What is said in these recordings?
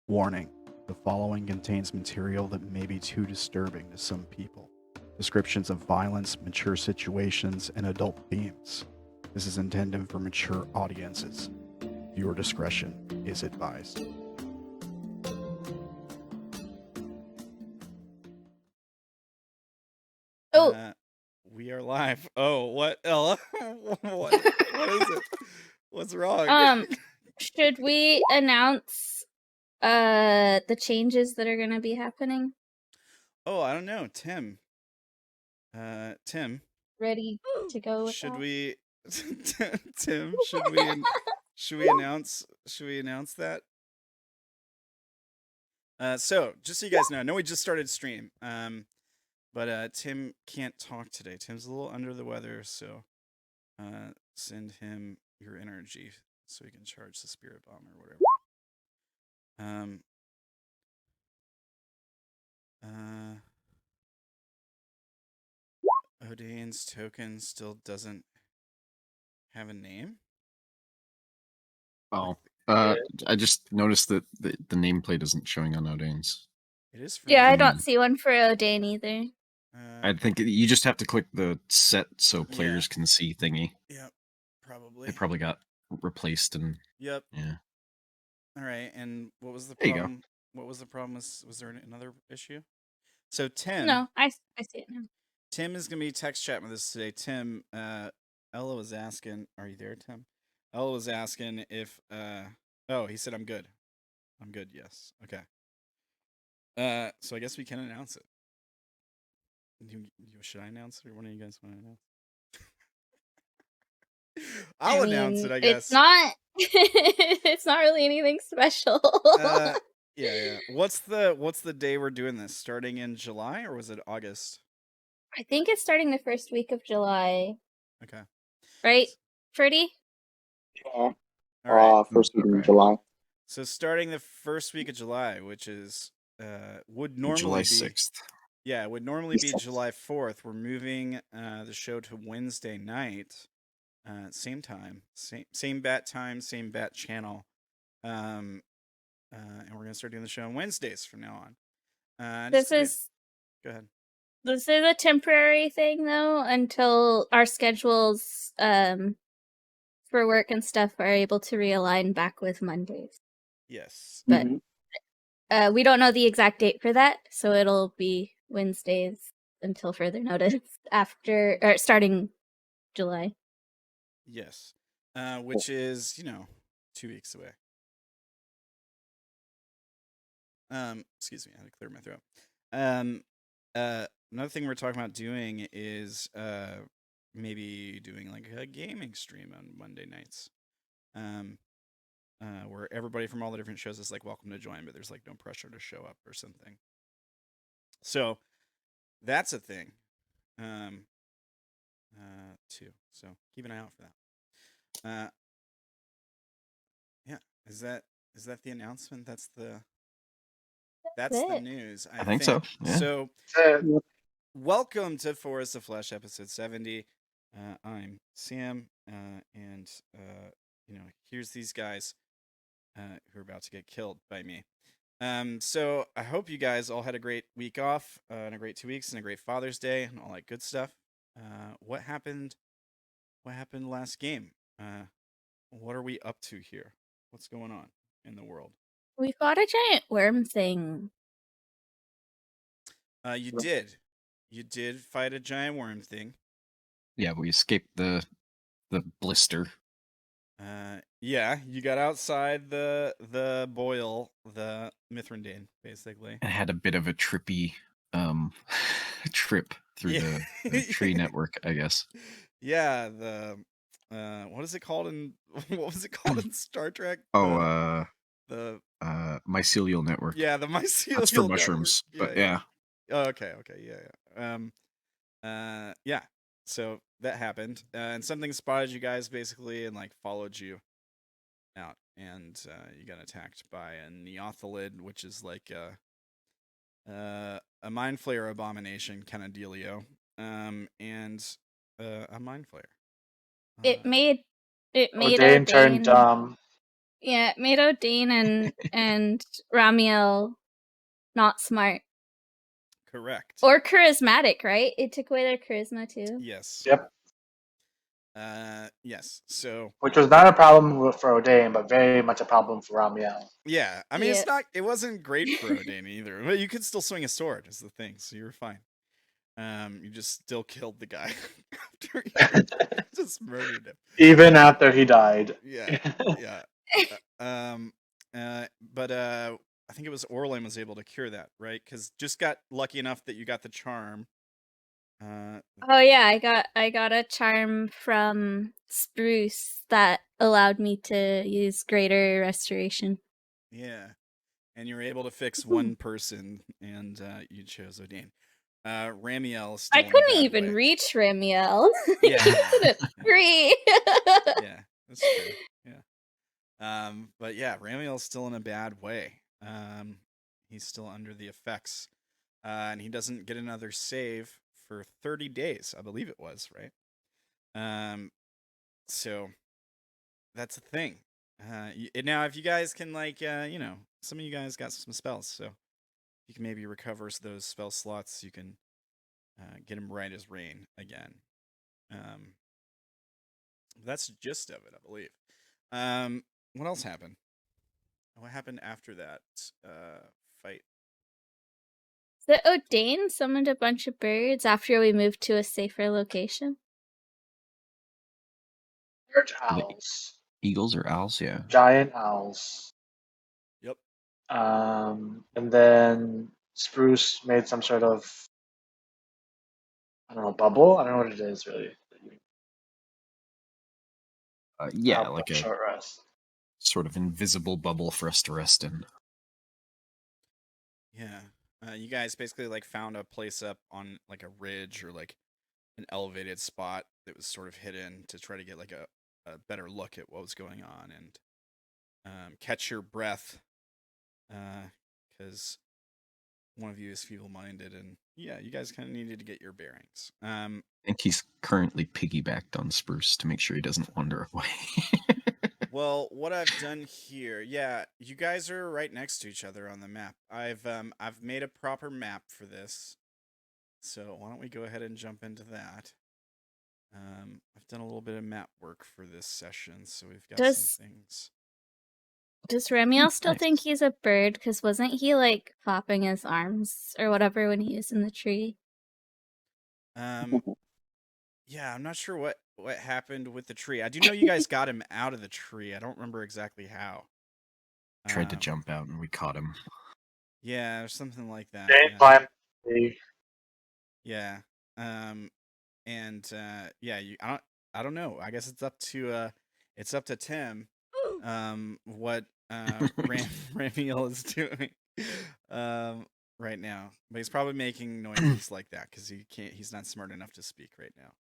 Warning: the following contains material that may be too disturbing to some people. Descriptions of violence, mature situations, and adult themes. This is intended for mature audiences. Viewer discretion is advised. Oh, We are live. Oh, what, Ella? what is it? What's wrong? should we announce the changes that are going to be happening? Oh, I don't know, Tim. Tim. Ready to go with Should that? we Tim, should we announce that? So just so you guys know, I know we just started stream. But Tim can't talk today. Tim's a little under the weather, so send him your energy so he can charge the spirit bomb or whatever. Odayn's token still doesn't have a name? Oh, I just noticed that the nameplate isn't showing on Odayn's. It is for Yeah, me. I don't see one for Odayn either. I think you just have to click the set so players can see thingy. Yep, probably. It probably got replaced and Yep. yeah. All right, and what was the There you go. problem? What was the problem? Was there another issue? So Tim. No, I see it now. Tim is gonna be text chatting with us today. Tim, Ella was asking, are you there, Tim? Ella was asking if oh, he said I'm good. I'm good, yes. Okay. So I guess we can announce it. Should I announce it, or one of you guys want to announce? I'll announce it, I guess. It's not it's not really anything special. Yeah. What's the day we're doing this? Starting in July, or was it August? I think it's starting the first week of July. Okay. Right, Ferdy? Yeah. All right. First week in July. So starting the first week of July, which is would normally July be 6th. Yeah, it would normally be July 4th. We're moving the show to Wednesday night, same time, same bat time, same bat channel, and we're gonna start doing the show on Wednesdays from now on. Go ahead. This is a temporary thing, though, until our schedules for work and stuff are able to realign back with Mondays. Yes. But we don't know the exact date for that, so it'll be Wednesdays until further notice starting July. Yes. Which is, 2 weeks away. Excuse me, I had to clear my throat. Another thing we're talking about doing is maybe doing like a gaming stream on Monday nights. Where everybody from all the different shows is like welcome to join, but there's like no pressure to show up or something. So that's a thing. Too. So keep an eye out for that. Yeah. Is that the announcement? That's the news. I think so. Yeah. So welcome to Forest of Flesh episode 70. I'm Sam, and here's these guys who are about to get killed by me. So I hope you guys all had a great week off, and a great 2 weeks, and a great Father's Day, and all that good stuff. What happened last game? What are we up to here? What's going on in the world? We fought a giant worm thing. You did fight a giant worm thing. Yeah, we escaped the blister. Yeah, you got outside the boil, the Mithrandane, basically. And had a bit of a trippy trip through the tree network, I guess. Yeah, what was it called in Star Trek? Oh, the mycelial network. Yeah, the mycelial. That's for mushrooms, but yeah. Oh, okay, yeah. Yeah. so that happened, and something spotted you guys basically and like followed you out, and you got attacked by a Neothalid, which is like a mind flayer abomination kind of dealio, and a mind flayer. It made Odayn turned Odayn. dumb. Yeah, it made Odayn and Ramiel not smart Correct. or charismatic, right? It took away their charisma too. Yes. Yep. Yes. So Which was not a problem for Odayn, but very much a problem for Ramiel. yeah, I mean Yeah. it's not. It wasn't great for Odayn either, but you could still swing a sword. Is the thing, so you were fine. You just still killed the guy after you just murdered him. Even after he died. Yeah, yeah. But I think it was Orlan was able to cure that, right? Because just got lucky enough that you got the charm. Oh yeah, I got a charm from Spruce that allowed me to use greater restoration. Yeah, and you were able to fix one person, and you chose Odayn. Ramiel is still I in a couldn't bad even way. reach Ramiel. Yeah. It's free. Yeah, that's true. Yeah. But yeah, Ramiel's still in a bad way. He's still under the effects. And he doesn't get another save for 30 days, I believe it was, right? So that's a thing. Now if you guys can like some of you guys got some spells, so you can maybe recover those spell slots, you can get him right as rain again. That's the gist of it, I believe. What else happened? What happened after that fight? So Odayn summoned a bunch of birds after we moved to a safer location. Large owls. Eagles or owls? Yeah. Giant owls. Yep. And then Spruce made some sort of, I don't know, bubble? I don't know what it is really. Yeah, Help like them a short rest. sort of invisible bubble for us to rest in. Yeah. You guys basically like found a place up on like a ridge or like an elevated spot that was sort of hidden to try to get like a better look at what was going on and catch your breath because one of you is feeble-minded and yeah, you guys kind of needed to get your bearings. I think he's currently piggybacked on Spruce to make sure he doesn't wander away. Well, what I've done here, yeah, you guys are right next to each other on the map. I've made a proper map for this, so why don't we go ahead and jump into that? I've done a little bit of map work for this session, so we've got some things. Does Ramiel still Nice. think he's a bird? Because wasn't he like flapping his arms or whatever when he was in the tree? Yeah, I'm not sure what happened with the tree. I do know you guys got him out of the tree. I don't remember exactly how. Tried to jump out and we caught him. Yeah, or something like that. Jane Yeah. climbed the Yeah. And yeah, I don't know. I guess it's up to Tim what Ramiel is doing right now. But he's probably making noises like that cuz he's not smart enough to speak right now.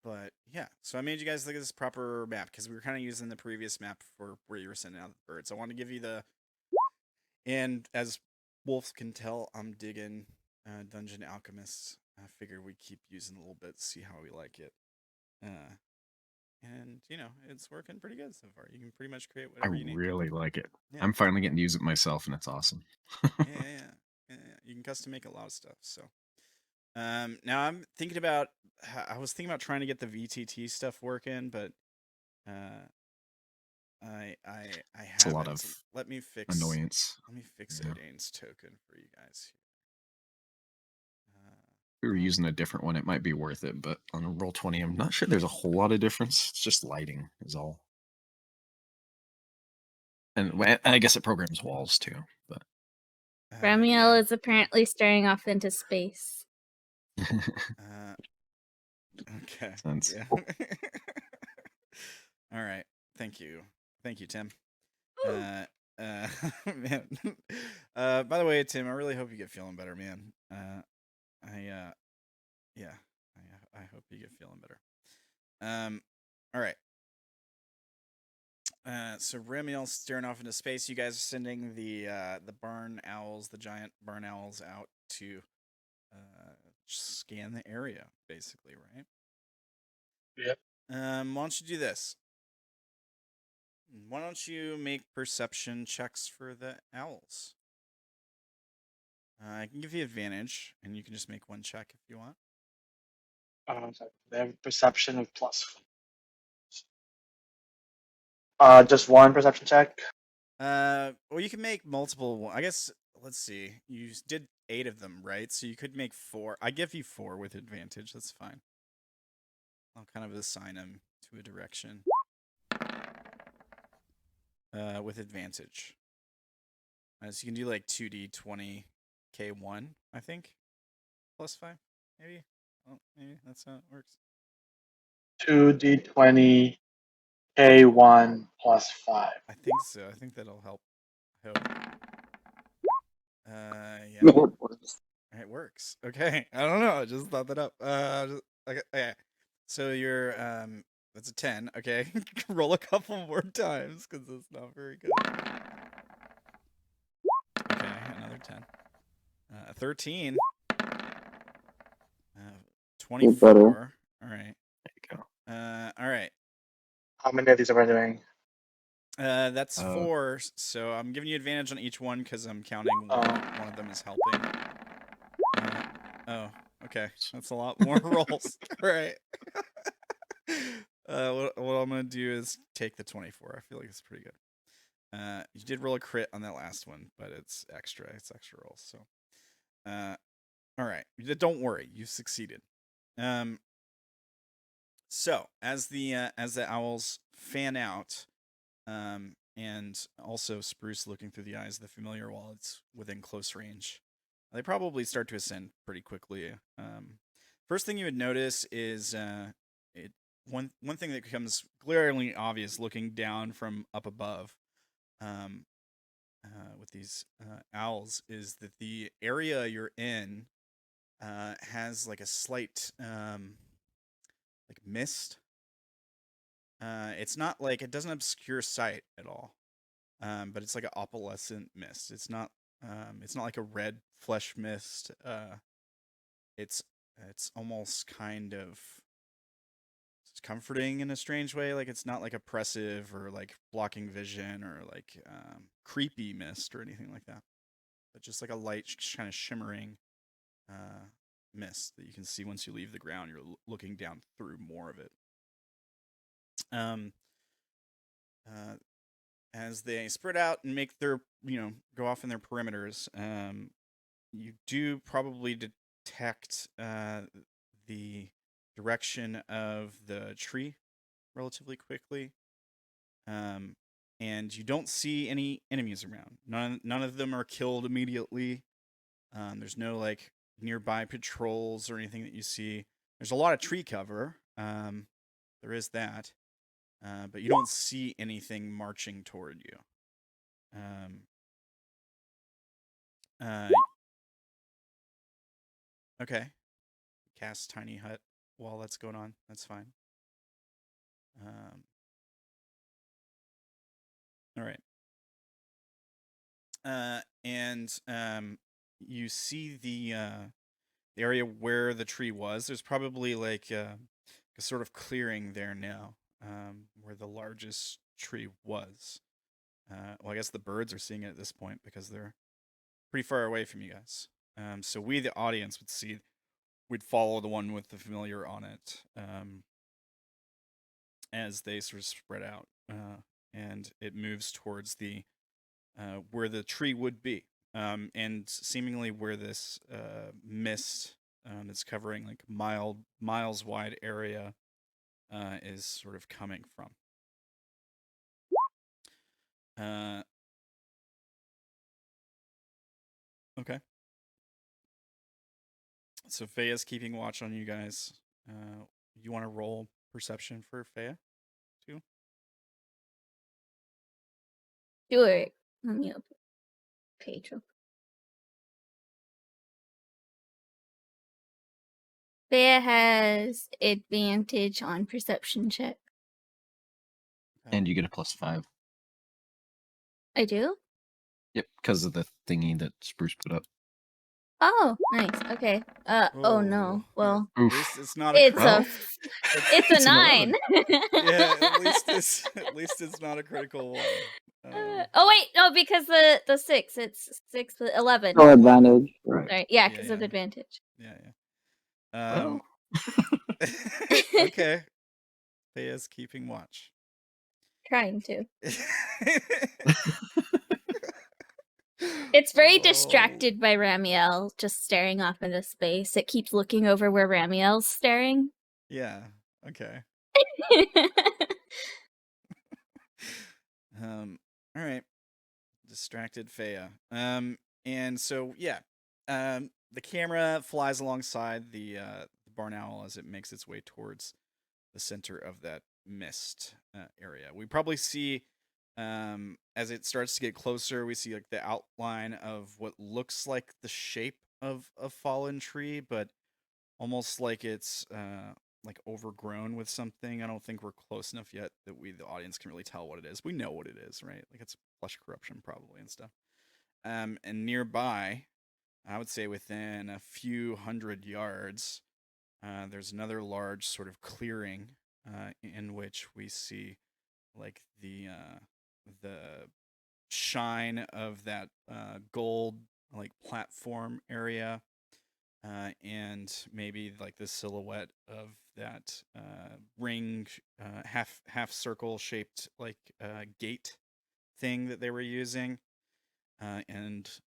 But yeah, so I made you guys look at this proper map because we were kind of using the previous map for where you were sending out the birds. I want to give you and as Wolf can tell, I'm digging Dungeon Alchemists. I figured we'd keep using a little bit to see how we like it. And it's working pretty good so far. You can pretty much create whatever you need. I really like it. Yeah. I'm finally getting to use it myself, and it's awesome. Yeah. You can custom make a lot of stuff. So now I'm thinking about. I was thinking about trying to get the VTT stuff working, but I It's a lot haven't. of Let me fix annoyance. Let me fix Yeah. Odayn's token for you guys. If we were using a different one, it might be worth it, but on a Roll20, I'm not sure there's a whole lot of difference. It's just lighting is all. And I guess it programs walls too, but Ramiel yeah. is apparently staring off into space. Okay. Sense. Yeah. All right. Thank you, Tim. Man. By the way, Tim, I really hope you get feeling better, man. Yeah, I hope you get feeling better. All right. So Ramiel's staring off into space. You guys are sending the barn owls, the giant barn owls, out to scan the area, basically, right? Yep. Why don't you do this? Why don't you make perception checks for the owls? I can give you advantage, and you can just make one check if you want. Sorry. They have perception of plus. Just one perception check. Well, you can make multiple. I guess. Let's see. You did 8 of them, right? So you could make 4. I give you 4 with advantage. That's fine. I'll kind of assign them to a direction. With advantage. So you can do like 2d20 k1, I think. Plus 5, maybe. Oh, maybe that's how it works. 2d20 k1 plus 5. I think so. I think that'll help. Yeah. It works. Okay. I don't know. I just thought that up. Okay. So you're that's a 10. Okay. Roll a couple more times because it's not very good. Okay, another 10. 13. 24. All right. There you go. All right. How many of these are we doing? That's 4. So I'm giving you advantage on each one because I'm counting one of them is helping. Oh, okay. That's a lot more rolls. All right. What I'm gonna do is take the 24. I feel like it's pretty good. You did roll a crit on that last one, but it's extra. It's extra rolls. So, all right. Don't worry. You succeeded. So as the owls fan out, and also Spruce looking through the eyes of the familiar while it's within close range, they probably start to ascend pretty quickly. First thing you would notice is one thing that becomes glaringly obvious looking down from up above, with these owls, is that the area you're in has like a slight like mist. It's not like it doesn't obscure sight at all, but it's like an opalescent mist. It's not like a red flesh mist. It's almost kind of comforting in a strange way. Like it's not like oppressive or like blocking vision or like creepy mist or anything like that, but just like a light kind of shimmering mist that you can see once you leave the ground. You're looking down through more of it. As they spread out and make their, go off in their perimeters, you do probably detect the direction of the tree relatively quickly. And you don't see any enemies around. None of them are killed immediately. There's no like nearby patrols or anything that you see. There's a lot of tree cover. There is that. But you don't see anything marching toward you. Okay. Cast Tiny Hut while that's going on. That's fine. All right. And you see the area where the tree was. There's probably like a sort of clearing there now, where the largest tree was. Well, I guess the birds are seeing it at this point because they're pretty far away from you guys. So we, the audience, we'd follow the one with the familiar on it, as they sort of spread out, and it moves towards the where the tree would be, and seemingly where this mist that's covering like miles wide area is sort of coming from. Okay. So Feya's keeping watch on you guys. You want to roll perception for Feya too? Sure. Let me open page up. Bea has advantage on perception check. And you get a +5. I do? Yep, because of the thingy that Spruce put up. Oh, nice. Okay. Oh no. Well, At Oof. least it's not a it's critical. a it's a It's an 11. 9. Yeah, at least it's not a critical one. Oh wait, no, because the 6, it's 6 with 11. No advantage. Right. Sorry. Yeah, Yeah, because of yeah. advantage. Yeah. Well. Okay. Thea's keeping watch. Trying to. It's very Oh, distracted by Ramiel just staring off into space. It keeps looking over where Ramiel's staring. Yeah. Okay. All right. Distracted Fea. And so yeah. The camera flies alongside the barn owl as it makes its way towards the center of that mist area. We probably see as it starts to get closer, we see like the outline of what looks like the shape of a fallen tree, but almost like it's like overgrown with something. I don't think we're close enough yet that we, the audience, can really tell what it is. We know what it is, right? Like it's flesh corruption probably and stuff. And nearby, I would say within a few hundred yards, there's another large sort of clearing in which we see like the shine of that gold like platform area, and maybe like the silhouette of that ring, half circle shaped like gate thing that they were using, and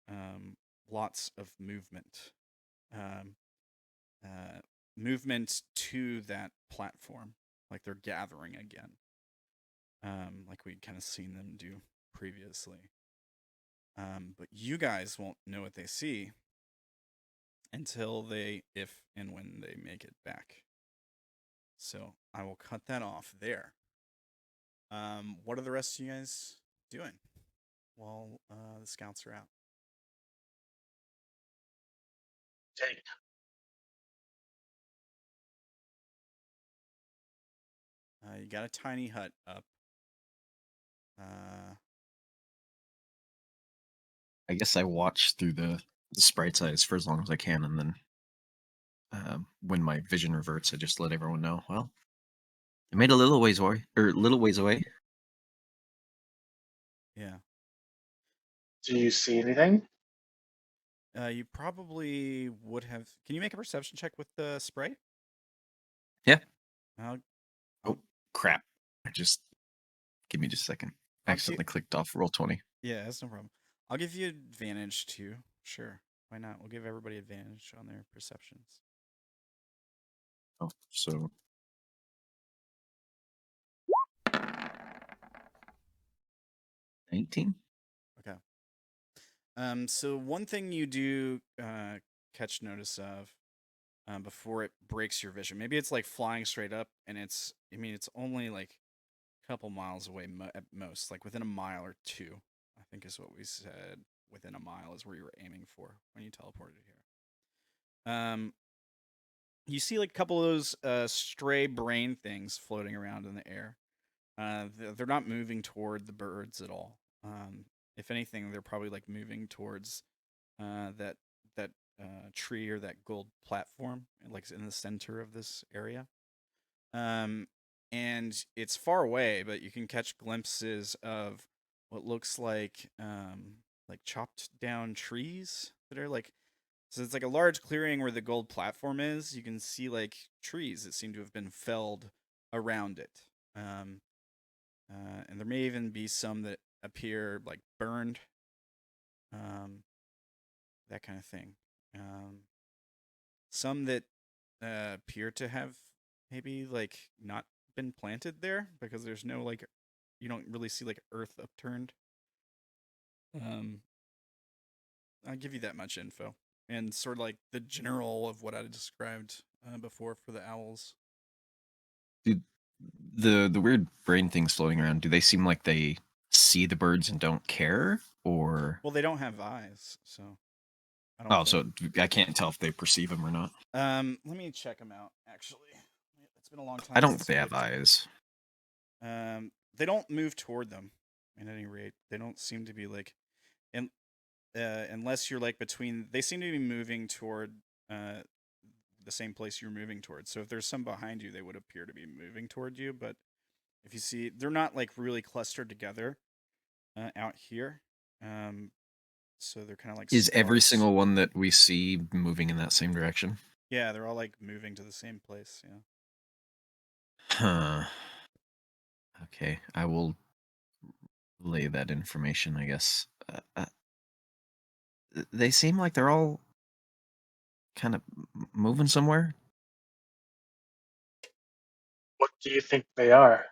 lots of movement. Movement to that platform, like they're gathering again, like we'd kind of seen them do previously. But you guys won't know what they see until they, if and when they make it back. So I will cut that off there. What are the rest of you guys doing while the scouts are out? Take. You got a tiny hut up. I guess I watch through the sprite's eyes for as long as I can, and then when my vision reverts, I just let everyone know. Well, I made a little ways away, Yeah. Do you see anything? You probably would have. Can you make a perception check with the sprite? Yeah. I'll Oh crap! Give me just a second. I accidentally clicked off roll 20. Yeah, that's no problem. I'll give you advantage too. Sure. Why not? We'll give everybody advantage on their perceptions. Oh, so 19. Okay. So one thing you do catch notice of before it breaks your vision, maybe it's like flying straight up, and it's only like a couple miles away at most, like within a mile or two, I think is what we said. Within a mile is where you were aiming for when you teleported here. You see like a couple of those stray brain things floating around in the air. They're not moving toward the birds at all. If anything, they're probably like moving towards that tree or that gold platform, like in the center of this area. And it's far away, but you can catch glimpses of what looks like chopped down trees that are like. So it's like a large clearing where the gold platform is. You can see like trees that seem to have been felled around it. And there may even be some that appear like burned, that kind of thing. Some that appear to have maybe like not been planted there because there's no like, you don't really see like earth upturned. I'll give you that much info and sort of like the general of what I described before for the owls. Dude, the weird brain things floating around, do they seem like they see the birds and don't care, or? Well, they don't have eyes, so. I don't Oh, think. so I can't tell if they perceive him or not. Let me check them out. Actually, it's been a long time. I don't since think they have I've- eyes. They don't move toward them. At any rate, they don't seem to be like, and unless you're like between. They seem to be moving toward the same place you're moving towards. So if there's some behind you, they would appear to be moving toward you. But if you see, they're not like really clustered together out here. So they're kind of like Is every sparse. single one that we see moving in that same direction? Yeah, they're all like moving to the same place. Yeah. Huh. Okay, I will lay that information, I guess. They seem like they're all kind of moving somewhere. What do you think they are?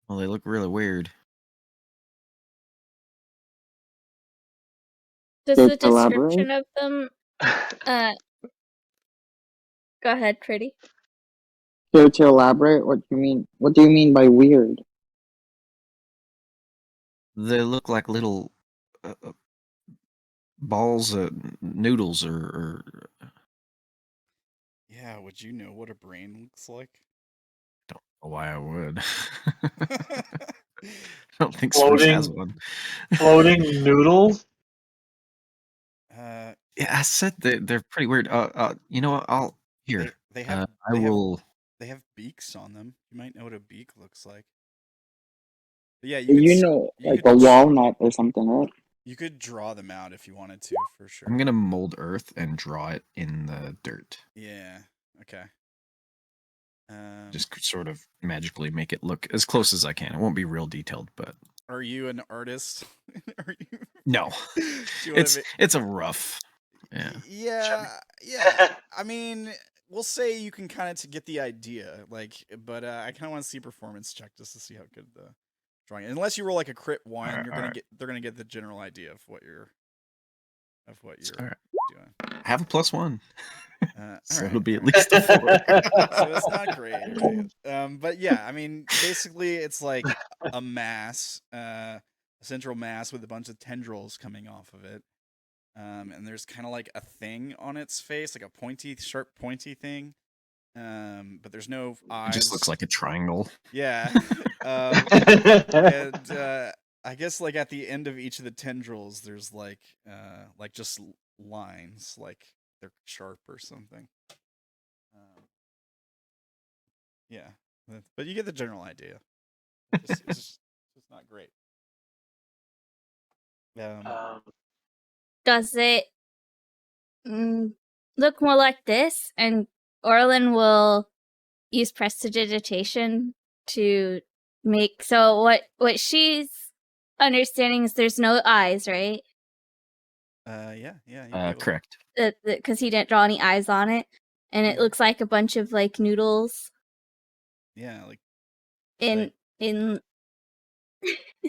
Well, they look really weird. Does Care the to elaborate? description of them go ahead, Pretty? Care to elaborate? What do you mean? What do you mean by weird? They look like little balls, noodles, or Yeah. Would you know what a brain looks like? don't know why I would. I don't think Spruce has one. Floating noodles? Yeah, I said they're pretty weird. You know what? I'll here. They have. I will. They have beaks on them. You might know what a beak looks like. But yeah, you could. You know, you like could a tr- walnut or something, right? You could draw them out if you wanted to, for sure. I'm gonna mold earth and draw it in the dirt. Yeah. Okay. Just sort of magically make it look as close as I can. It won't be real detailed, but Are you an artist? Are you? no, Do you wanna it's a rough. Yeah. Yeah. I mean, we'll say you can kind of get the idea, like, but I kind of want to see a performance check just to see how good the drawing is. Unless you roll like a crit one, Alright, you're gonna alright. get. They're gonna get the general idea of what you're Alright. doing. I have a +1. So it'll alright, be at alright. least a 4. So it's not great, right? But yeah, I mean, basically, it's like a mass, a central mass with a bunch of tendrils coming off of it. And there's kind of like a thing on its face, like a sharp, pointy thing. But there's no eyes. It just looks like a triangle. Yeah. And I guess like at the end of each of the tendrils, there's like just lines, like they're sharp or something. Yeah, but you get the general idea. It's just not great. Does it look more like this? And Orlan will use prestidigitation to make so what she's understanding is there's no eyes, right? Yeah. Correct. Because he didn't draw any eyes on it, and it looks like a bunch of like noodles. Yeah, like in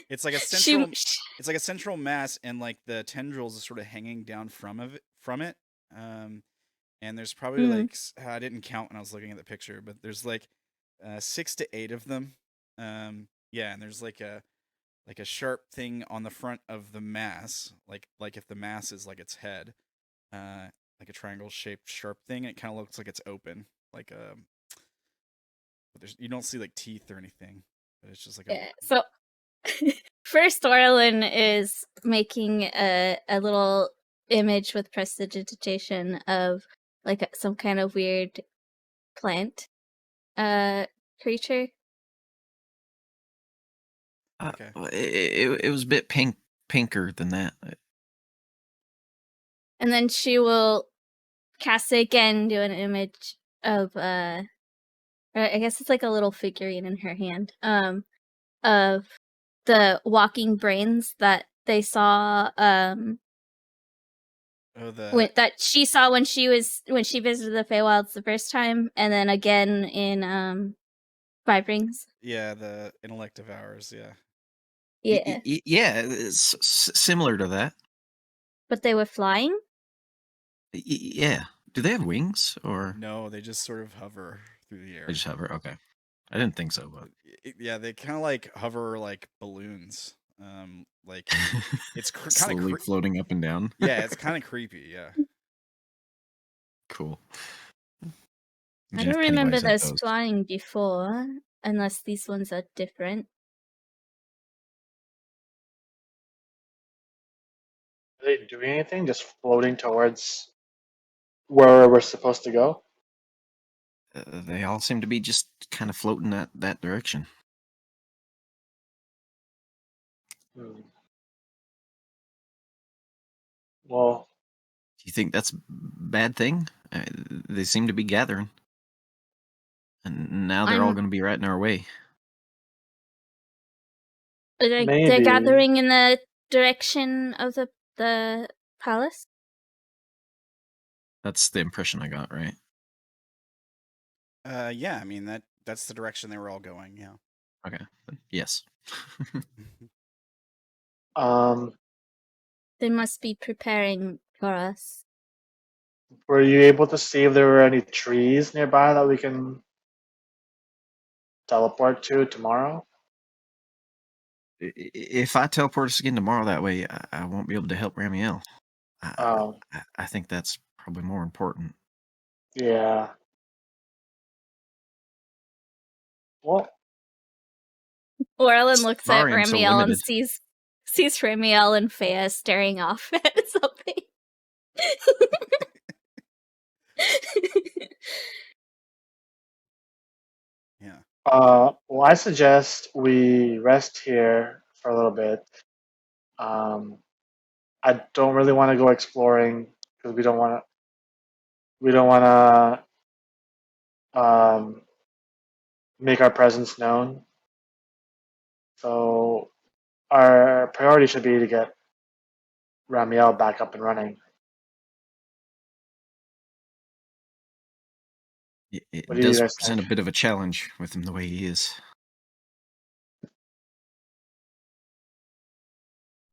it's like a central. It's like a central mass, and like the tendrils are sort of hanging down from it. And there's probably like I didn't count when I was looking at the picture, but there's like 6 to 8 of them. Yeah, and there's like a sharp thing on the front of the mass, like if the mass is like its head, like a triangle shaped sharp thing. It kind of looks like it's open, like but you don't see like teeth or anything, but it's just like So first Orlan is making a little image with prestidigitation of like some kind of weird plant creature. Okay. It was a bit pinker than that. And then she will cast it again, do an image of I guess it's like a little figurine in her hand of the walking brains that they saw that she saw when she visited the Feywilds the first time, and then again in Vibrings. Yeah, the intellective hours. Yeah. Yeah. Yeah, it's similar to that. But they were flying? Yeah. Do they have wings or? No, they just sort of hover through the air. They just hover. Okay. I didn't think so, but yeah, they kind of like hover like balloons. Like it's kind Slowly of floating up and down. yeah, it's kind of creepy. Yeah. Cool. I Imagine don't if remember Pennywise had those those. flying before, unless these ones are different. Are they doing anything? Just floating towards where we're supposed to go? They all seem to be just kind of floating that direction. Hmm. Well, Do you think that's a bad thing? They seem to be gathering. And now they're all I'm- going to be right in our way. They're maybe. gathering in the direction of the palace. That's the impression I got, right? Yeah. I mean that's the direction they were all going. Yeah. Okay. Yes. They must be preparing for us. Were you able to see if there were any trees nearby that we can teleport to tomorrow? If I teleport us again tomorrow that way, I won't be able to help Ramiel. Oh, I think that's probably more important. yeah. Well, Orlan looks at Sorry, I'm so Ramiel and limited. sees Ramiel and Fea staring off at something. Yeah. well, I suggest we rest here for a little bit. I don't really want to go exploring because we don't want to make our presence known. So our priority should be to get Ramiel back up and running. It What do you does guys present think? a bit of a challenge with him the way he is.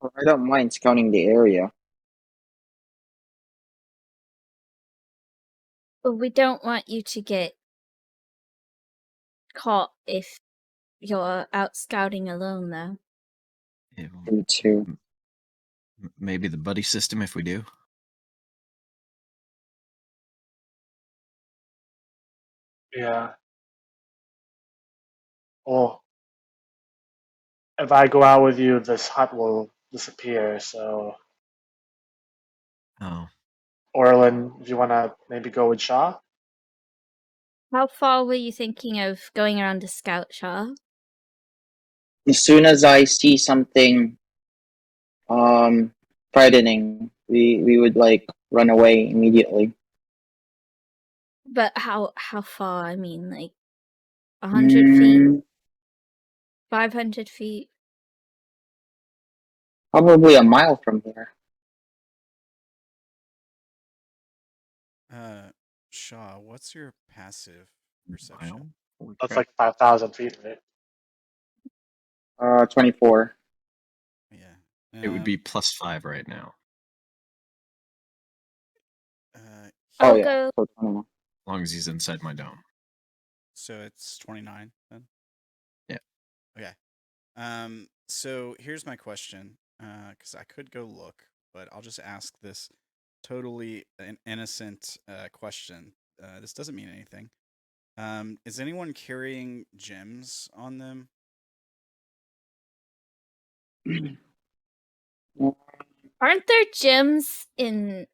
I don't mind scouting the area. But we don't want you to get caught if you're out scouting alone, though. Me too. Maybe the buddy system if we do. Yeah. Well, if I go out with you, this hut will disappear. So, Oh, Orlan, if you want to maybe go with Sha'ah? How far were you thinking of going around to scout, Sha'ah? As soon as I see something frightening, we would like run away immediately. But how far? I mean, like 100 feet, 500 feet. Probably a mile from here. Sha'ah, what's your passive perception? mile? Holy That's crap. like 5,000 feet, right? 24. Yeah. It would be +5 right now. Oh I'll yeah. go. So 21. As long as he's inside my dome. So it's 29 then? Yeah. Okay. So here's my question, because I could go look, but I'll just ask this totally an innocent question. This doesn't mean anything. Is anyone carrying gems on them? Aren't there gems in?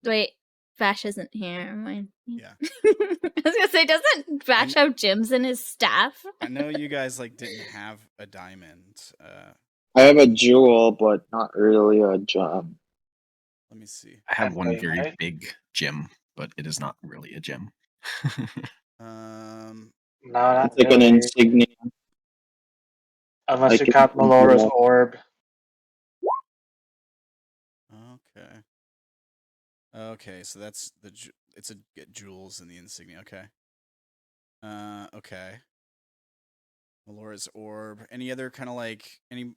Wait, Vash isn't here. Am I? Yeah. I was gonna say, doesn't Vash have gems in his staff? I know you guys like didn't have a diamond. I have a jewel, but not really a gem. Let me see. I have one Okay, very right? big gem, but it is not really a gem. Um, No, not It's like an really. insignia. Unless like you an count Melora's insignia. orb. okay. Okay, so that's it's a jewels in the insignia. Okay. Okay. Melora's orb. Any other kind of like any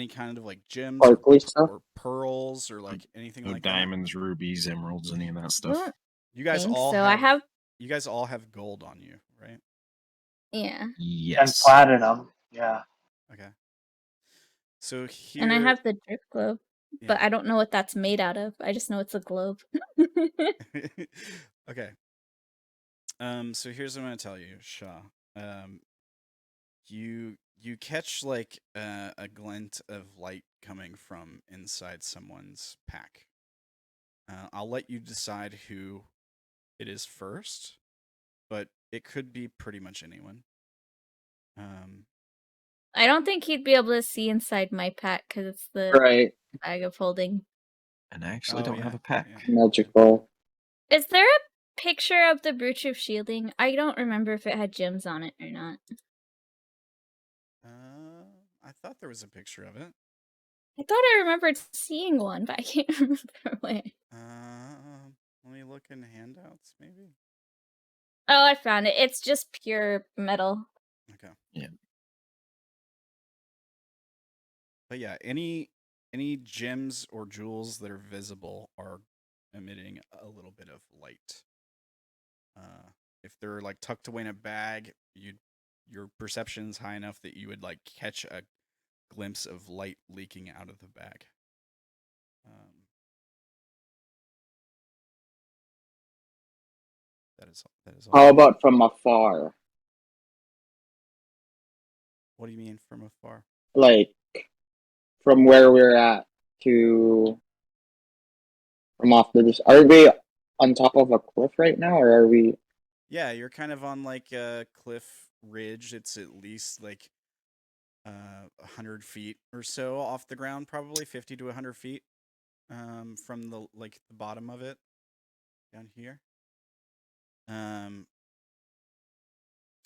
kind of like gems Sparkly stuff. or pearls or like anything No like diamonds, rubies, emeralds, any of that stuff. Don't that? You guys think all so. have. I have. You guys all have gold on you, right? Yeah. And Yes. platinum. Yeah. Okay. So And I here, have the drip globe, but yeah. I don't know what that's made out of. I just know it's a globe. Okay. So here's what I'm gonna tell you, Sha'ah. You catch like a glint of light coming from inside someone's pack. I'll let you decide who it is first, but it could be pretty much anyone. I don't think he'd be able to see inside my pack because it's the Right. bag of holding. And I actually Oh, don't yeah, have a pack. yeah. Magical. Is there a picture of the Brooch of Shielding? I don't remember if it had gems on it or not. I thought there was a picture of it. I thought I remembered seeing one, but I can't remember where. Let me look in handouts, maybe. Oh, I found it. It's just pure metal. Okay. Yeah. But yeah, any gems or jewels that are visible are emitting a little bit of light. If they're like tucked away in a bag, your perception's high enough that you would like catch a glimpse of light leaking out of the bag. That is all. How about from afar? What do you mean from afar? Like from where we're at to from off the. Are we on top of a cliff right now, or are we? Yeah, you're kind of on like a cliff ridge. It's at least like 100 feet or so off the ground, probably 50 to 100 feet from the bottom of it down here.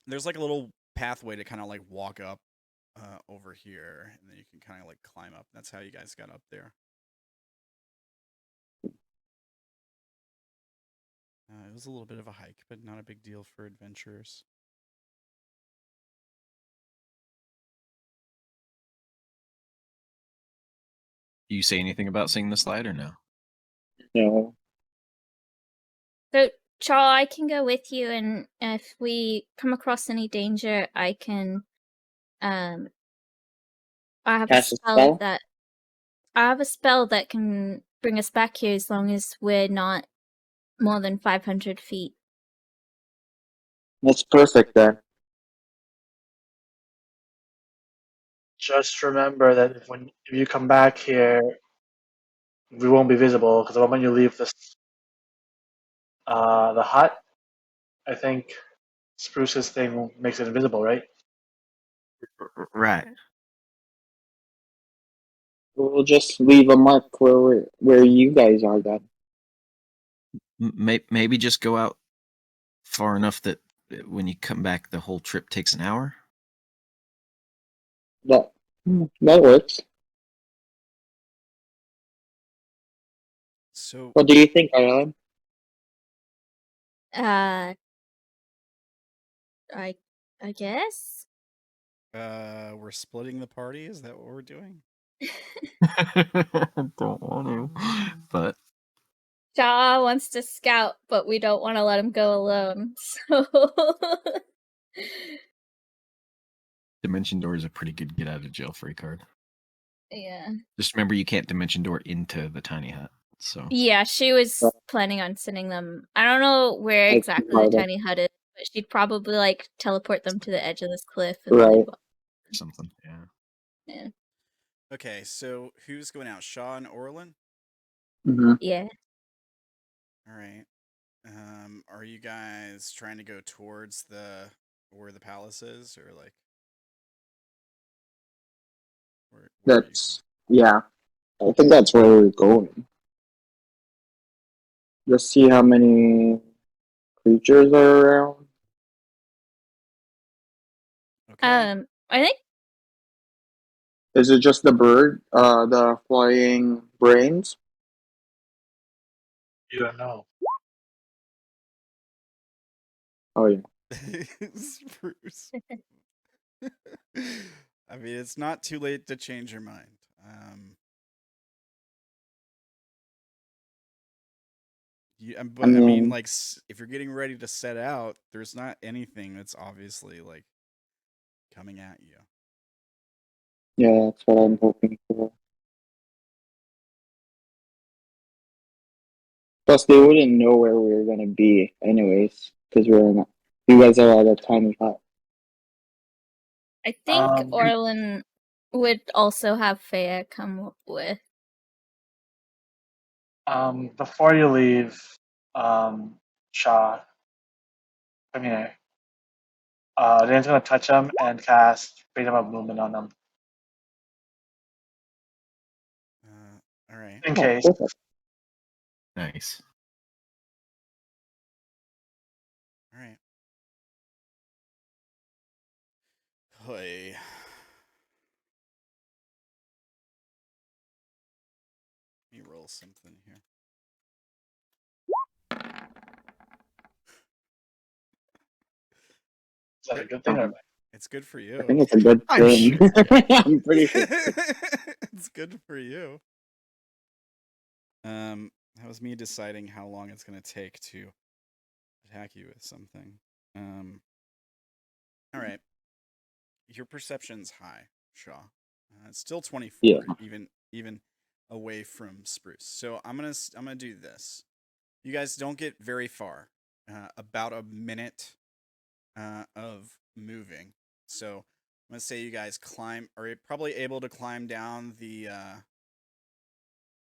There's like a little pathway to kind of like walk up over here, and then you can kind of like climb up. That's how you guys got up there. It was a little bit of a hike, but not a big deal for adventurers. Do you say anything about seeing the slide or no? No. So, Char, I can go with you, and if we come across any danger, I can. I have Cast a a spell spell? that. I have a spell that can bring us back here as long as we're not more than 500 feet. That's perfect then. Just remember that if you come back here, we won't be visible because the moment you leave this the hut, I think Spruce's thing makes it invisible, right? Right. We'll just leave a mark where you guys are then. Maybe just go out far enough that when you come back, the whole trip takes an hour. That works. So What do you think, Orlan? I guess. we're splitting the party. Is that what we're doing? Don't want to, but Shaw wants to scout, but we don't want to let him go alone. So Dimension Door is a pretty good get out of jail free card. yeah. Just remember, you can't Dimension Door into the tiny hut. So Yeah, she was planning on sending them. I don't know where Like, exactly the farther. tiny hut is, but she'd probably like teleport them to the edge of this cliff. And Right. then or something. Yeah. yeah. Okay, so who's going out? Sha'ah and Orlan? Mm-hmm. Yeah. All right. Are you guys trying to go towards where the palace is, or like where That's yeah. I think that's where we're going. Just see how many creatures are around. okay? I think Is it just the bird? The flying brains? You don't know. Oh yeah. Spruce. I mean, it's not too late to change your mind. But I mean, like, if you're getting ready to set out, there's not anything that's obviously like coming at you. Yeah, that's what I'm hoping for. Plus, they wouldn't know where we were gonna be, anyways, because you guys are at a tiny hut. I think Um, Orlan would also have Fea come with. Before you leave, Sha'ah, come here. Dan's gonna touch him and cast freedom of movement on him. All right. In Oh, case. perfect. Nice. All right. Hey. Let me roll something here. Is that a good thing or bad? It's good for I you. think it's a good I'm thing. sure. I'm pretty sure. It's good for you. That was me deciding how long it's gonna take to attack you with something. All right. Your perception's high, Shaw. It's still 24, Yeah. even away from Spruce. So I'm gonna do this. You guys don't get very far. About a minute of moving. So I'm gonna say you guys are probably able to climb down the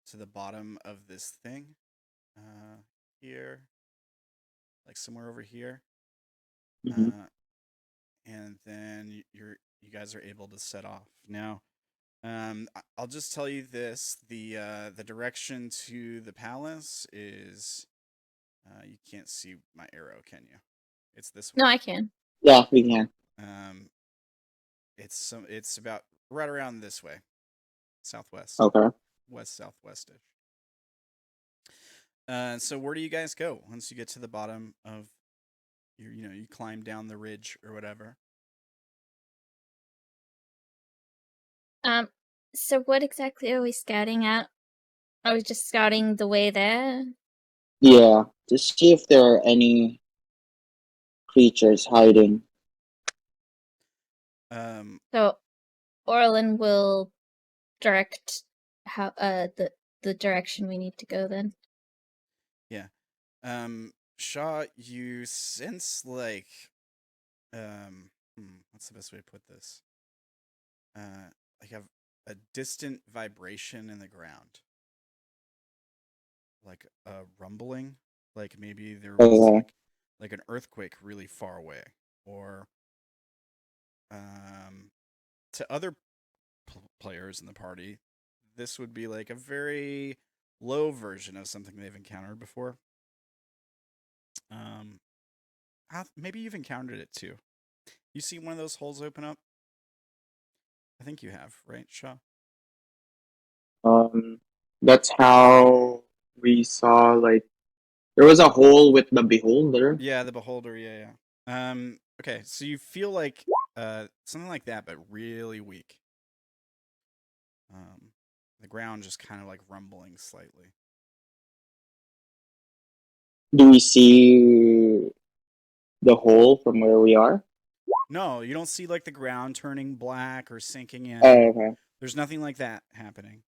to the bottom of this thing here, like somewhere over here. Mhm. And then you guys are able to set off. Now, I'll just tell you this: the direction to the palace is you can't see my arrow, can you? It's this way. No, I can. Yeah, we can. It's about right around this way, southwest, Okay. west southwestish. So where do you guys go once you get to the bottom of you climb down the ridge or whatever? So what exactly are we scouting at? Are we just scouting the way there? Yeah, to see if there are any creatures hiding. So Orlan will direct how the direction we need to go then. Yeah. Shaw, you sense like what's the best way to put this? Like a distant vibration in the ground. Like a rumbling, like maybe there was Okay. like an earthquake really far away, or to other players in the party, this would be like a very low version of something they've encountered before. Maybe you've encountered it too. You see one of those holes open up? I think you have, right, Shaw? That's how we saw, like, there was a hole with the beholder. Yeah, the beholder. Yeah, yeah. Okay, so you feel like something like that, but really weak. The ground just kind of like rumbling slightly. Do we see the hole from where we are? No, you don't see like the ground turning black or sinking in. Oh, okay. There's nothing like that happening.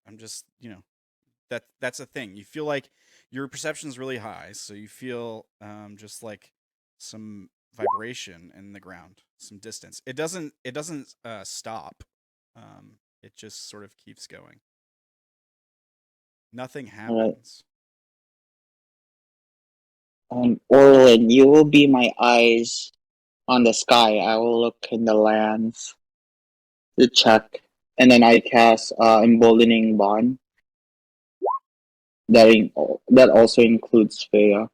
I'm just, that's a thing. You feel like your perception is really high, so you feel just like some vibration in the ground, some distance. It doesn't stop. It just sort of keeps going. Nothing happens. Orlan, you will be my eyes on the sky. I will look in the lands to check, and then I cast emboldening bond. That also includes Fea.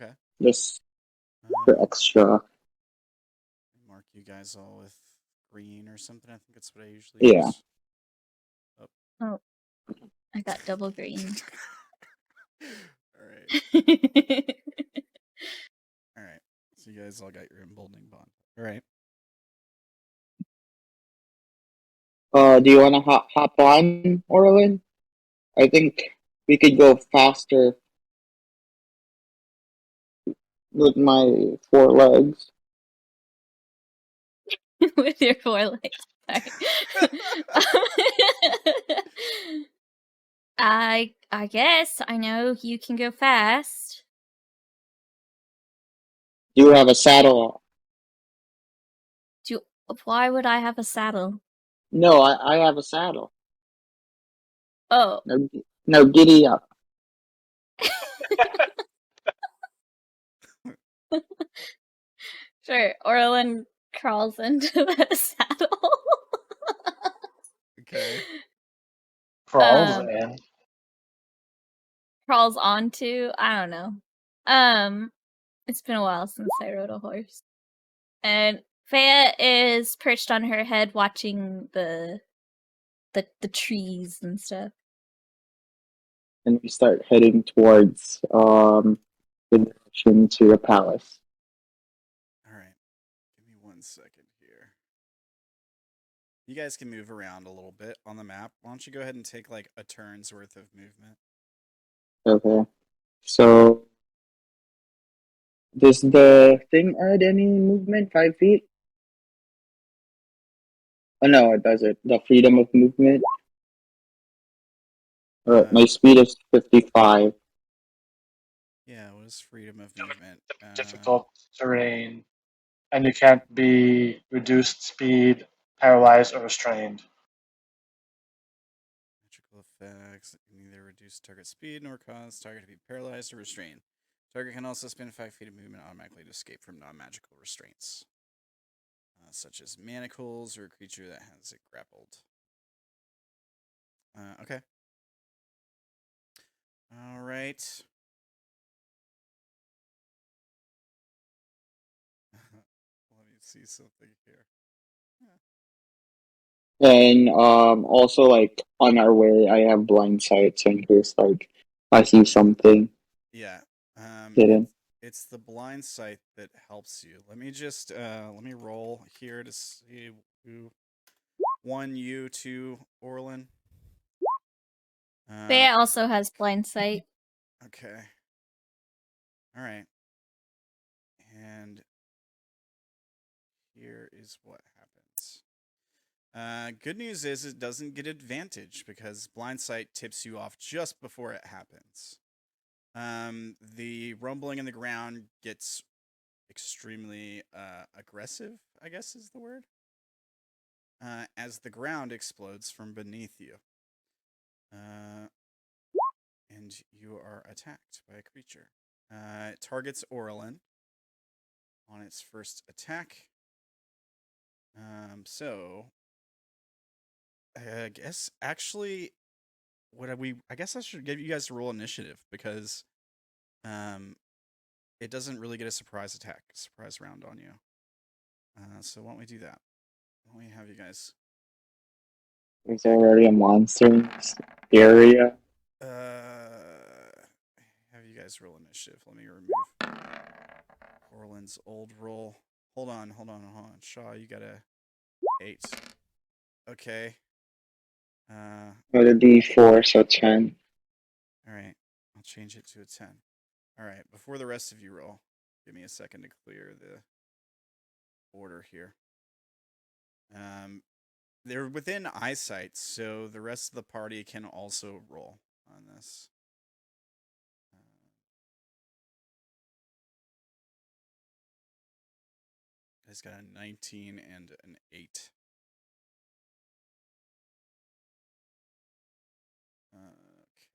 Okay. Just for extra. Mark you guys all with green or something. I think that's what I usually Yeah. use. Oh, I got double green. All right. All right. So you guys all got your emboldening bond. All right. Do you want to hop on, Orlan? I think we could go faster with my 4 legs. With your 4 legs. Sorry. I guess I know you can go fast. Do you have a saddle? Why would I have a saddle? No, I have a saddle. Oh. No, giddy up. Sure. Orlan crawls into the saddle. Okay. Crawls in. Crawls onto, I don't know. It's been a while since I rode a horse. And Faya is perched on her head watching the trees and stuff. And we start heading towards the direction to the palace. All right. Give me 1 second here. You guys can move around a little bit on the map. Why don't you go ahead and take like a turn's worth of movement? Okay. So does the thing add any movement? 5 feet? Oh no, it doesn't. The freedom of movement. My speed is 55. Yeah, what is freedom of movement? Difficult terrain, and you can't be reduced speed, paralyzed, or restrained. Magical effects can neither reduce target speed nor cause target to be paralyzed or restrained. Target can also spend 5 feet of movement automatically to escape from non-magical restraints, such as manacles or a creature that has it grappled. Okay. All right. Let me see something here. And also like on our way, I have blind sight, so in case like I see something Yeah. hidden. It's the blind sight that helps you. Let me just let me roll here to see who 1 you 2 Orlan. Faya also has blind sight. Okay. All right. And here is what happens. Good news is it doesn't get advantage because blind sight tips you off just before it happens. The rumbling in the ground gets extremely aggressive, I guess is the word, as the ground explodes from beneath you. And you are attacked by a creature. It targets Orlan on its first attack. So I guess actually I guess I should give you guys a roll initiative because it doesn't really get a surprise round on you. So why don't we do that? Why don't we have you guys There's already a monster in this area. have you guys roll initiative. Let me remove Orlan's old roll. Hold on. Sha'ah, you got a 8. Okay. Got a D4, so 10. Alright. I'll change it to a 10. Alright, before the rest of you roll, give me a second to clear the order here. They're within eyesight, so the rest of the party can also roll on this. He's got a 19 and an 8.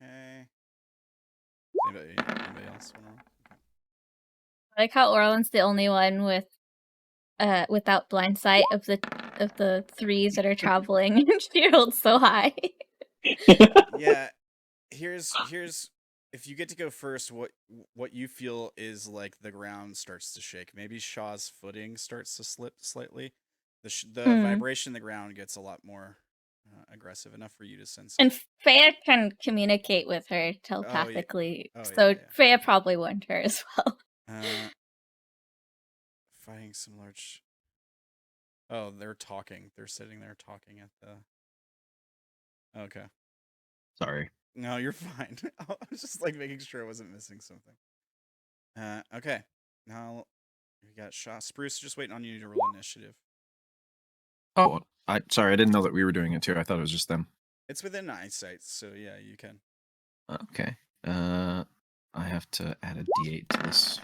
Okay. Anybody else want to roll? Okay. I like how Orlan's the only one without blind sight of the 3 that are traveling, and she rolled so high. Yeah. Here's if you get to go first, what you feel is like the ground starts to shake. Maybe Shaw's footing starts to slip slightly. The vibration of the ground gets a lot more aggressive, enough for you to sense it. And Faya can communicate with her telepathically, so Faya probably warned her as well. Fighting some large. Oh, they're talking. They're sitting there talking at the. Okay. Sorry. No, you're fine. I was just like making sure I wasn't missing something. Okay. Now we got Sha'ah. Spruce, just waiting on you to roll initiative. Oh, sorry, I didn't know that we were doing it too. I thought it was just them. It's within eyesight, so yeah, you can. Okay. I have to add a D8 to this.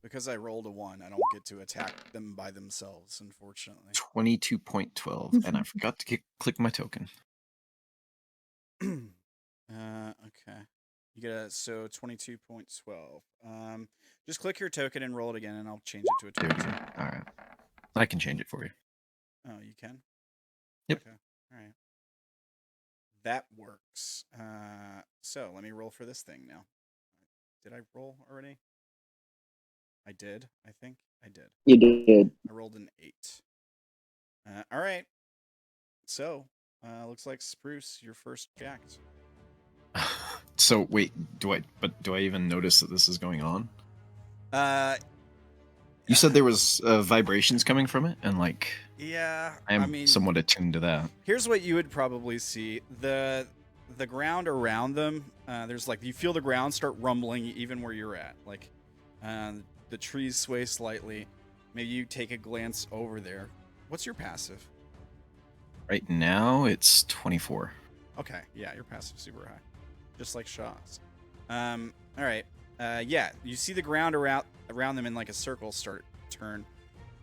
Because I rolled a 1, I don't get to attack them by themselves, unfortunately. 22.12, and I forgot to click my token. Okay. You get a 22.12. Just click your token and roll it again, and I'll change it to a There we 22. go. All right. I can change it for you. Oh, you can? Yep. Okay. All right. That works. So let me roll for this thing now. Did I roll already? I did, I think. I did. You did. I rolled an 8. All right. So, looks like Spruce, you're first jacked. So wait, do I even notice that this is going on? You said there was vibrations coming from it, and like yeah, I am mean, somewhat attuned to that. Here's what you would probably see: the ground around them. There's like you feel the ground start rumbling even where you're at. Like the trees sway slightly. Maybe you take a glance over there. What's your passive? Right now, it's 24. Okay, yeah, your passive's super high, just like Sha'ah's. All right, yeah, you see the ground around them in like a circle start to turn,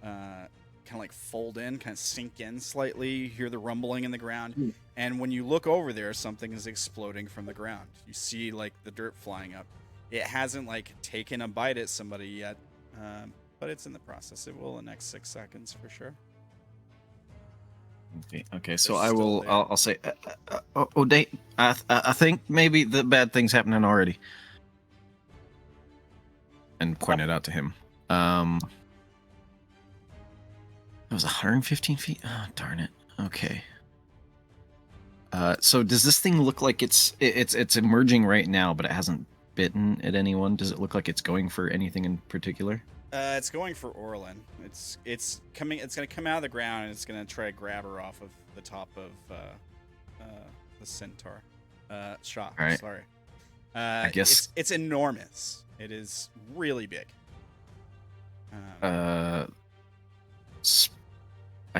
kind of like fold in, kind of sink in slightly. You hear the rumbling in the ground, and when you look over there, something is exploding from the ground. You see like the dirt flying up. It hasn't like taken a bite at somebody yet, but it's in the process. It will in the next 6 seconds for sure. Okay, so They're I still will. there. I'll say, Odayn, I think maybe the bad thing's happening already, and point it out to him. It was 115 feet. Oh, darn it. Okay. So does this thing look like it's emerging right now, but it hasn't bitten at anyone? Does it look like it's going for anything in particular? It's going for Orlan. It's coming. It's gonna come out of the ground and it's gonna try to grab her off of the top of the centaur. Sha'ah. All right. Sorry. I guess it's enormous. It is really big. I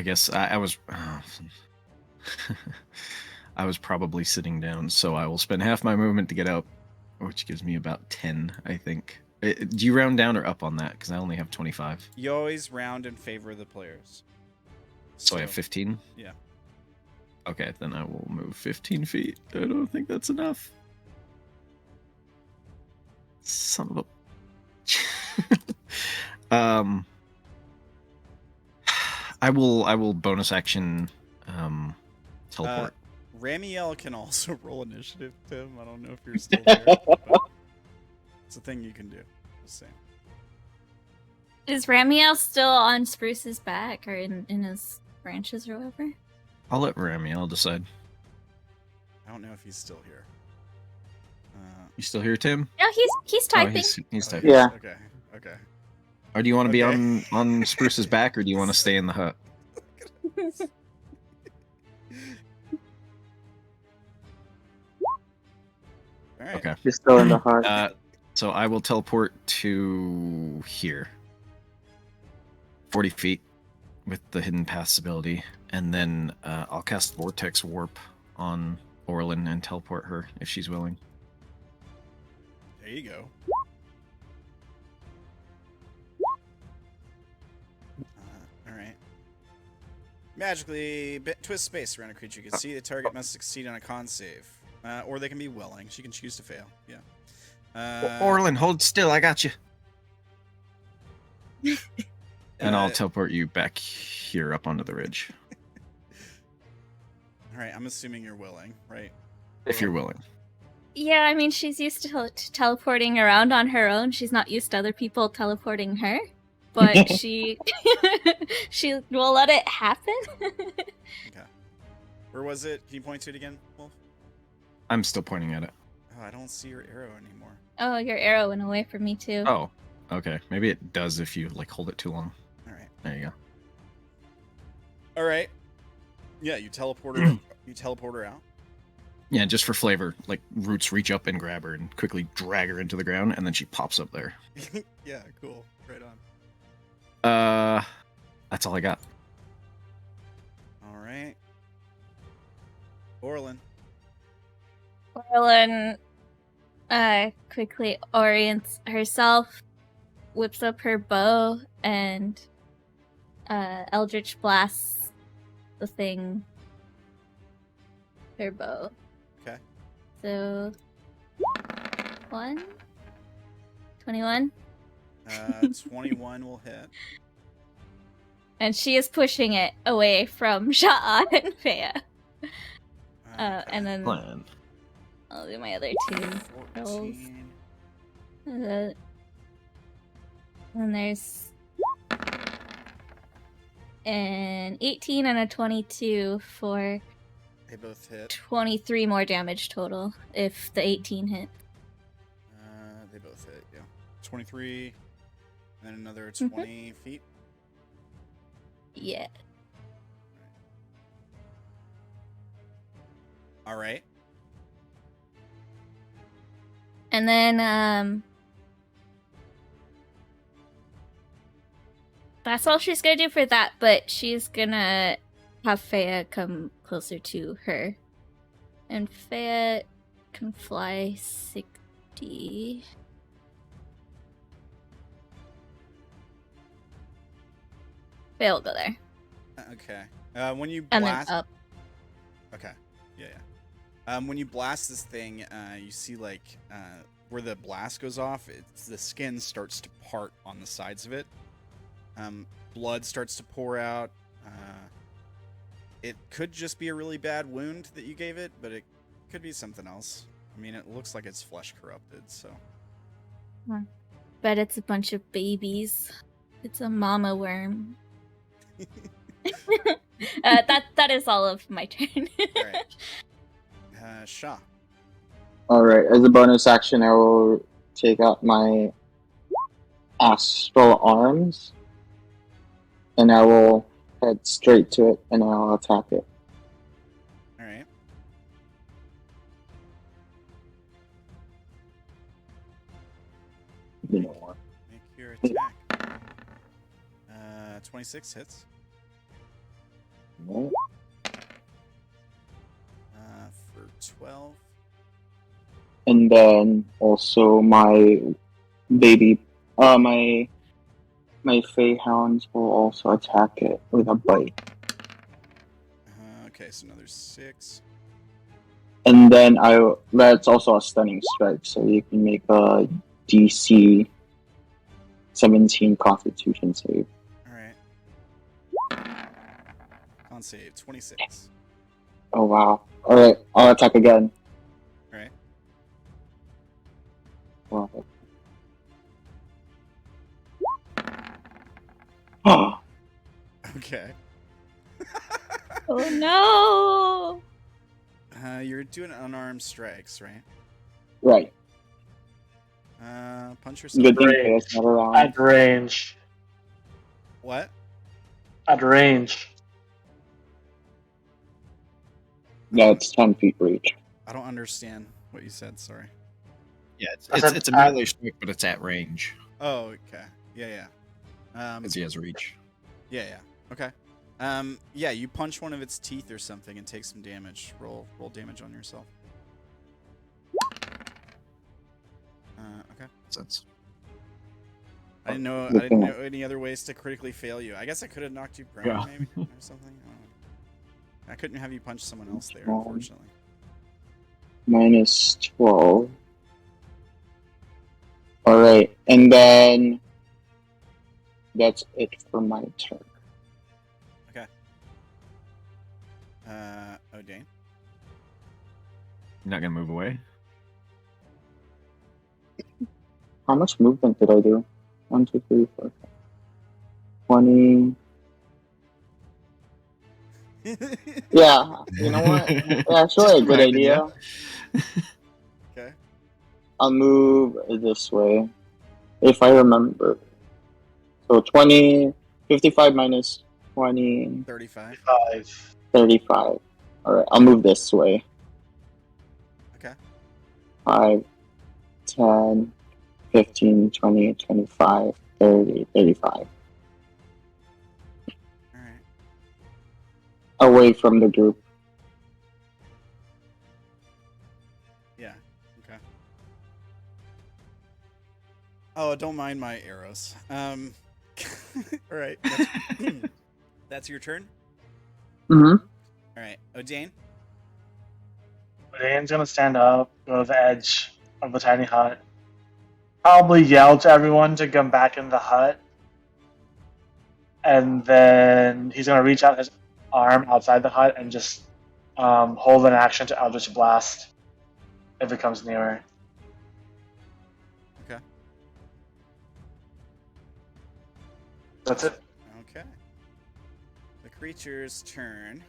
guess I was. I was probably sitting down, so I will spend half my movement to get up, which gives me about 10, I think. Do you round down or up on that? Because I only have 25. You always round in favor of the players. So I have 15? Yeah. Okay, then I will move 15 feet. I don't think that's enough. Son of a... I will bonus action teleport. Ramiel can also roll initiative, Tim. I don't know if you're still here, but it's a thing you can do. Just saying. Is Ramiel still on Spruce's back or in his branches or whatever? I'll let Ramiel decide. I don't know if he's still here. You still here, Tim? No, he's typing. He's Oh, typing. Yeah. Okay. Or do you want to be Okay. on Spruce's back, or do you want to stay in the hut? All right. Okay. You're still in the heart. So I will teleport to here. 40 feet with the hidden paths ability. And then I'll cast Vortex Warp on Orlan and teleport her if she's willing. There you go. All right. Magically twist space around a creature. You can see the target must succeed on a con save. Or they can be willing. She can choose to fail. Yeah. Orlan, hold still. I got you. And I'll teleport you back here up onto the ridge. All right. I'm assuming you're willing, right? If you're willing. Yeah, I mean, she's used to teleporting around on her own. She's not used to other people teleporting her. But she will let it happen. Okay. Where was it? Can you point to it again, Wolf? I'm still pointing at it. Oh, I don't see your arrow anymore. Oh, your arrow went away from me too. Oh, okay. Maybe it does if you like hold it too long. All right. There you go. All right. Yeah, you teleport her. You teleport her out. Yeah, just for flavor, like Roots reach up and grab her and quickly drag her into the ground, and then she pops up there. Yeah, cool. Right on. That's all I got. All right. Orlan. Orlan quickly orients herself, whips up her bow, and Eldritch blasts the thing. Her bow. Okay. So 21. 21 will hit. And she is pushing it away from Sha'ah and Faye. And then Plan. I'll do my other two rolls. 14. And there's an 18 and a 22 for They both hit. 23 more damage total if the 18 hit. They both hit, yeah. 23, and then another 20 feet. Yeah. All right. And then that's all she's gonna do for that, but she's gonna have Faye come closer to her. And Faye can fly 60. Faye will go there. Okay. When you And blast. then up. Okay. Yeah, yeah. When you blast this thing, you see like where the blast goes off, the skin starts to part on the sides of it. Blood starts to pour out. It could just be a really bad wound that you gave it, but it could be something else. I mean, it looks like it's flesh corrupted, so. Bet it's a bunch of babies. It's a mama worm. That is all of my turn. All right. Sha'ah. Alright, as a bonus action, I will take out my astral arms, and I will head straight to it, and I'll attack it. All right. You know what? Make your attack. 26 hits. No. For 12. And then also my baby, my Fey Hounds will also attack it with a bite. Okay, so another 6. And then that's also a stunning strike, so you can make a DC 17 Constitution save. All right. Con save 26. Oh wow! All right, I'll attack again. All right. Wow. Oh, Okay. Oh no! You're doing unarmed strikes, right? right. Punch yourself. Good thing Range. Faye's not around. At range. What? At range. Yeah, it's 10 feet reach. I don't understand what you said. Sorry. Yeah, I said it's a at- melee strike, but it's at range Oh, okay. Yeah, yeah. because he has reach. Yeah, yeah. Okay. Yeah, you punch one of its teeth or something and take some damage. Roll damage on yourself. Okay. Sense. I didn't know any other ways to critically fail you. I guess I could have knocked you prone, Yeah. maybe, or something. I don't know. I couldn't have you punch someone else there, Wrong. unfortunately. Minus 12. Alright, and then that's it for my turn. Odayn. You're not gonna move away. How much movement did I do? 1, 2, 3, 4, 5. 20. Yeah, you know what? Actually, a good Right, idea. Okay. I'll move this way, if I remember. So 20, 55 minus 20, 35. 5. 35. Alright, I'll move this way. 5, 10, 15, 20, 25, 30, 35. All right. Away from the group. Yeah. Okay. Oh, don't mind my arrows. All right. That's your turn. Mm-hmm. All right, Odayn. Odayn's gonna stand up, go to the edge of the tiny hut, probably yell to everyone to come back in the hut, and then he's gonna reach out his arm outside the hut and just hold an action to Eldritch Blast if it comes nearer. Okay. That's it. Okay. The creature's turn.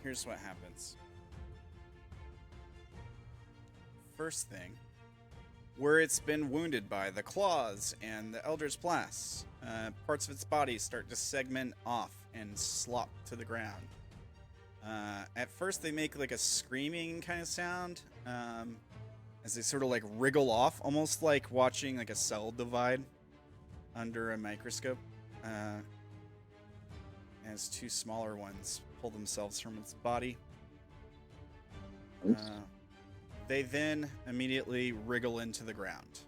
Here's what happens. First thing, where it's been wounded by the claws and the Eldritch Blast, parts of its body start to segment off and slop to the ground. At first, they make like a screaming kind of sound as they sort of like wriggle off, almost like watching like a cell divide under a microscope. As two smaller ones pull themselves from its body. They then immediately wriggle into the ground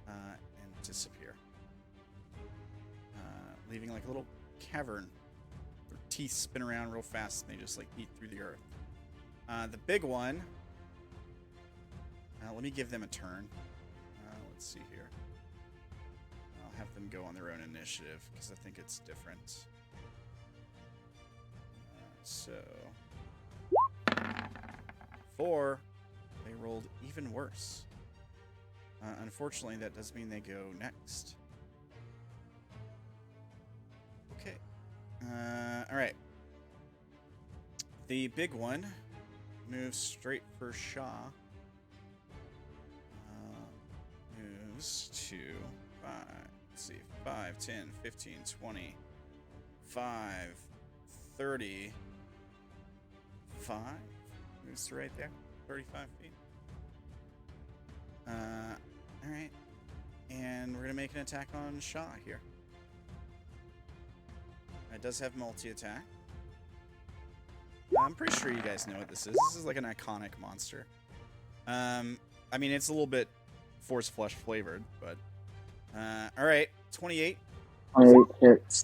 and disappear, leaving like a little cavern. Their teeth spin around real fast and they just like eat through the earth. The big one, let me give them a turn. Let's see here. I'll have them go on their own initiative because I think it's different. So 4, they rolled even worse. Unfortunately, that does mean they go next. Okay. All right. The big one moves straight for Sha'ah. Moves to 5. Let's see. 5, 10, 15, 20, 5, 30. 5 moves to right there, 35 feet. All right, and we're gonna make an attack on Sha'ah here. It does have multi-attack. I'm pretty sure you guys know what this is. This is like an iconic monster. I mean, it's a little bit force flesh flavored, but all right, 28. 28 hits.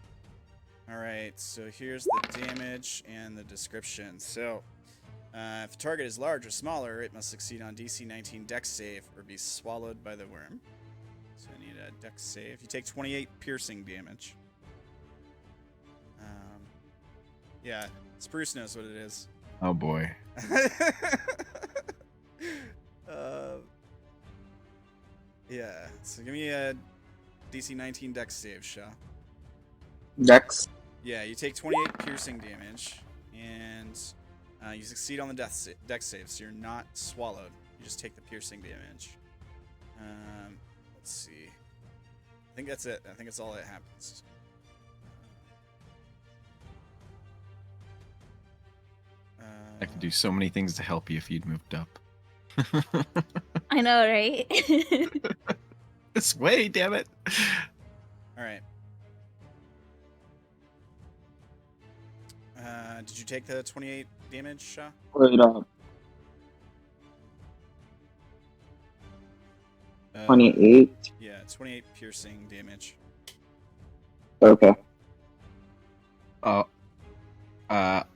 All right, so here's the damage and the description. So, if the target is large or smaller, it must succeed on DC 19 Dex save or be swallowed by the worm. So I need a Dex save. You take 28 piercing damage. Yeah, Spruce knows what it is. Oh boy. Yeah, so give me a DC 19 Dex save, Sha'ah. Dex. Yeah, you take 28 piercing damage, and you succeed on the dex save, so you're not swallowed. You just take the piercing damage. Let's see. I think that's it. I think that's all that happens. I could do so many things to help you if you'd moved up. I know, right? This way, damn it. All right. Did you take the 28 damage, Sha'ah? Wait up. 28. Yeah, 28 piercing damage. Okay.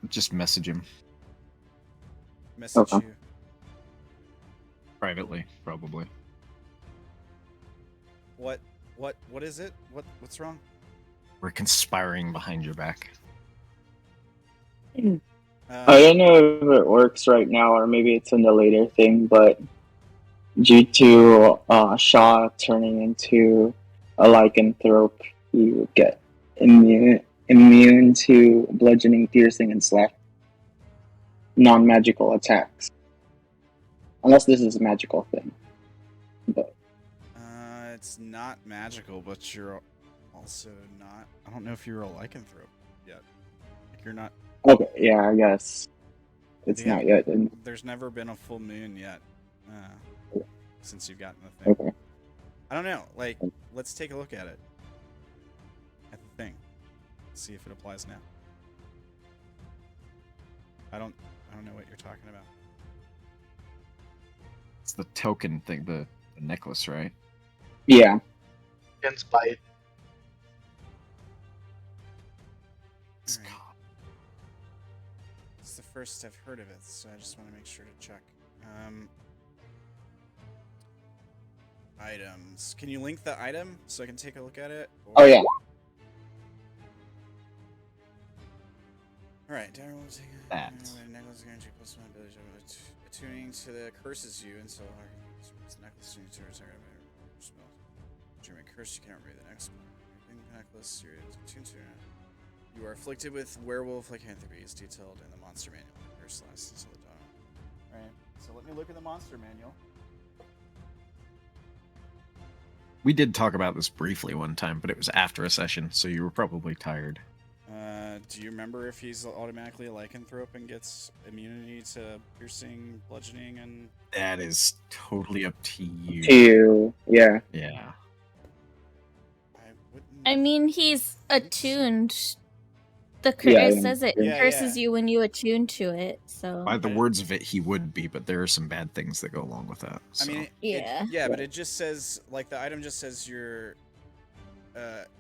Just message him Message Okay. you. privately, probably. What is it? What's wrong? We're conspiring behind your back. I don't know if it works right now or maybe it's in the later thing, but due to Sha'ah turning into a lycanthrope, he would get immune to bludgeoning, piercing, and slash. Non-magical attacks. Unless this is a magical thing. But It's not magical, but you're also not. I don't know if you're a lycanthrope yet. Like you're not. okay, yeah, I guess. It's Yeah. not yet. And There's never been a full moon yet since you've gotten the thing. okay. I don't know. Like, let's take a look at it. At the thing. See if it applies now. I don't know what you're talking about. It's the token thing, the necklace, right? Yeah. Against bite. Alright. It's the first I've heard of it, so I just want to make sure to check. Items. Can you link the item so I can take a look at it? Oh yeah. Alright, Darren will take That. necklace guarantee plus one ability attuning to the curses you, and so necklace to your spell. During a curse, you cannot read the next one. Necklace, you're attuned to. You are afflicted with werewolf lycanthropy, is detailed in the monster manual. First lessons of the dawn. Alright, so let me look at the monster manual. We did talk about this briefly one time, but it was after a session, so you were probably tired. Do you remember if he's automatically a lycanthrope and gets immunity to piercing, bludgeoning, and... That is totally up to you. Yeah. Yeah. I mean, he's attuned. The Yeah, it yeah. says it Yeah, curses yeah. you when you attune to it. So By the words of it, he would be, but there are some bad things that go along with that. I So. mean, Yeah. but it just says, like, the item just says you're,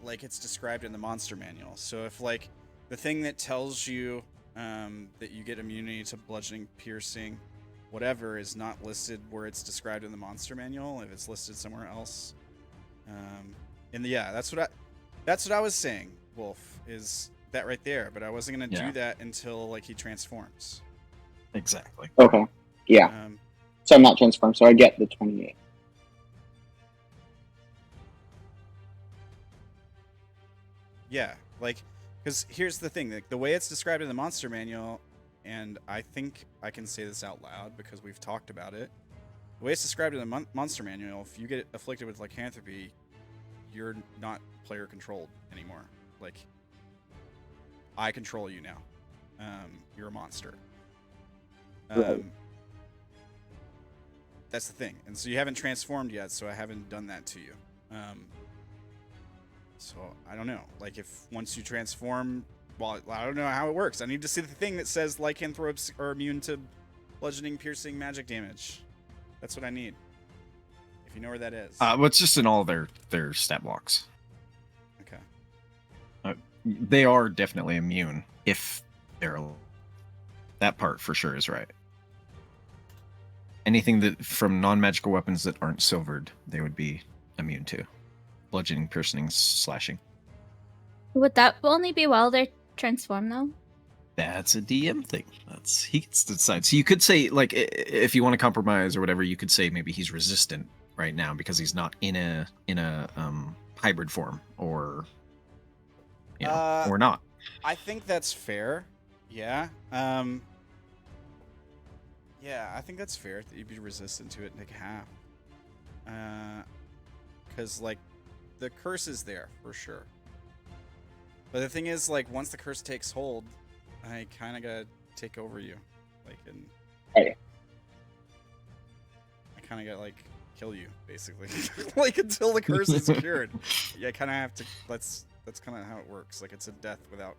like, it's described in the monster manual. So if, like, the thing that tells you that you get immunity to bludgeoning, piercing, whatever, is not listed where it's described in the monster manual, if it's listed somewhere else, that's what I was saying, Wolf, is that right there, but I wasn't gonna do that until, like, he transforms. Exactly. Okay. Yeah. So I'm not transformed, so I get the 28. Yeah, like, because here's the thing, like, the way it's described in the monster manual, and I think I can say this out loud because we've talked about it. The way it's described in the monster manual, if you get afflicted with lycanthropy, you're not player controlled anymore. Like, I control you now. You're a monster. Right. That's the thing. And so you haven't transformed yet, so I haven't done that to you. So I don't know. Like, if once you transform, well, I don't know how it works. I need to see the thing that says lycanthropes are immune to bludgeoning, piercing, magic damage. That's what I need. If you know where that is. Well, it's just in all their stat blocks. Okay. They are definitely immune if they're. That part for sure is right. Anything that from non-magical weapons that aren't silvered, they would be immune to. Bludgeoning, piercing, slashing. Would that only be while they're transformed, though? That's a DM thing. He gets to decide. So you could say, like, if you want to compromise or whatever, you could say maybe he's resistant right now because he's not in a hybrid form, or or not. I think that's fair. Yeah. Yeah, I think that's fair that you'd be resistant to it and take half. Because, like, the curse is there for sure. But the thing is, like, once the curse takes hold, I kind of gotta take over you, like, and Hey. I kind of gotta, like, kill you, basically, like, until the curse is cured. Yeah, I kind of have to. That's kind of how it works. Like, it's a death without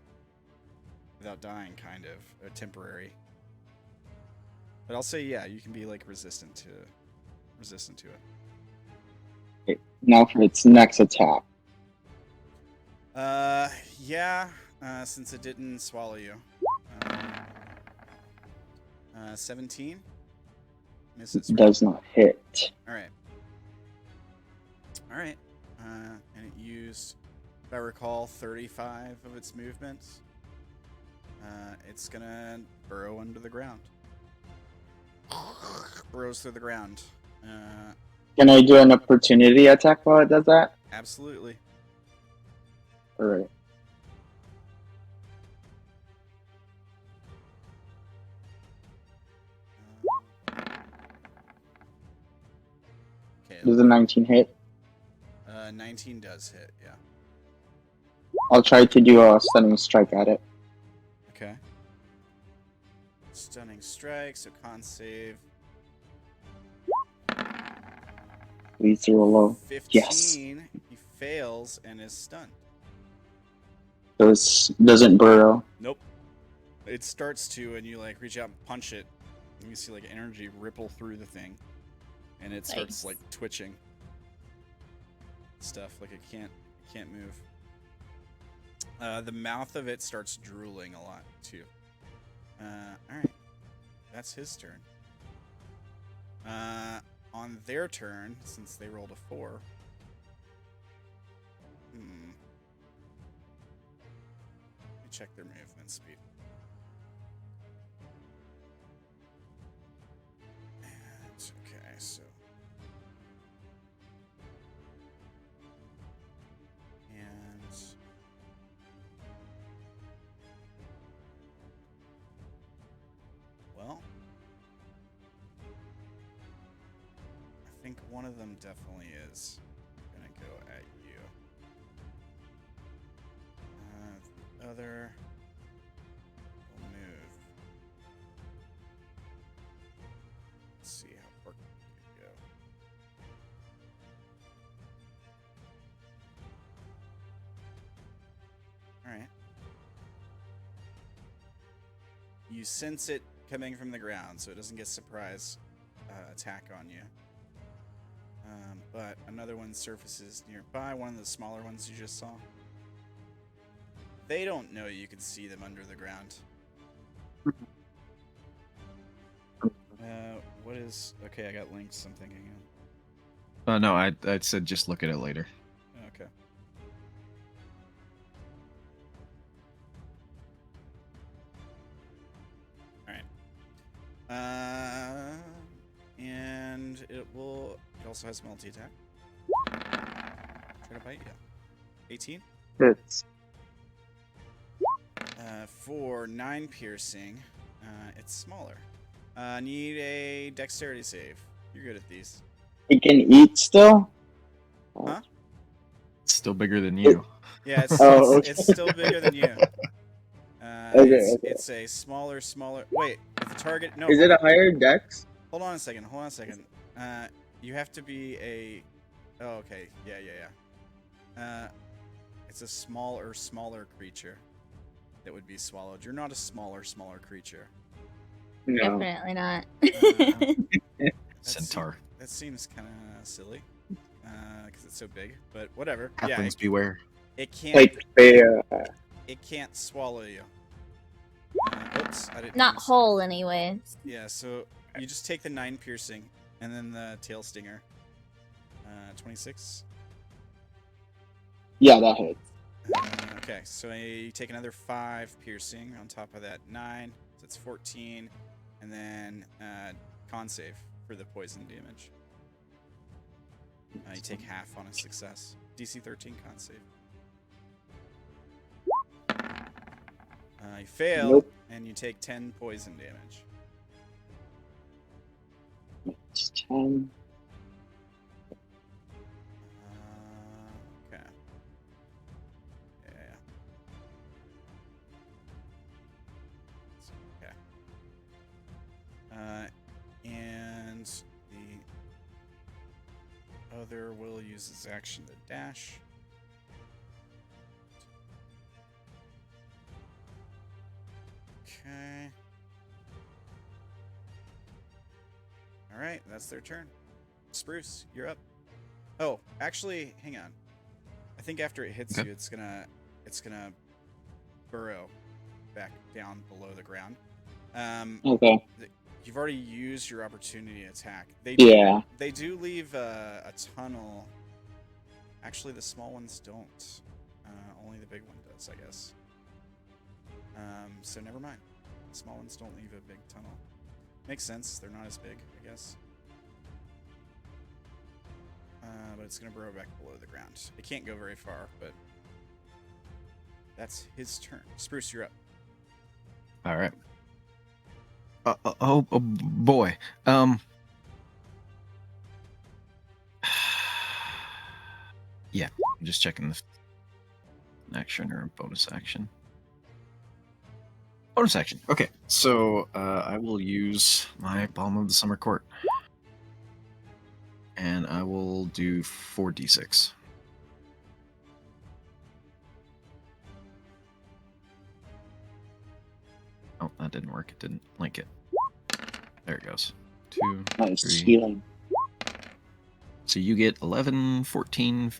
dying, kind of, or temporary. But I'll say, yeah, you can be, like, resistant to it. Okay. Now for its next attack. Yeah, since it didn't swallow you. 17? Misses. Right? Does not hit. Alright. And it used, if I recall, 35 of its movement. It's gonna burrow under the ground. Burrows through the ground. Can I do an opportunity attack while it does that? Absolutely. Alright. Okay. Does a 19 hit? 19 does hit, yeah. I'll try to do a stunning strike at it. Okay. Stunning strike, so con save. Please roll low. 15. Yes. He fails and is stunned. So it doesn't burrow. Nope. It starts to, and you like reach out and punch it, and you see like energy ripple through the thing, and it starts Nice. like twitching. Stuff like it can't move. The mouth of it starts drooling a lot too. All right, that's his turn. On their turn, since they rolled a 4. Let me check their movement speed. And, okay, so. And. Well. I think one of them definitely is gonna go at you. The other will move. Let's see how far can you go. Alright. You sense it coming from the ground, so it doesn't get surprise attack on you. But another one surfaces nearby, one of the smaller ones you just saw. They don't know you can see them under the ground. What is... Okay, I got links, I'm thinking. No, I said just look at it later. Okay. Alright. And it also has multi-attack. Try to bite you. 18? Hits. For 9 piercing, it's smaller. Need a dexterity save. You're good at these. He can eat still? Huh? It's still bigger than you. Yeah, it's, Oh, it's, it's still bigger than you. Okay. It's a smaller. Wait, if the target. No. Is it a higher dex? Hold on a second. You have to be a. Oh, okay. Yeah. It's a smaller creature that would be swallowed. You're not a smaller creature. No. Definitely not. Centaur. That seems kind of silly, because it's so big. But whatever. Halflings beware. It can't. Like, It can't swallow you. Oops, I didn't. Not use- whole, anyways. Yeah, so you just take the 9 piercing and then the tail stinger. 26. yeah, that hits. Okay, so you take another 5 piercing on top of that 9, so it's 14, and then con save for the poison damage. You take half on a success. DC 13 con save. You fail, Nope. and you take 10 poison damage. It's 10. Okay. Yeah. Okay. And the other will use his action to dash. Okay. All right, that's their turn. Spruce, you're up. Oh, actually, hang on. I think after it hits Okay. you, it's gonna burrow back down below the ground. Okay. You've already used your opportunity attack. They Yeah. do leave a tunnel. Actually, the small ones don't. Only the big one does, I guess. So never mind. The small ones don't leave a big tunnel. Makes sense. They're not as big, I guess. But it's going to burrow back below the ground. It can't go very far, but that's his turn. Spruce, you're up. All right. Oh boy. Yeah, I'm just checking the action or bonus action. Bonus action. Okay, so I will use my Balm of the Summer Court. And I will do 4d6. Oh, that didn't work. It didn't link it. There it goes. 2, Nice 3. healing. So you get 11, 14,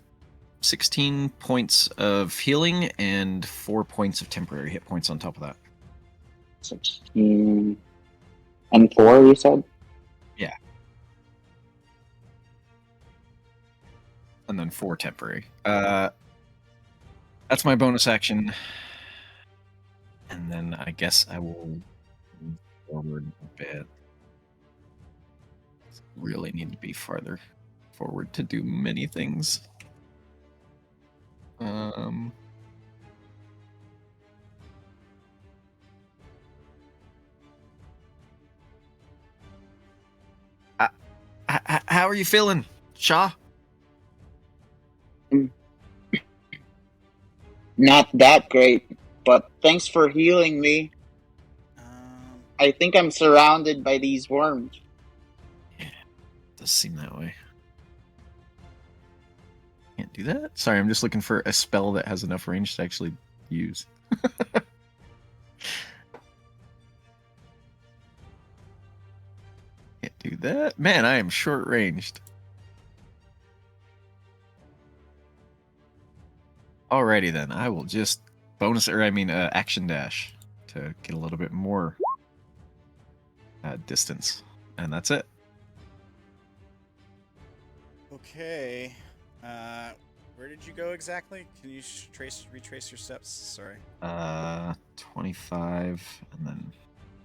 16 points of healing and 4 points of temporary hit points on top of that. 16 and 4, you said? Yeah. And then 4 temporary. That's my bonus action. And then I guess I will move forward a bit. Really need to be farther forward to do many things. How are you feeling, Sha'ah? Not that great, but thanks for healing me. I think I'm surrounded by these worms. Yeah, does seem that way. Can't do that? Sorry, I'm just looking for a spell that has enough range to actually use. Can't do that? Man, I am short-ranged. Alrighty then, I will just action dash to get a little bit more distance. And that's it. Okay. Where did you go exactly? Can you retrace your steps? Sorry. 25 and then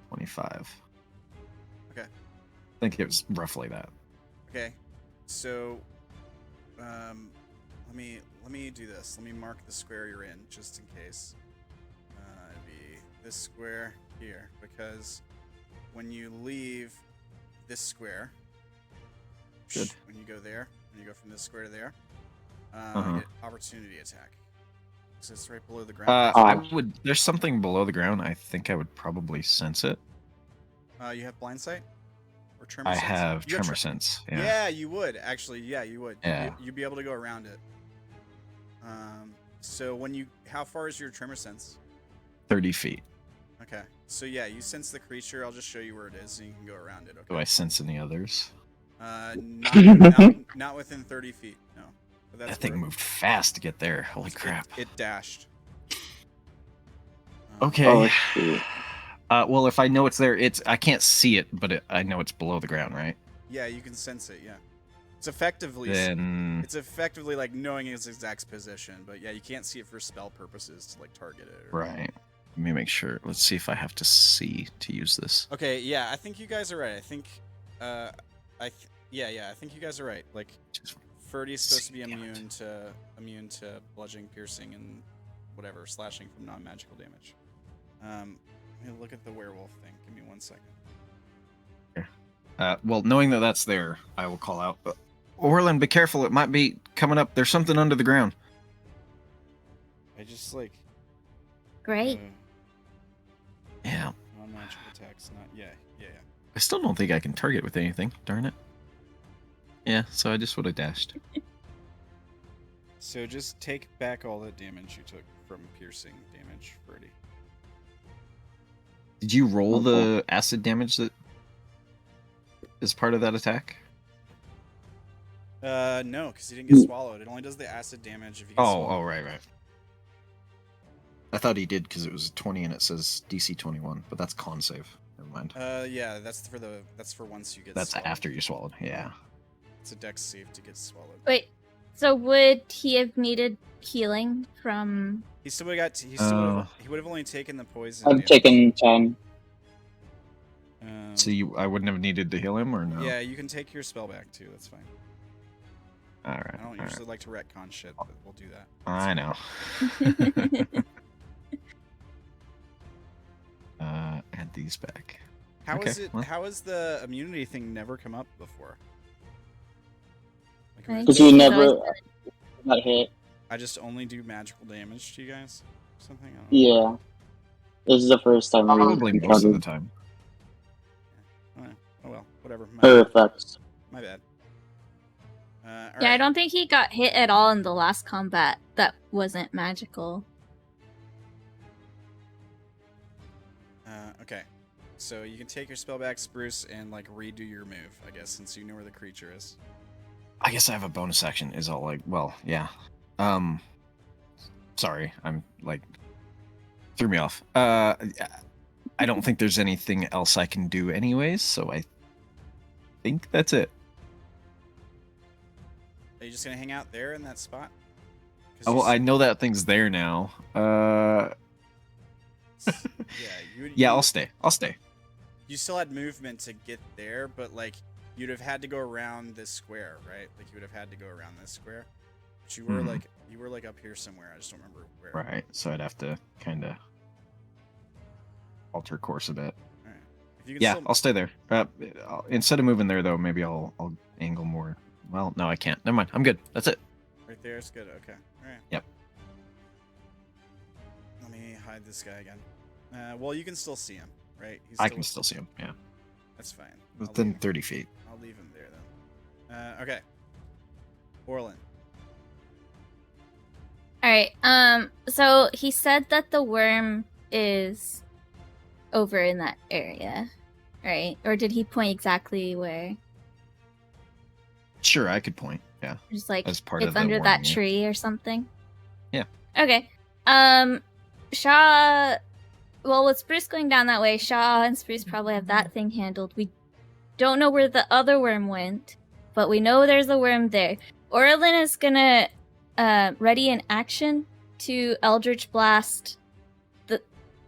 25. Okay. I think it was roughly that. Okay. So, let me do this. Let me mark the square you're in, just in case. It'd be this square here, because when you leave this square, Good. when you go there, when you go from this square to there, Uh-huh. you get opportunity attack. So it's right below the ground. There's something below the ground. I think I would probably sense it. You have blind sight? Or tremor I sense? have You got tremor sense. Yeah. Yeah, you would actually. Yeah, you would. Yeah. You'd be able to go around it. So how far is your tremor sense? 30 feet. Okay. So yeah, you sense the creature. I'll just show you where it is, and you can go around it. Okay. Do I sense any others? Not within 30 feet. No. But that's That thing where moved fast to get there. Holy crap. It dashed. Okay. Oh, shoot. Well, if I know it's there, I can't see it, but I know it's below the ground, right? Yeah, you can sense it. Yeah. It's effectively like knowing its exact position, but yeah, you can't see it for spell purposes to like target it. Right. Let me make sure. Let's see if I have to see to use this. Okay, yeah, I think you guys are right. I think, I think you guys are right. Like, Ferdy's supposed to be immune to bludgeoning, piercing, and whatever slashing from non-magical damage. Let me look at the werewolf thing. Give me 1 second. Well, knowing that that's there, I will call out. Orlan, be careful. It might be coming up. There's something under the ground. I just like. Great. Yeah. Non-magical attacks. Yeah. I still don't think I can target with anything. Darn it. Yeah, so I just would have dashed. So just take back all that damage you took from piercing damage, Ferdy. Did you roll the acid damage that is part of that attack? No, because he didn't get swallowed. It only does the acid damage if you get swallowed. Oh, right. I thought he did because it was 20 and it says DC 21, but that's con save. Never mind. Yeah, that's for once you get. That's swallowed. after you swallowed. Yeah. It's a dex save to get swallowed. Wait, so would he have needed healing from? He still would have got. He would have only taken the poison. I've taken 10. So I wouldn't have needed to heal him, or no? Yeah, you can take your spell back too. That's fine. All right. I don't usually like to retcon shit, but we'll do that. I know. Add these back. How has the immunity thing never come up before? Because you never got hit. I just only do magical damage to you guys. Or something. I don't know. Yeah. This is the first time we Probably most of the encountered time. Oh well, whatever. her effects. My bad. All Yeah, right. I don't think he got hit at all in the last combat that wasn't magical. Okay. So you can take your spell back, Spruce, and like redo your move, I guess, since you know where the creature is. I guess I have a bonus action. Is all like, well, yeah. Sorry, I'm like threw me off. I don't think there's anything else I can do anyways, so I think that's it. Are you just gonna hang out there in that spot? 'Cause Oh, you well, I know that thing's there now. yeah, Yeah, I'll stay. I'll stay. You still had movement to get there, but like you'd have had to go around this square, right? Like you would have had to go around this square. But you were like up here somewhere. I just don't remember where. Right, so I'd have to kind of alter course a bit. All right. If you can Yeah, still... I'll stay there. Instead of moving there, though, maybe I'll angle more. Well, no, I can't. Never mind. I'm good. That's it. Right there is good. Okay. All right. Yep. Let me hide this guy again. Well, you can still see him, right? He's I can still see him. Yeah, That's fine. within 30 feet. I'll leave him there then. Okay. Orlan. All right. So he said that the worm is over in that area, right? Or did he point exactly where? Sure, I could point. Yeah, Just like as part it's of the under that warning, yeah. tree or something. Yeah. Okay. Sha'ah. Well, with Spruce going down that way, Sha'ah and Spruce probably have that thing handled. We don't know where the other worm went, but we know there's a worm there. Orlan is gonna ready an action to Eldritch Blast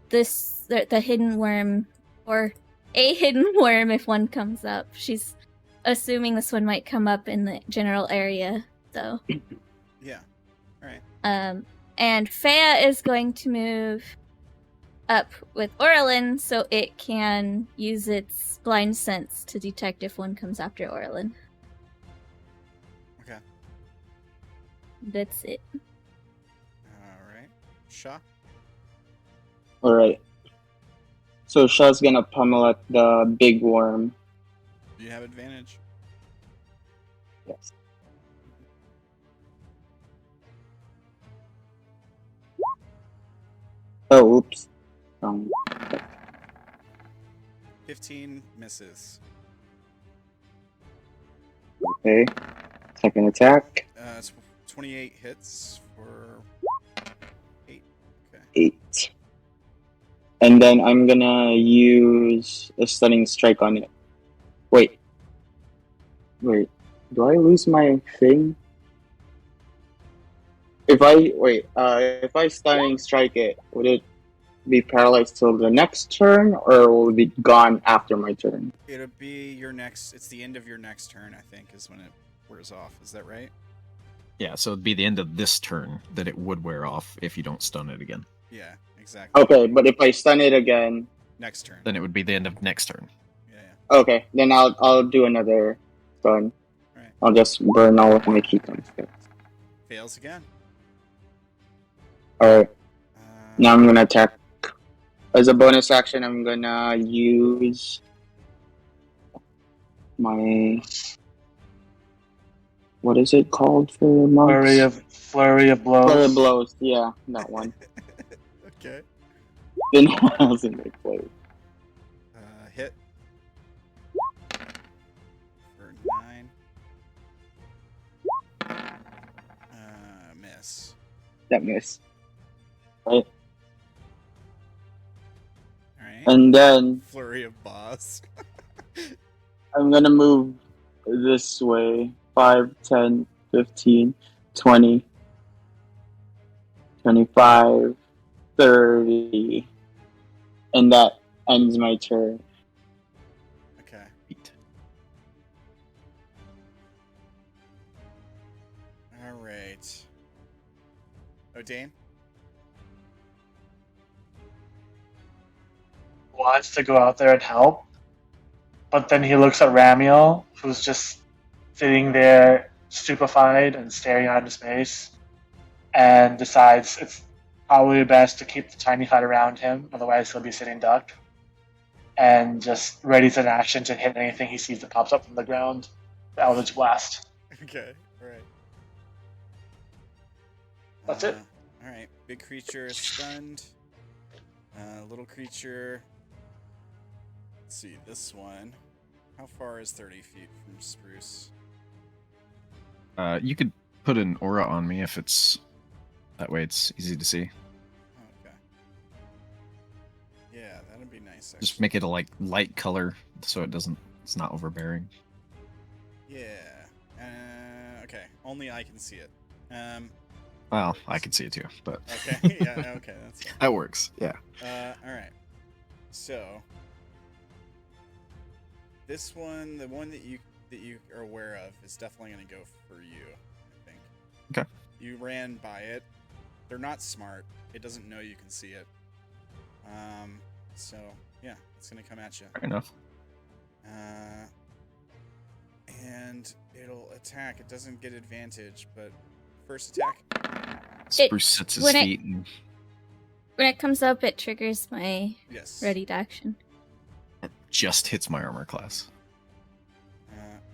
the hidden worm, or a hidden worm if one comes up. She's assuming this one might come up in the general area, though. Yeah. All right. And Fea is going to move up with Orlan so it can use its blind sense to detect if one comes after Orlan. Okay. That's it. All right. Sha'ah. Alright. So Shaw's gonna pummel at the big worm. Do you have advantage? Yes. Oh, oops. 15 misses. Okay. Second attack. It's 28 hits for 8. Okay. 8. And then I'm gonna use a stunning strike on it. Wait. Do I lose my thing? If I stunning strike it, would it be paralyzed till the next turn, or will it be gone after my turn? It'll be your next. It's the end of your next turn, I think, is when it wears off. Is that right? Yeah, so it'd be the end of this turn that it would wear off if you don't stun it again. Yeah, exactly. Okay, but if I stun it again, Next turn. Then it would be the end of next turn. Yeah. okay, then I'll do another stun. Right. I'll just burn all of my key points. Fails again. Alright, Uh, now I'm gonna attack. As a bonus action, I'm gonna use my... What is it called for monks? Flurry of blows. Flurry of blows, yeah, that one. okay. Then I was in my place. Hit. For 9. Miss. That miss. Alright. And then Flurry of boss. I'm gonna move this way. 5, 10, 15, 20, 25, 30. And that ends my turn. Okay. Alright. Odayn? Wants to go out there and help, but then he looks at Ramiel, who's just sitting there stupefied and staring out into space, and decides it's probably best to keep the tiny hut around him, otherwise he'll be sitting duck. And just readies an action to hit anything he sees that pops up from the ground. The Eldritch Blast. Okay, alright. That's it. Alright, big creature is stunned. Little creature. Let's see, this one. How far is 30 feet from Spruce? You could put an aura on me if it's that way. It's easy to see. Okay. Yeah, that'd be nice. Just Actually. make it a light color so it's not overbearing. Yeah. Okay. Only I can see it. Well, I can see it too, but Okay. Yeah. Okay. That's fine. that works. Yeah. All right. So this one, the one that you are aware of, is definitely going to go for you. I think. Okay. You ran by it. They're not smart. It doesn't know you can see it. So yeah, it's going to come at you. Fair enough. And it'll attack. It doesn't get advantage, but first attack. Spruce sets his when it- feet and When it comes up, it triggers my Yes. ready to action. just hits my armor class.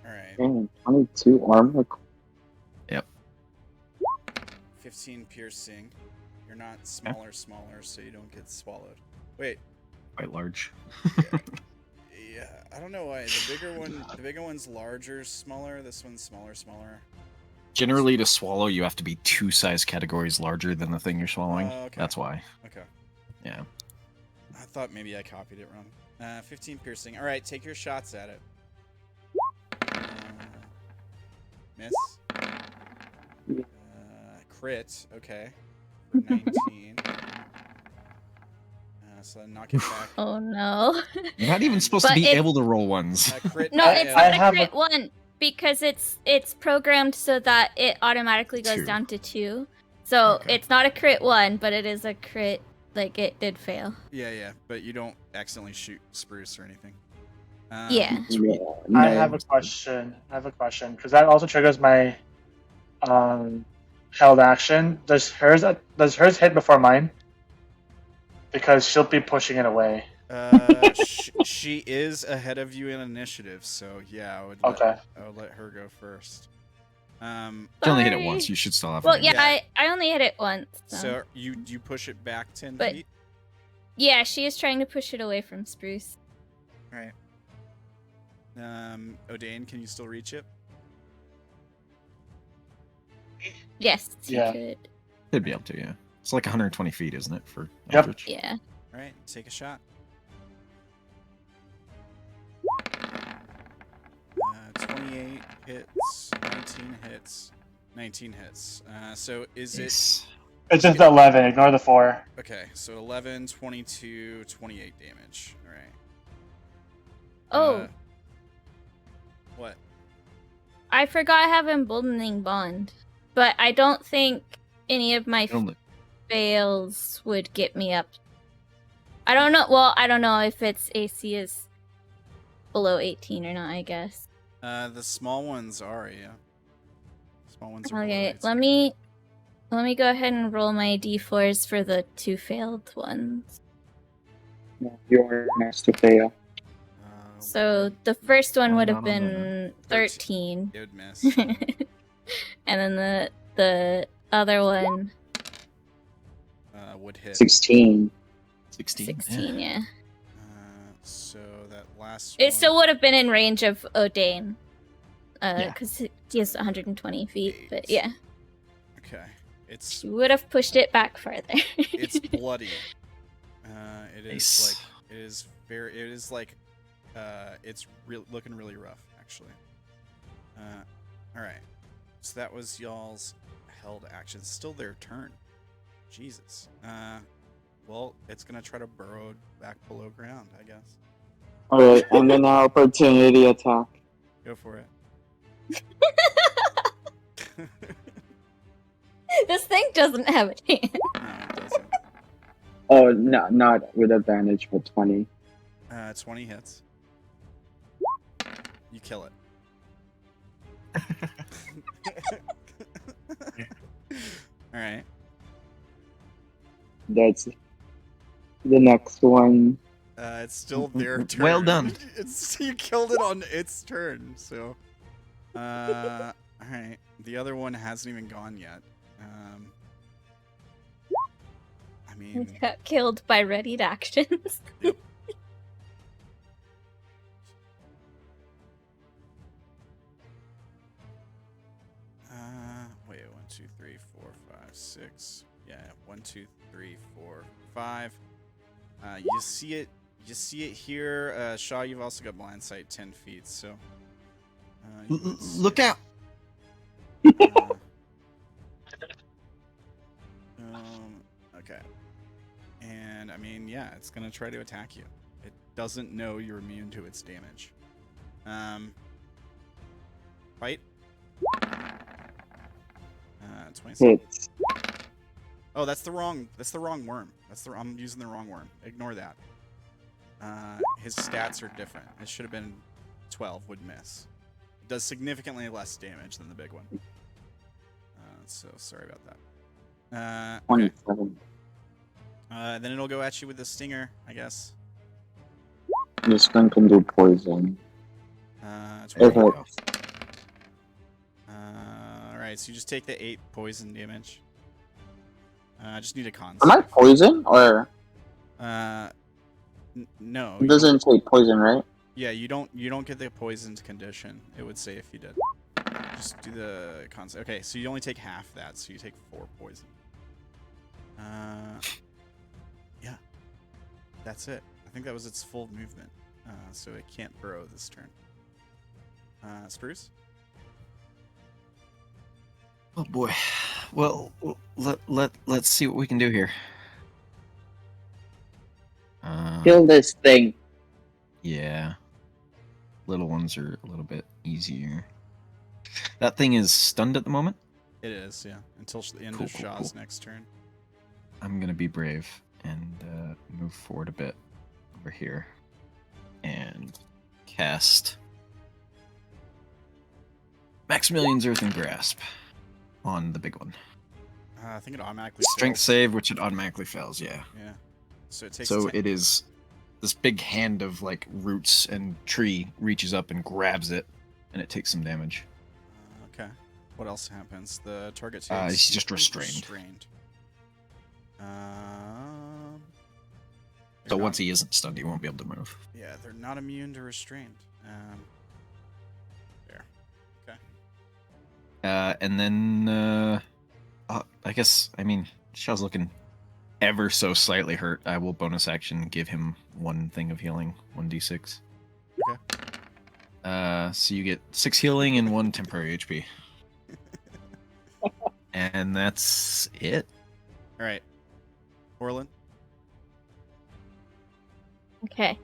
All right. Dang, 22 armor. 15 piercing. You're not smaller, so you don't get swallowed. Wait. Quite large. Yeah, I don't know why. The bigger one's larger, smaller. This one's smaller. Generally, to swallow, you have to be 2 size categories larger than the thing you're swallowing. Oh, okay. That's why. Okay. Yeah. I thought maybe I copied it wrong. 15 piercing. All right, take your shots at it. Miss. Crit. Okay. For 19. So knock it back. Oh no. You're not even supposed to But be it- able to roll ones. Crit. No, it's I not a have crit one because it's programmed so that it automatically goes 2. down to 2. So Okay. it's not a crit 1, but it is a crit. Like it did fail. Yeah, but you don't accidentally shoot Spruce or anything. Yeah. Yeah, I no. have a question. Because that also triggers my held action. Does hers hit before mine? Because she'll be pushing it away. She is ahead of you in initiative, so yeah, I would let her go first. You only hit it Sorry. once. You should still have. Well, range. yeah, I only hit it once. So you push it back 10 But- feet. Yeah, she is trying to push it away from Spruce. All right. Odayn, can you still reach it? Yes, she Yeah. could. Could be up to, yeah. It's like 120 feet, isn't it? For Yep. Eldritch? Yeah. All right, take a shot. 28 hits, 19 hits, 19 hits. So is it Nice. It's just 11. Ignore the 4. okay? So 11, 22, 28 damage. All right. Oh, What? I forgot I have Emboldening Bond, but I don't think any of my Only- fails would get me up. I don't know. Well, I don't know if its AC is below 18 or not. I guess. The small ones are, yeah. Small ones are. Okay, below let me go ahead and roll my d4s for the 2 failed ones. You're next to fail. 18. So the first one would have not on the been 13, It would miss. and then the other one Would hit. 16. 16. 16. Yeah, So that last. it one, still would have been in range of Odayn, Yeah. because he has 120 feet. But 8. yeah, Okay. It's she would have pushed it back farther. it's bloody. It is Nice. like it is very. It is like. It's looking really rough, actually. All right. So that was y'all's held action. Still their turn. Jesus. Well, it's gonna try to burrow back below ground, I guess. Alright, and then an opportunity attack. Go for it. This thing doesn't have a hand. No, it doesn't. Oh, no, not with advantage, but 20. 20 hits. You kill it. All right. That's the next one. It's still their turn. Well done. You killed it on its turn. So, all right. The other one hasn't even gone yet. I mean, It got killed by readied actions. Yep. Wait, 1, 2, 3, 4, 5, 6. Yeah, 1, 2, 3, 4, 5. You see it. You see it here. Sha'ah, you've also got blind sight 10 feet. So, you would see Look it. out! Okay. And I mean, yeah, it's gonna try to attack you. It doesn't know you're immune to its damage. Fight. 27. Hits. Oh, that's the wrong worm. I'm using the wrong worm. Ignore that. His stats are different. It should have been 12, would miss. It does significantly less damage than the big one. So sorry about that. Okay. 27. Then it'll go at you with the stinger, I guess. This one can do poison. If 20. it, Alright, so you just take the 8 poison damage. I just need a con am I save. poison or No. it doesn't say poison, right? Yeah, you don't get the poisoned condition. It would say if you did. Just do the con save. Okay, so you only take half that, so you take 4 poison. Yeah. That's it. I think that was its full movement. So it can't burrow this turn. Spruce? Oh boy. Well, let's see what we can do here. Kill this thing. Yeah. Little ones are a little bit easier. That thing is stunned at the moment. It is, yeah. Until the end Cool, of cool, Sha'ah's cool. next turn. I'm gonna be brave and move forward a bit over here and cast Maximilian's Earthen Grasp on the big one. I think it automatically Strength fails. save, which it automatically fails. Yeah. Yeah. So it takes So 10 it is this big hand of like roots and tree reaches up and grabs it, and it takes some damage. Okay. What else happens? The target takes... He's just restrained. They're So not- once he isn't stunned, he won't be able to move. Yeah, they're not immune to restrained. There. Okay. And then I guess Shaw's looking ever so slightly hurt. I will bonus action give him 1 thing of healing, 1d6. Okay. So you get 6 healing and 1 temporary HP. And that's it. All right. Orlan? Okay.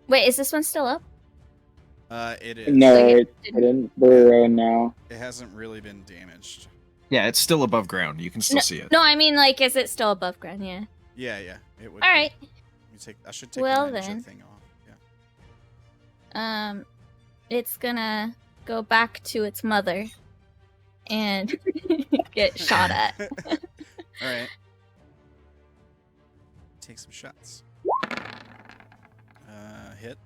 Wait, is this one still up? It is. No, So you it didn't burrow now. It hasn't really been damaged. Yeah, it's still above ground. You can still see it. No, I mean, like, is it still above ground? Yeah. Yeah. It would. All be. right. I should take Well, the ninja then. thing off. Yeah. It's gonna go back to its mother and get shot at. All right. Take some shots. Hit.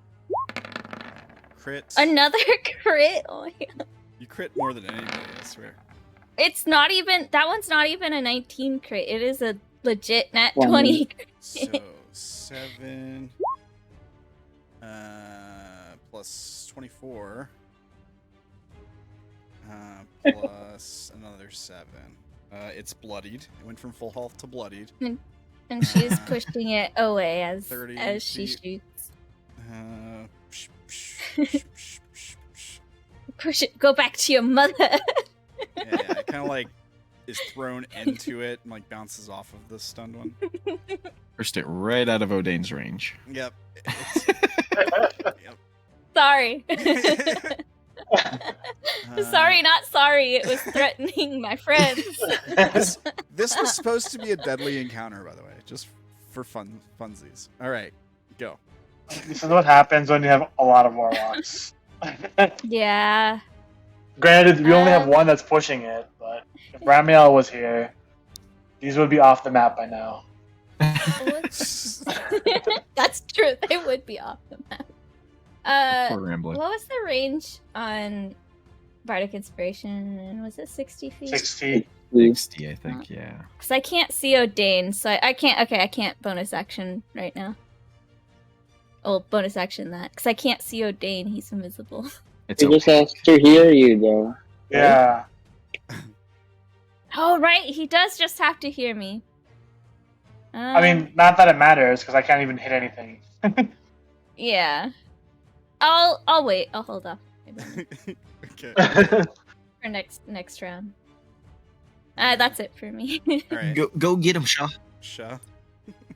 Crit. Another crit. Oh my God. You crit more than anybody, I swear. It's not even. That one's not even a 19 crit. It is a legit nat 20. 20. So 7 plus 24 plus another 7. It's bloodied. It went from full health to bloodied. And she's pushing it away as 30 she feet. shoots. Push it. Go back to your mother. Yeah, it kind of like is thrown into it and like bounces off of the stunned one. First it right out of Odayn's range. Yep. Sorry. Uh, Sorry, not sorry. It was threatening my friends. This was supposed to be a deadly encounter, by the way, just for funsies. All right, go. This is what happens when you have a lot of warlocks. Yeah. Granted, we only have one that's pushing it, but if Ramiel was here, these would be off the map by now. That's true. They would be off the map. Poor Ramblin. What was the range on Bardic Inspiration? Was it 60 feet? 60. 60, I think, yeah. Because I can't see Odayn, so I can't. Okay, I can't bonus action right now. Oh, bonus action that. Because I can't see Odayn, he's invisible. It's He just okay. has to hear you, though. Yeah. Oh, right, he does just have to hear me. I mean, not that it matters because I can't even hit anything. Yeah. I'll wait. I'll hold off Okay. for next round. That's it for me. All right. Go get him, Sha'ah. Sha'ah.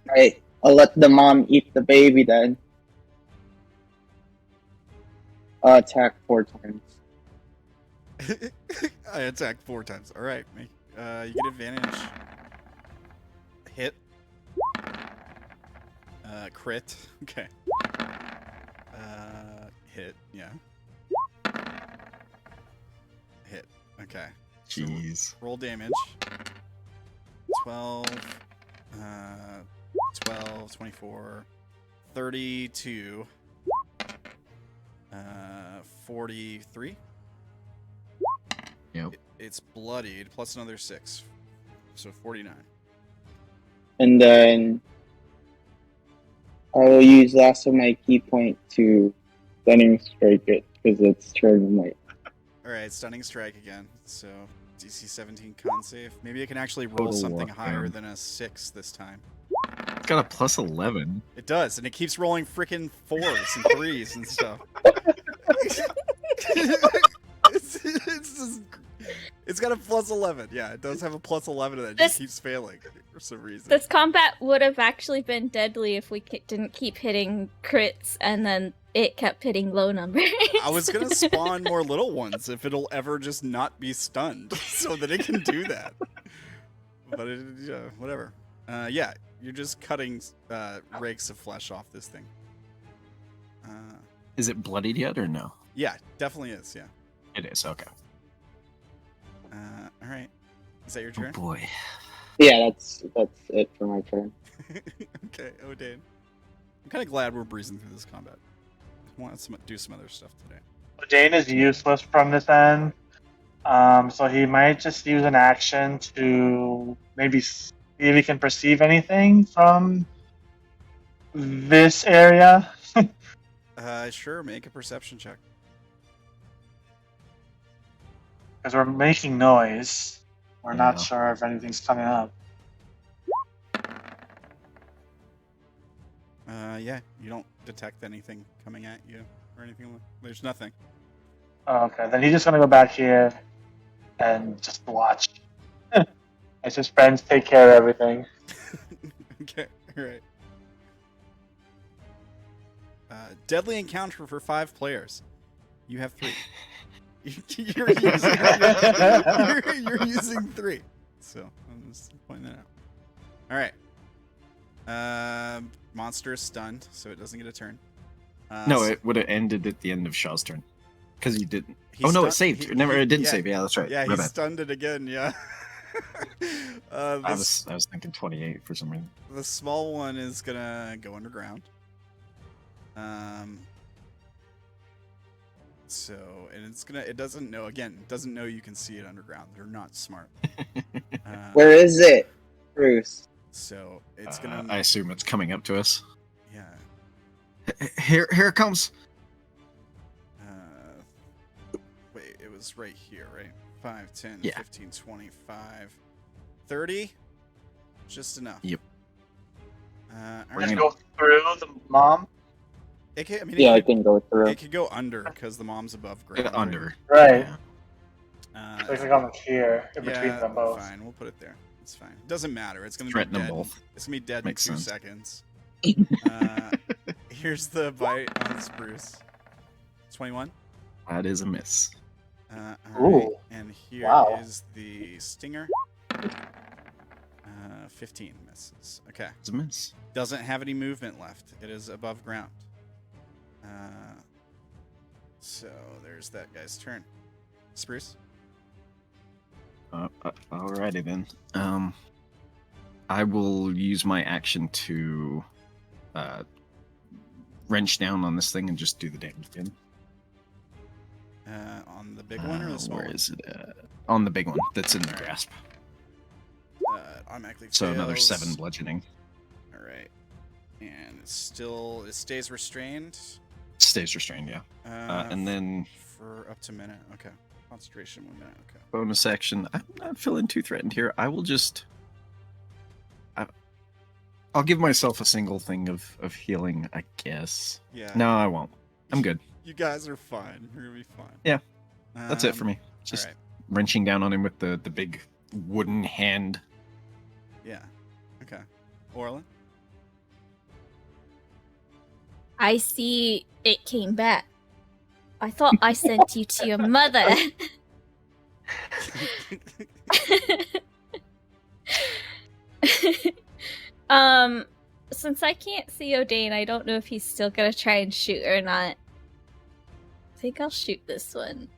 Alright, I'll let the mom eat the baby then. I'll attack 4 times. I attacked 4 times. All right. You get advantage. Hit. Crit. Okay. Hit. Yeah. Hit. Okay. So Jeez. roll damage. 12. 12, 24, 32, 43. Yep. It's bloodied, plus another 6. So 49. And then I will use last of my key point to stunning strike it because it's turn light. Alright, stunning strike again. So DC 17 con save. Maybe I can actually roll Total something walk higher down. than a 6 this time. It's got a plus 11. It does, and it keeps rolling freaking 4s and 3s and stuff. It's got a plus 11. Yeah, it does have a plus 11 and it just keeps failing for some reason. This combat would have actually been deadly if we didn't keep hitting crits and then it kept hitting low numbers. I was gonna spawn more little ones if it'll ever just not be stunned so that it can do that. But whatever. Yeah, you're just cutting rakes of flesh off this thing. Is it bloodied yet or no? Yeah, definitely is. Yeah. It is, okay. All right. Is that your Oh turn? boy. Yeah, that's it for my turn. Okay, Odayn. I'm kind of glad we're breezing through this combat. I want to do some other stuff today. Odayn is useless from this end. So he might just use an action to maybe see if he can perceive anything from this area. Sure, make a perception check. Because we're making noise. We're not Yeah. sure if anything's coming up. Yeah, you don't detect anything coming at you or anything. There's nothing. Okay, then he's just gonna go back here and just watch. As his friends take care of everything. Okay, alright. Deadly encounter for 5 players. You have 3. You're using 3. So, I'm just pointing that out. Alright. Monster is stunned, so it doesn't get a turn. No, it would have ended at the end of Shaw's turn. Because you didn't. he Oh, no, stun- it saved. he- It didn't yeah, save. Yeah, that's right. Yeah, My he bad. stunned it again, yeah. I was thinking 28 for some reason. The small one is gonna go underground. So, and it doesn't know you can see it underground. They're not smart. Where is it, Bruce? So it's gonna. I assume it's coming up to us. Yeah. Here it comes. Wait, it was right here, right? 5, 10, Yeah. 15, 25, 30? Just enough. Yep. All Just right. go through the mom. It can, I mean, Yeah, I it can go through. could go under because the mom's above ground. right? Under. Right. Yeah. So it's like on here, in between yeah, them both. fine. We'll put it there. It's fine. It doesn't matter. It's gonna Threaten be them dead. both. It's gonna be dead Makes in 2 sense. seconds. Here's the bite on Spruce. 21. That is a miss. All Ooh. right. And here is Wow. the stinger. 15 misses. Okay. It's a miss. Doesn't have any movement left. It is above ground. So there's that guy's turn. Spruce. Alrighty then. I will use my action to wrench down on this thing and just do the damage again. On the big one or the small Where one? is it? On the big one that's in the grasp. Automatically So another fails. 7 bludgeoning. All right. And it stays restrained. Stays restrained, yeah. And then for up to a minute. Okay. Concentration 1 minute. Okay. bonus action. I'm not feeling too threatened here. I will just. I'll give myself a single thing of healing, I guess. Yeah. No, I won't. I'm good. You guys are fine. You're gonna be fine. Yeah. That's it for me. Just alright. wrenching down on him with the big wooden hand. Yeah. Okay. Orlan? I see it came back. I thought I sent you to your mother. Since I can't see Odayn, I don't know if he's still gonna try and shoot or not. I think I'll shoot this one.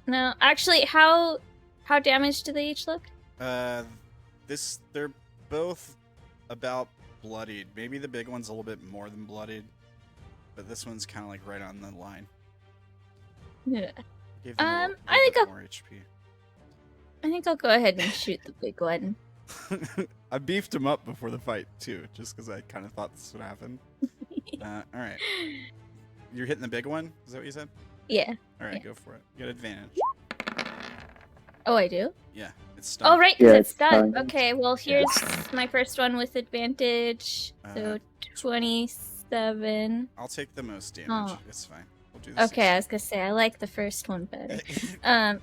No, actually, how damaged do they each look? They're both about bloodied. Maybe the big one's a little bit more than bloodied, but this one's kind of like right on the line. Yeah. Gave them a little I think bit I'll- more HP. I think I'll go ahead and shoot the big one. I beefed him up before the fight too, just because I kind of thought this would happen. All right, you're hitting the big one. Is that what you said? Yeah. All right, Yeah. go for it. You got advantage. Oh, I do? Yeah, it's stunned. Oh, right, 'cause Yeah, it's it's done. fine. Okay, well, here's my first one with advantage. So Uh, 27. I'll take the most damage. Oh. It's fine. We'll do this. Okay, I was gonna say, I like the first one better. And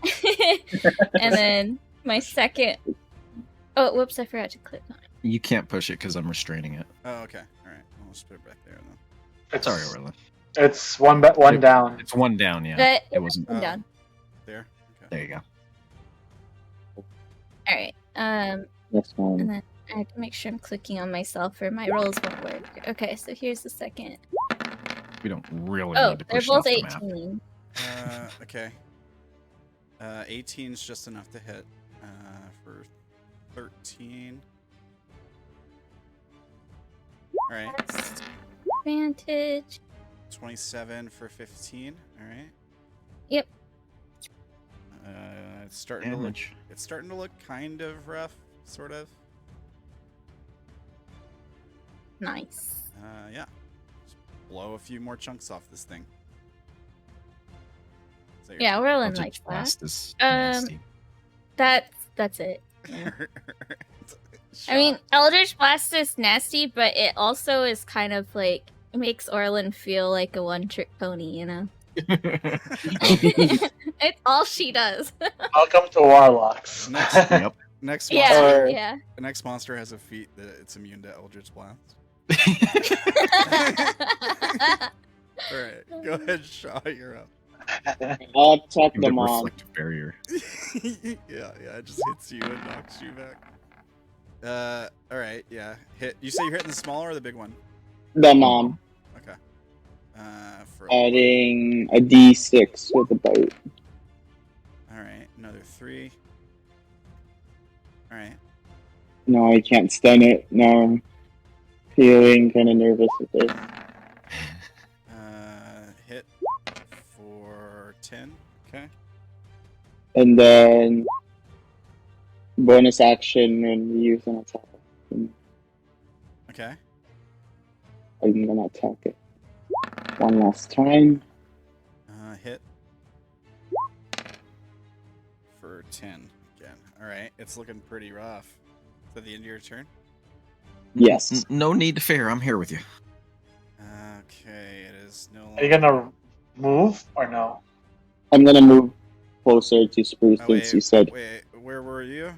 then my second... Oh, whoops, I forgot to click on it. You can't push it because I'm restraining it. Oh, okay. All right. I'll just put it back there then. It's, Sorry, Orla. It's one down. It's 1 down, yeah. But It wasn't. I'm Oh. done. There. Okay. There you go. Alright, This and one. then I have to make sure I'm clicking on myself or my rolls won't work. Okay, so here's the second. We don't really Oh, need to they're push it off both the map. 18. Okay. 18's just enough to hit. For 13. All right. That's advantage. 27 for 15. All right. Yep. It's starting to look. Damage. It's starting to look kind of rough, sort of. Nice. Yeah. Just blow a few more chunks off this thing. Is that your Yeah, Orlan Eldritch likes that. Blast is Um, nasty. That's it. turn? I mean, Eldritch Blast is nasty, but it also is kind of like it makes Orlan feel like a one-trick pony, you know? It's all she does. Welcome to Warlocks. Next, Yep. next monster. Yeah, Or- yeah. The next monster has a feat that it's immune to Eldritch Blast. All right, go ahead, Sha'ah. You're up. I'll attack The the mom. reflective barrier. yeah, it just hits you and knocks you back. All right, yeah. Hit. You say you're hitting the smaller or the big one? The mom. Okay. For Adding a d6 with a bite. all right, another 3. All right. No, I can't stun it. No, I'm feeling kind of nervous with this. Hit for 10. Okay. And then bonus action and use an attack. Okay. I'm gonna attack it one last time. Hit for 10 again. All right, it's looking pretty rough. Is that the end of your turn? Yes. No need to fear. I'm here with you. Okay, it is no Are you longer. gonna move or no? I'm gonna move closer to Spruce Oh, since you said wait, where were you?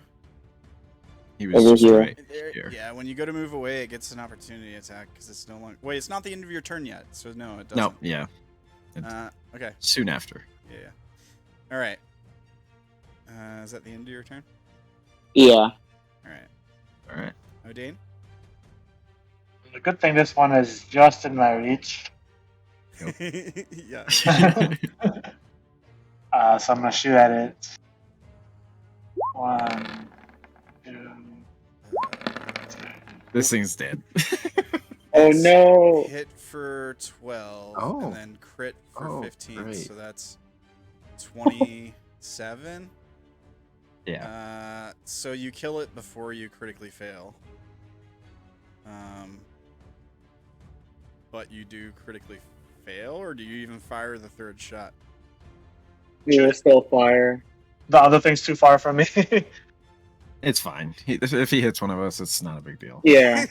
He was Over just here. right There- here. Yeah, when you go to move away, it gets an opportunity attack because it's no longer. Wait, it's not the end of your turn yet, so no, it No, doesn't. yeah. Okay. Soon after. Yeah. All right. Is that the end of your turn? yeah. All right. All right. Odayn? The good thing this one is just in my reach. yeah. So I'm gonna shoot at it. 1, 2, This thing's dead. Oh It's no! Hit for 12, Oh. and then crit for Oh, 15, great. so that's 27. Yeah. So you kill it before you critically fail. But you do critically fail, or do you even fire the third shot? You're still fire. The other thing's too far from me. It's fine. If he hits one of us, it's not a big deal. Yeah.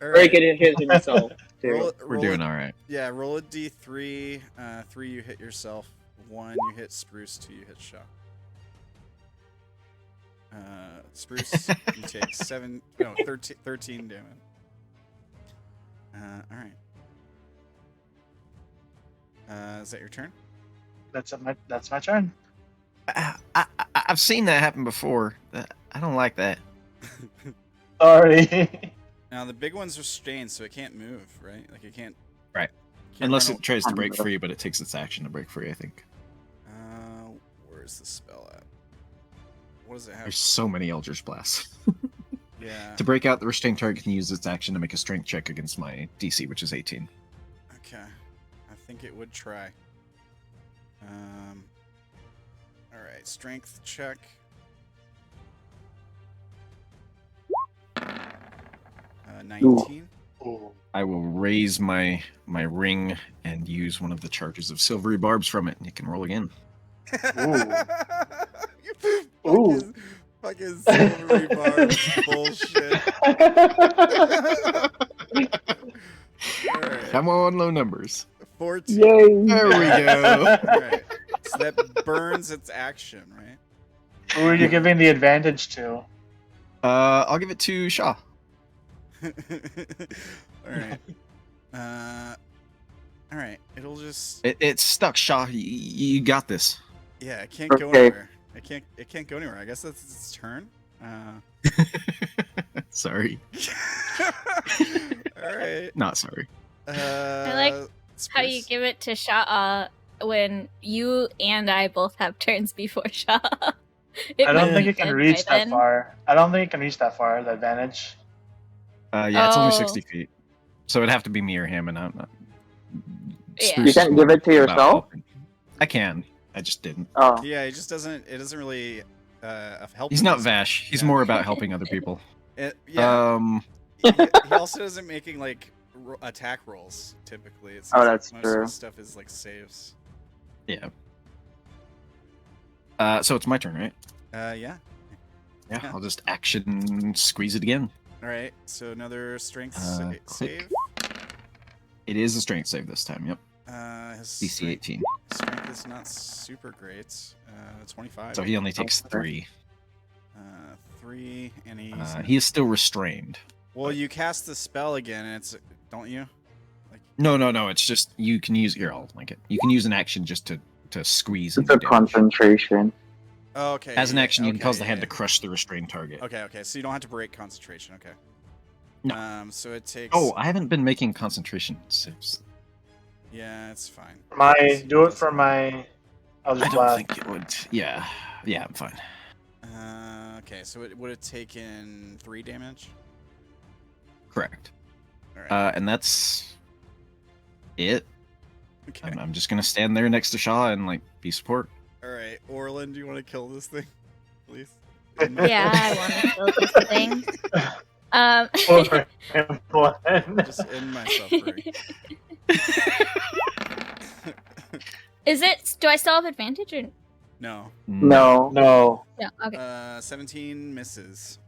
All Or he right. could hit himself. Roll, Too. We're roll doing a, all right. Yeah, roll a d3. 3 you hit yourself. 1 you hit Spruce. 2 you hit Sha'ah. Spruce, you take 13 damage. All right. Is that your turn? That's my turn. I've seen that happen before. I don't like that. Sorry. Now the big one's restrained, so it can't move, right? Like it can't. Right. Can't Unless run it tries to break free, but it takes its action to break free, I think. Where's the spell at? What does it have? There's so many Eldritch Blasts. Yeah. To break out, the restrained target can use its action to make a strength check against my DC, which is 18. Okay. I think it would try. All right. Strength check. 19. Ooh. I will raise my ring and use one of the charges of silvery barbs from it, and you can roll again. Ooh. Fucking silvery barbs bullshit. All right. Come on, low numbers. 14. Yay! There we go. All right. So that burns its action, right? Who are you giving the advantage to? I'll give it to Sha'ah. All right. All right. It'll just. It's stuck, Sha'ah. You got this. Yeah, it can't go Okay. anywhere. It can't go anywhere. I guess that's its turn. Sorry. All right. Not sorry. I like how you Spruce. give it to Sha'ah when you and I both have turns before Sha'ah. I don't might think be it can good reach by that then. far. I don't think it can reach that far, the advantage. Yeah, it's only Oh. 60 feet. So it'd have to be me or him, and I'm not. Yeah. Spruce You can't is give more it to about yourself? helping. I can. I just didn't. Oh. Yeah, it just doesn't. It doesn't really help. He's not Vash. He's Yeah. more about helping other people. Yeah. He also isn't making like attack rolls typically. It seems Oh, like that's most true. of his stuff is like saves. Yeah. So it's my turn, right? Yeah. Yeah. Yeah. I'll just action squeeze it again. All right. So another strength Click. save. It is a strength save this time. Yep. His DC 18. strength is not super great. 25. So he only takes 3. 3, and he's. He is still restrained. Well, you cast the spell again, and it's don't you? Like No. It's just you can use here. I'll link it. You can use an action just to squeeze. It's and a do damage. concentration. oh, okay. As an yeah, action, you can okay, cause the yeah, hand yeah. to crush the restrained target. Okay. So you don't have to break concentration. Okay. No. So it takes. Oh, I haven't been making concentration saves. Yeah, it's fine. Do it for my. I'll I just don't blast. think it would. Yeah, I'm fine. Okay, so it would have taken 3 damage. Correct. All right. And that's it. Okay. I'm just gonna stand there next to Sha'ah and like be support. All right, Orlan, do you want to kill this thing, please? Yeah, I want to kill this thing. Over him, one. Just end my suffering. Is it? Do I still have advantage or No. No. No. no? Okay. 17 misses.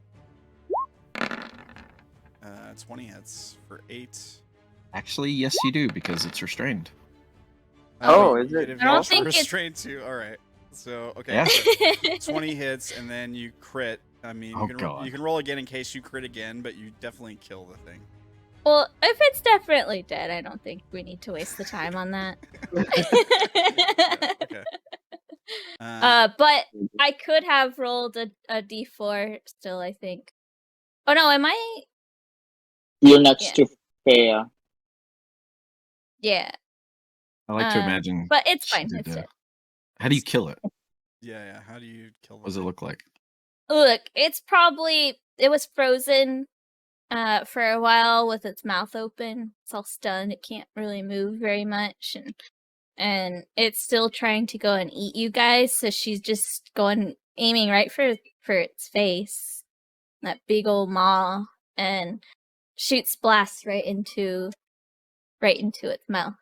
20 hits for 8. Actually, yes, you do because it's restrained. Oh, you is get it? I don't advantage for think it's- restrained too. All right. So okay. Yeah. So 20 hits, and then you crit. I mean, Oh, you God. can roll again in case you crit again, but you definitely kill the thing. Well, if it's definitely dead, I don't think we need to waste the time on that. Yeah, okay. But I could have rolled a d4 still, I think. Oh no, am I? You're next to Freya. Yeah, I like to imagine. but it's she fine. did, It's dead. How do you kill it? Yeah. How do you kill the What does it thing? look like? Look, it was frozen, for a while with its mouth open. It's all stunned. It can't really move very much, and it's still trying to go and eat you guys. So she's just aiming right for its face, that big old maw, and shoots blasts right into its mouth.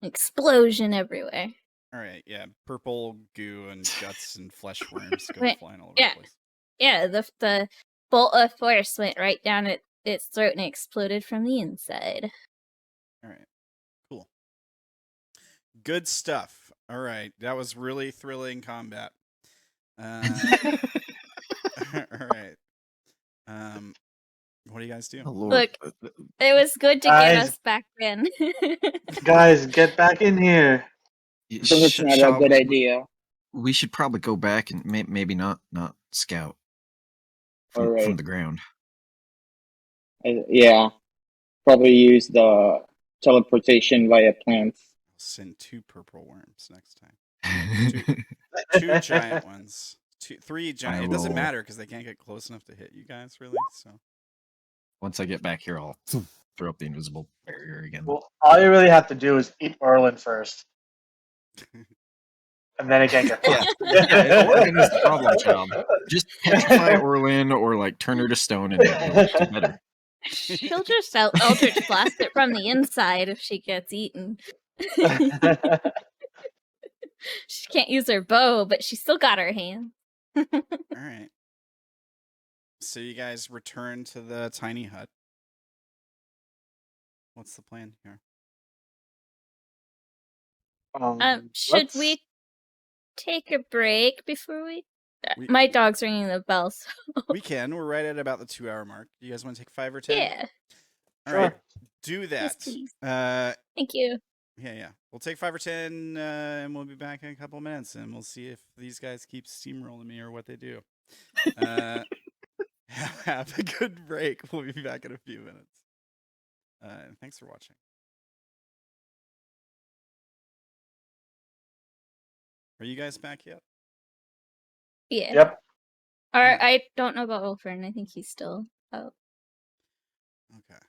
Explosion everywhere. All right, yeah, purple goo and guts and flesh worms go Wait, flying all over yeah. the place. Yeah, the bolt of force went right down its throat and exploded from the inside. All right, cool. Good stuff. All right, that was really thrilling combat. All right. What do you guys do? Oh, Lord. Look, it was good to get us back in. Guys, get back in here. I think it's not a good idea. We should probably go back and maybe not scout from Alright. the ground. Yeah. Probably use the teleportation via plants. I'll send 2 purple worms next time. 2 giant ones. 3 giant. It doesn't matter because they can't get close enough to hit you guys, really. So Once I get back here, I'll throw up the invisible barrier again. Well, all you really have to do is eat Orlan first. And then it can't get past. Orlan is the problem child. Just petrify Orlan or like turn her to stone and it'll do better. She'll just Eldritch blast it from the inside if she gets eaten. She can't use her bow, but she still got her hand. all right. So you guys return to the tiny hut. What's the plan here? Should we take a break before we... My dog's ringing the bell, so... We can. We're right at about the 2-hour mark. You guys want to take 5 or 10? Yeah. All right. Do that. Yes, please. Thank you. Yeah. We'll take 5 or 10, and we'll be back in a couple minutes, and we'll see if these guys keep steamrolling me or what they do. Have a good break. We'll be back in a few minutes. And thanks for watching. Are you guys back yet? Yeah. Yep. Or I don't know about Wolfrin. I think he's still out. Okay.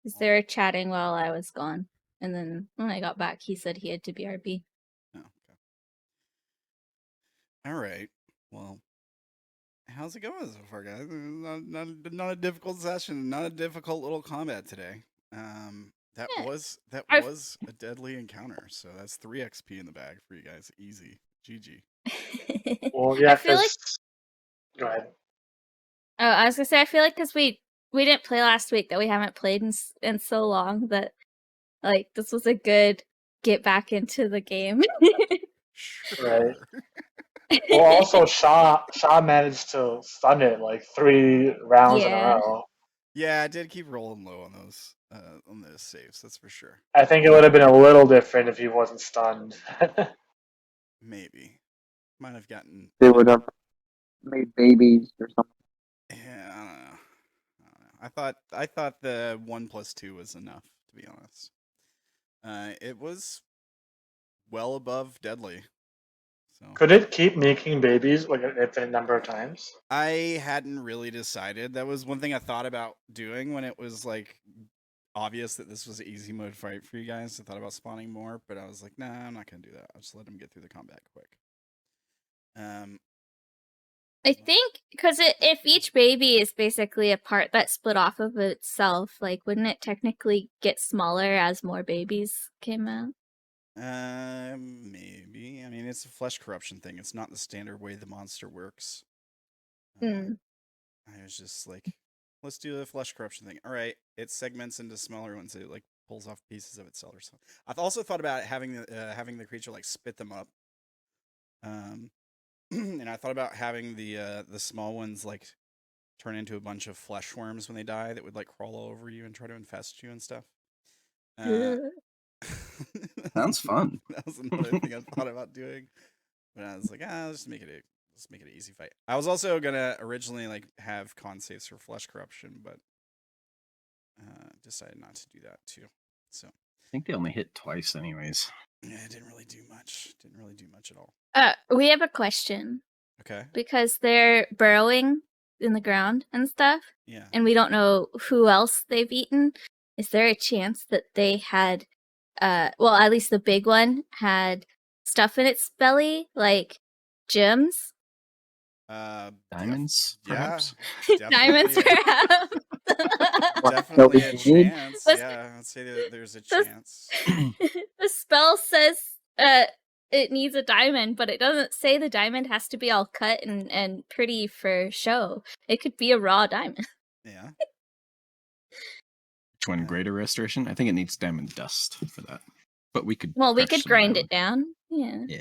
Because they were chatting while I was gone. And then when I got back, he said he had to BRB. Oh, okay. All right. Well, how's it going so far, guys? Not a difficult session. Not a difficult little combat today. That was a deadly encounter. So that's 3 XP in the bag for you guys. Easy. GG. Well, yeah, I feel like... Go ahead. Oh, I was gonna say, I feel like because we didn't play last week, that we haven't played in so long, that like this was a good get back into the game. Right. Well, also Sha'ah managed to stun it like 3 rounds in a row. Yeah, I did keep rolling low on those saves. That's for sure. I think it would have been a little different if he wasn't stunned. Maybe. Might have gotten... They would have made babies or something. Yeah, I don't know. I thought the 1+2 was enough, to be honest. It was well above deadly. So Could it keep making babies like an infinite number of times? I hadn't really decided. That was one thing I thought about doing when it was like obvious that this was an easy mode fight for you guys. I thought about spawning more, but I was like, nah, I'm not gonna do that. I'll just let him get through the combat quick. I think because if each baby is basically a part that split off of itself, like wouldn't it technically get smaller as more babies came out? Maybe. I mean, it's a flesh corruption thing. It's not the standard way the monster works. Hmm. I was just like, let's do the flesh corruption thing. All right, it segments into smaller ones. It like pulls off pieces of itself or something. I've also thought about having the creature like spit them up. And I thought about having the small ones like turn into a bunch of flesh worms when they die that would like crawl all over you and try to infest you and stuff. Sounds fun. That was another thing I thought about doing, but I was like, let's just make it an easy fight. I was also gonna originally like have con saves for flesh corruption, but decided not to do that too. So I think they only hit twice, anyways. yeah, it didn't really do much. Didn't really do much at all. We have a question. Okay. Because they're burrowing in the ground and stuff, Yeah. and we don't know who else they've eaten. Is there a chance that they had, well, at least the big one had stuff in its belly, like gems? Diamonds, perhaps? Diamonds, perhaps? Definitely a Need? chance. Let's- Yeah, I'd say that there's a Let's- chance. The spell says it needs a diamond, but it doesn't say the diamond has to be all cut and pretty for show. It could be a raw diamond. Yeah. Which one? Greater restoration? I think it needs diamond dust for that. But we could. Well, we crush could some grind down. it down. Yeah.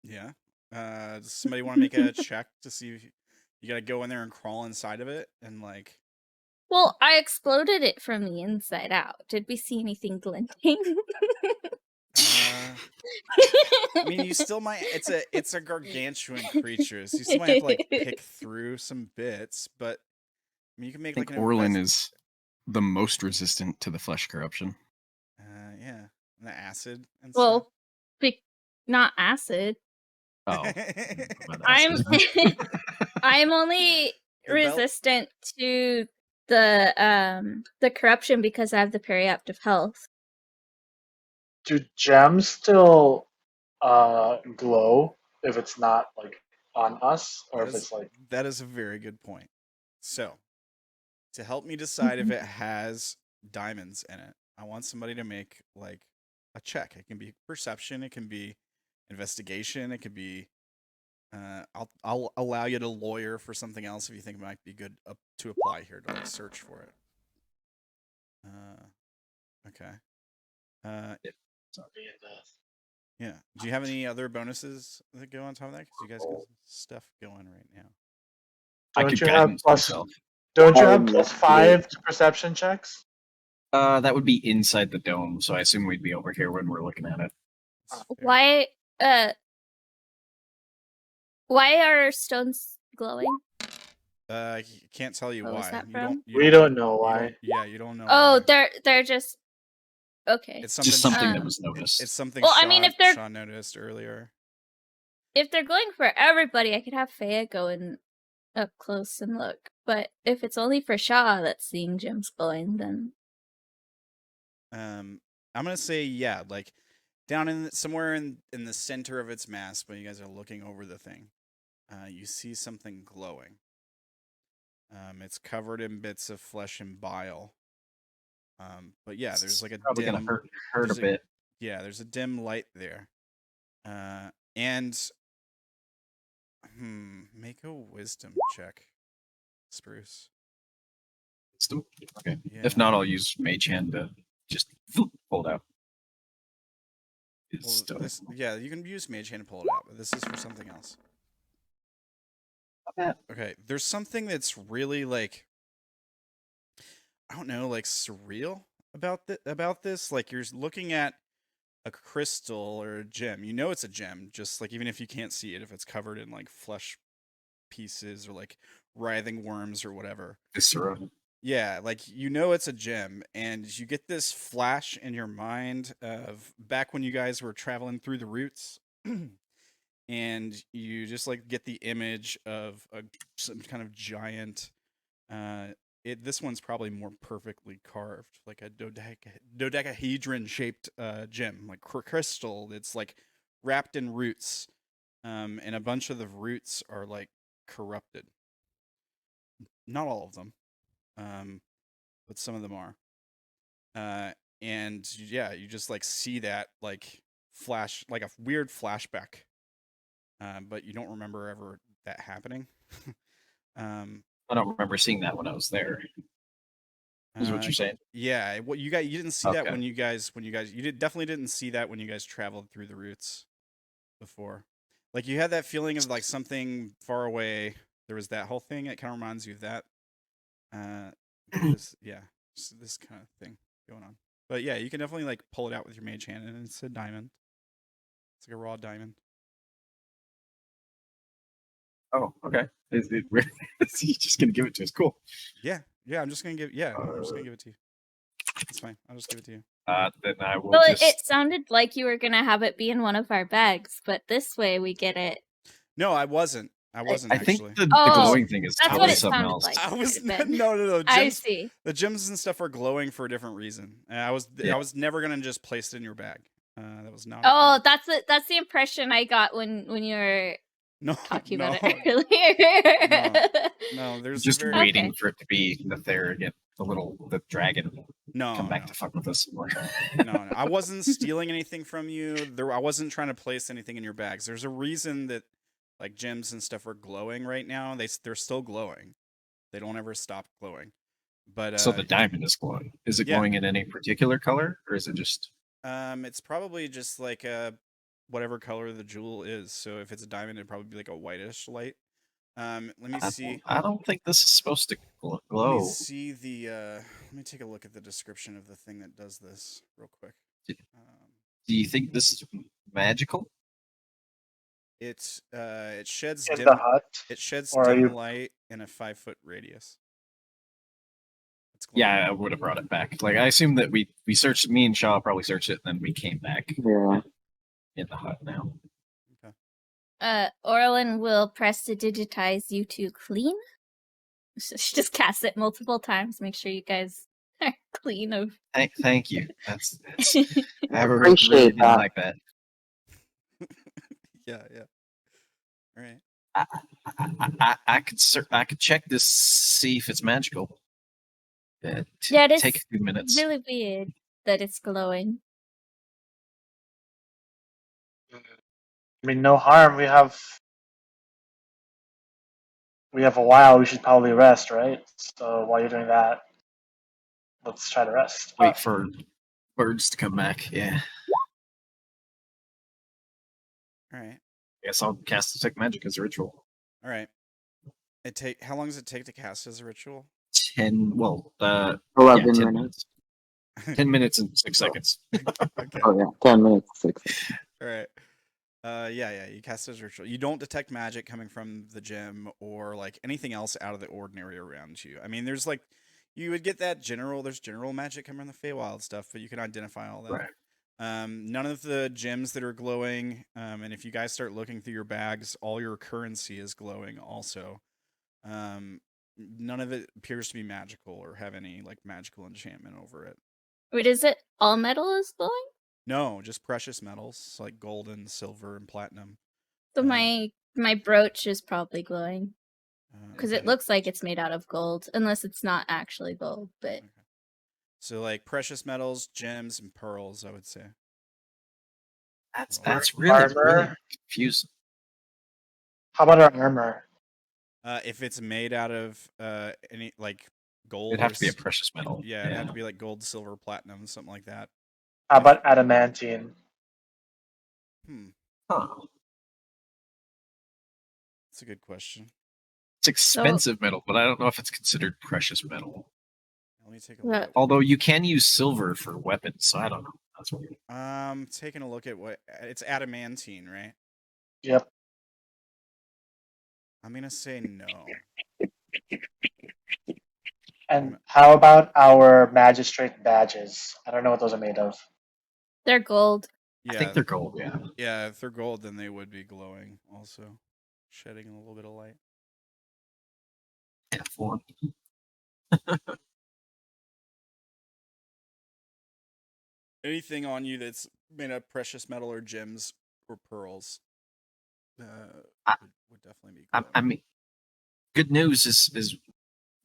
Yeah. Does somebody want to make a check to see if you gotta go in there and crawl inside of it and like Well, I exploded it from the inside out. Did we see anything glinting? I mean you still might it's a gargantuan creature, so you still might have to like pick through some bits, but I mean you can I make think like an Orlan is the most resistant to the flesh corruption. yeah. And the acid and Well, not acid. Oh. I'm I'm only The belt- resistant to the corruption because I have the periaptive health. Do gems still glow if it's not like on us, or if it's like that is a very good point. So, to help me decide if it has diamonds in it, I want somebody to make like a check. It can be perception, it can be investigation, it could be I'll allow you to lawyer for something else if you think it might be good to apply here to like search for it. Okay. Yeah. Do you have any other bonuses that go on top of that? Because you guys got stuff going right now. I don't could you have guidance plus myself. don't you have I'm plus investigate. 5 to perception checks? That would be inside the dome, so I assume we'd be over here when we're looking at it. That's fair. Why are stones glowing? I can't tell you What was why. that You from? don't. You We don't know why. Yeah, you don't know. Oh, why. they're just okay. It's something. Just something that Um, was noticed. It's something. Well, I mean, if they're- Sha'ah noticed earlier. If they're glowing for everybody, I could have Faya go in up close and look. But if it's only for Sha'ah that's seeing gems glowing, then I'm gonna say yeah, like down in somewhere in the center of its mass, when you guys are looking over the thing, you see something glowing. It's covered in bits of flesh and bile. But yeah, there's like a Probably dim. gonna hurt there's a bit. Yeah, there's a dim light there. And make a wisdom check, Spruce. Still okay. Yeah. If not, I'll use Mage Hand to just pull it out. It's Well, still yeah, you can use Mage Hand to pull it out, but this is for something else. not bad. Okay, there's something that's really like I don't know, like surreal about this. Like you're looking at a crystal or a gem. You know it's a gem, just like even if you can't see it, if it's covered in like flesh pieces or like writhing worms or whatever. Viscera. Yeah, like you know it's a gem, and you get this flash in your mind of back when you guys were traveling through the roots, and you just like get the image of some kind of giant. This one's probably more perfectly carved, like a dodecahedron shaped gem, like crystal. It's like wrapped in roots, and a bunch of the roots are like corrupted. Not all of them. But some of them are. And yeah, you just like see that like flash, like a weird flashback. But you don't remember ever that happening. I don't remember seeing that when I was there. Is what you're saying? Yeah, what you didn't see that Okay. when you guys definitely didn't see that when you guys traveled through the roots before. Like you had that feeling of like something far away. There was that whole thing. It kind of reminds you of that. This kind of thing going on. But yeah, you can definitely like pull it out with your mage hand, and it's a diamond. It's like a raw diamond. Oh, okay. Is it really? You're just gonna give it to us? Cool. Yeah, I'm just gonna give it to you. It's fine. I'll just give it to you. Then I will well, just. it sounded like you were gonna have it be in one of our bags, but this way we get it. No, I wasn't. I wasn't I think actually. the Oh, glowing thing is that's what totally it something sounded else. like. I was Might have been. no. I Gems, see. the gems and stuff are glowing for a different reason. I was never gonna just place it in your bag. That was not. Oh, that's the impression I got when you were no, talking no, about it earlier. no. There's Just very waiting Okay. for it to be the Therigan, the dragon, come back no. to fuck with us more. No, I wasn't stealing anything from you. I wasn't trying to place anything in your bags. There's a reason that like gems and stuff are glowing right now. They're still glowing. They don't ever stop glowing. But So the diamond is glowing. Is it yeah. glowing in any particular color, or is it just? It's probably just like whatever color the jewel is. So if it's a diamond, it'd probably be like a whitish light. Let me see. I don't think this is supposed to glow. Let me see the. Let me take a look at the description of the thing that does this real quick. Do you think this is magical? It sheds In dim. the hut? It sheds Or are dim you- light in a 5-foot radius. It's Yeah, I would have brought it back. Like I assume that we searched. Me and Sha'ah probably searched it, and then we came back Yeah. in the hut now. Orlan will press to digitize you to clean. She just casts it multiple times. Make sure you guys are clean of. Thank you. That's Glowing. I really Appreciate didn't that. like that. Yeah. All right. I could check this, see if it's magical. Yeah, it is take a few minutes. really weird that it's glowing. I mean, no harm. We have a while. We should probably rest, right? So while you're doing that, let's try to rest. Wait for birds to come back. Yeah. All right. I guess I'll cast Detect Magic as a ritual. All right. How long does it take to cast as a ritual? 11 10 minutes. minutes. 10 minutes and 6 seconds. Okay. Oh yeah, 10 minutes, 6. All right. Yeah. You cast as a ritual. You don't detect magic coming from the gym or like anything else out of the ordinary around you. I mean, there's like you would get that there's general magic coming from the Feywild stuff, but you can identify all that. Right. None of the gems that are glowing, and if you guys start looking through your bags, all your currency is glowing also. None of it appears to be magical or have any like magical enchantment over it. Wait, is it all metal is glowing? No, just precious metals like gold and silver and platinum. So my brooch is probably glowing because it Okay. looks like it's made out of gold, unless it's not actually gold. But Okay. So like precious metals, gems, and pearls, I would say. That's really Armor. confusing. How about our armor? If it's made out of any like gold, It'd have or to be a s- precious metal. yeah, it'd have to be like gold, silver, platinum, something like that. How about adamantine? Huh. That's a good question. It's expensive metal, but I don't know if it's considered precious metal. Let me take a Yeah. look. Although you can use silver for weapons, so I don't know. That's weird. Taking a look at what it's adamantine, right? Yep. I'm gonna say no. And how about our magistrate badges? I don't know what those are made of. they're gold. Yeah, I think they're gold, yeah. yeah. If they're gold, then they would be glowing, also shedding a little bit of light. F1. Anything on you that's made of precious metal or gems or pearls would definitely be glowing. I mean, good news is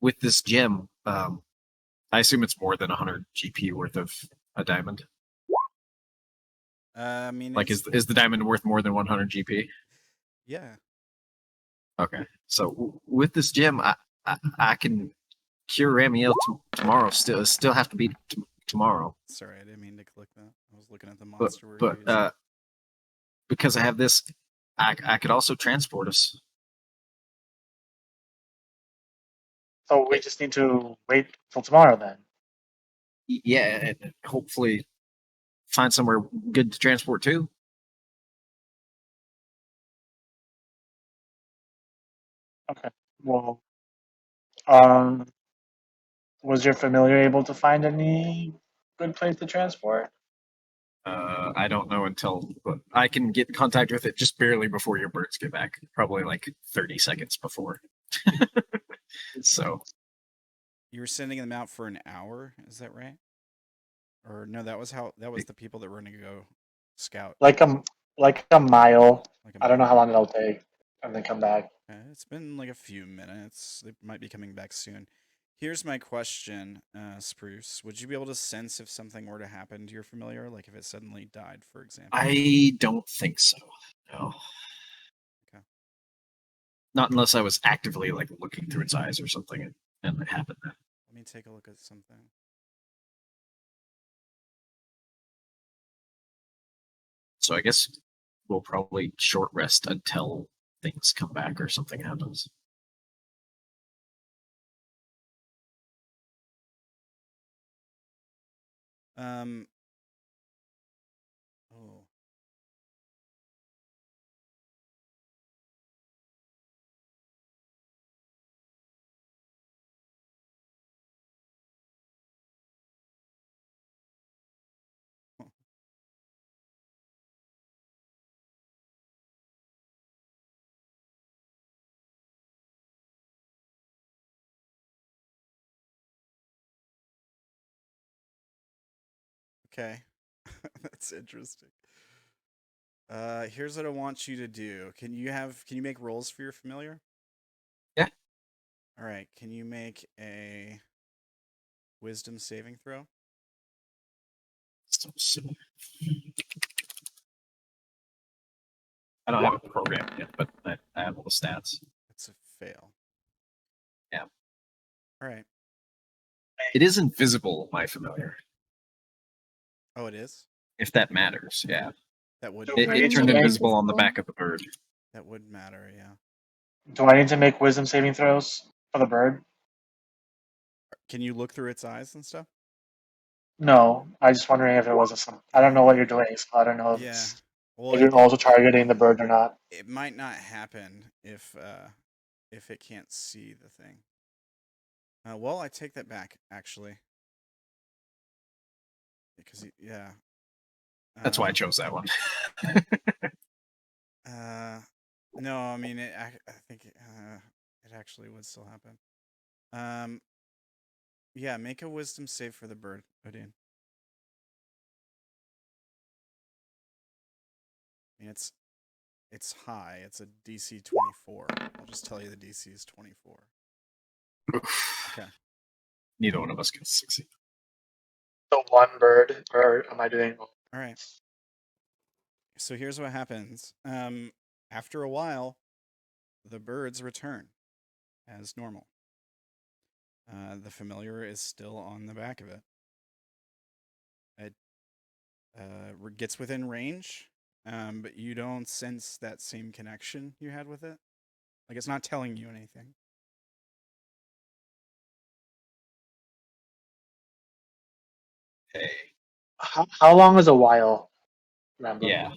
with this gem, I assume it's more than 100 GP worth of a diamond. I mean, Like, is the diamond worth more than 100 GP? yeah. Okay, so with this gem, I can cure Ramiel tomorrow. Still have to be tomorrow. Sorry, I didn't mean to click that. I was looking at the But monster. we're using. because I have this, I could also transport us. So we just need to wait till tomorrow then. Yeah, and hopefully find somewhere good to transport to. Okay. Well, was your familiar able to find any good place to transport? I don't know until I can get in contact with it just barely before your birds get back. Probably like 30 seconds before. So You were sending them out for an hour, is that right? Or no, that was the people that were going to go scout. Like a mile. Like a I don't know mile. how long it'll take, and then come back. It's been like a few minutes. They might be coming back soon. Here's my question, Spruce. Would you be able to sense if something were to happen to your familiar, like if it suddenly died, for example? I don't think so. No. Okay. Not unless I was actively like looking through its eyes or something, and it happened. Let me take a look at something. So I guess we'll probably short rest until things come back or something happens. Oh. Okay. That's interesting. Here's what I want you to do. Can you make rolls for your familiar? Yeah. All right. Can you make a wisdom saving throw? I don't have a program yet, but I have all the stats. It's a fail. Yeah. All right. It is invisible, my familiar. Oh, it is? If that matters, yeah. That would Do It I need turned to make- invisible on the back of the bird. that would matter, yeah. Do I need to make wisdom saving throws for the bird? Can you look through its eyes and stuff? No, I was just wondering if it was a. I don't know what you're doing, so I don't know if, Yeah. it's, Well, if you're also targeting the bird or not. it might not happen if it can't see the thing. Well, I take that back, actually. Because yeah. That's why I chose that one. No, I mean, I think it actually would still happen. Yeah, make a wisdom save for the bird, Odayn. I mean, it's high. It's a DC 24. I'll just tell you the DC is 24. Okay. Neither one of us can succeed. So one bird, or am I doing? All right. So here's what happens. After a while, the birds return as normal. The familiar is still on the back of it. It gets within range, but you don't sense that same connection you had with it. Like, it's not telling you anything. Hey. How long is a while, Ramblinman?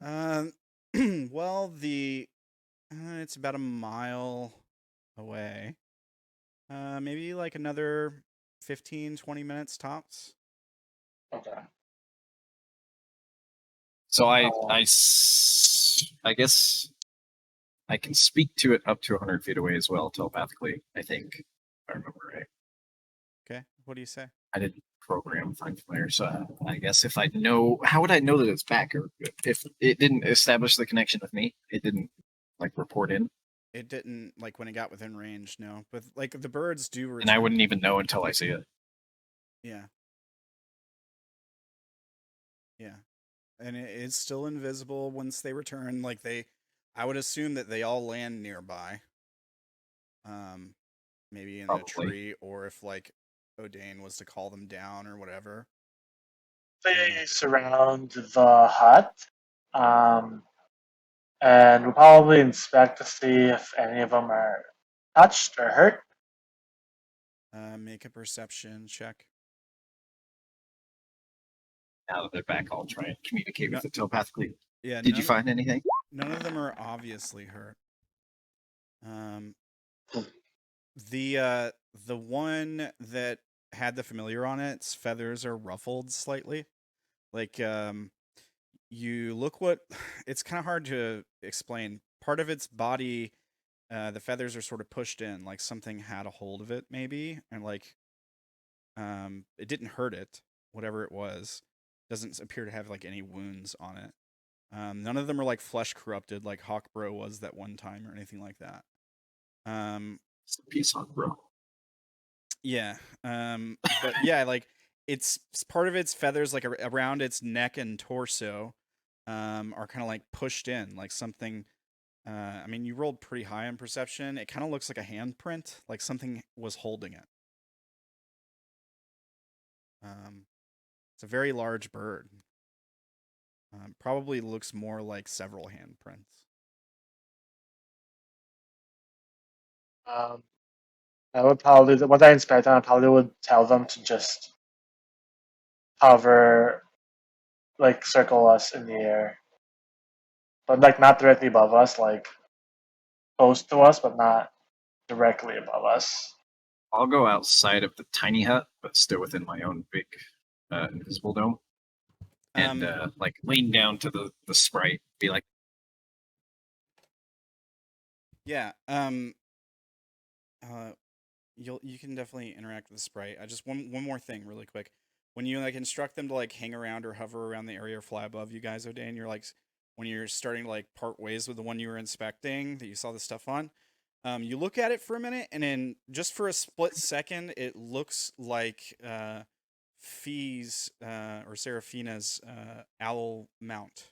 Yeah. Well, it's about a mile away. Maybe like another 15, 20 minutes tops. Okay. So I guess I can speak to it up to 100 feet away as well, telepathically, I think, if I remember right. Okay, what do you say? I didn't program Find Familiar, so I guess if I know, how would I know that it's back? Or if it didn't establish the connection with me, it didn't like report in? It didn't, like, when it got within range, no. But, like, the birds do return. And I wouldn't even know until I see it. Yeah. Yeah. And it is still invisible once they return. Like, I would assume that they all land nearby. Maybe in a Probably. tree, or if, like, Odayn was to call them down or whatever. They surround the hut, and we'll probably inspect to see if any of them are touched or hurt. Make a perception check. Now that they're back, I'll try and communicate with it telepathically. Yeah. Did you find anything? None of them are obviously hurt. The one that had the familiar on its feathers are ruffled slightly. Like you look what it's kind of hard to explain. Part of its body, the feathers are sort of pushed in, like something had a hold of it, maybe, and like it didn't hurt it, whatever it was. Doesn't appear to have like any wounds on it. None of them are like flesh corrupted, like Hawkbro was that one time, or anything like that. It's a piece on, bro. Yeah. But yeah, like it's part of its feathers, like around its neck and torso, are kind of like pushed in, like something. I mean, you rolled pretty high on perception. It kind of looks like a handprint, like something was holding it. It's a very large bird. Probably looks more like several handprints. I would probably, once I inspect them, I probably would tell them to just hover, like circle us in the air, but like not directly above us, like close to us, but not directly above us. I'll go outside of the tiny hut, but still within my own big invisible dome, and like lean down to the sprite, be like, Yeah. You can definitely interact with the sprite. I just one more thing really quick. When you like instruct them to like hang around or hover around the area or fly above you guys, Odayn, you're like when you're starting to like part ways with the one you were inspecting that you saw the stuff on, you look at it for a minute, and then just for a split second, it looks like Fee's or Seraphina's owl mount.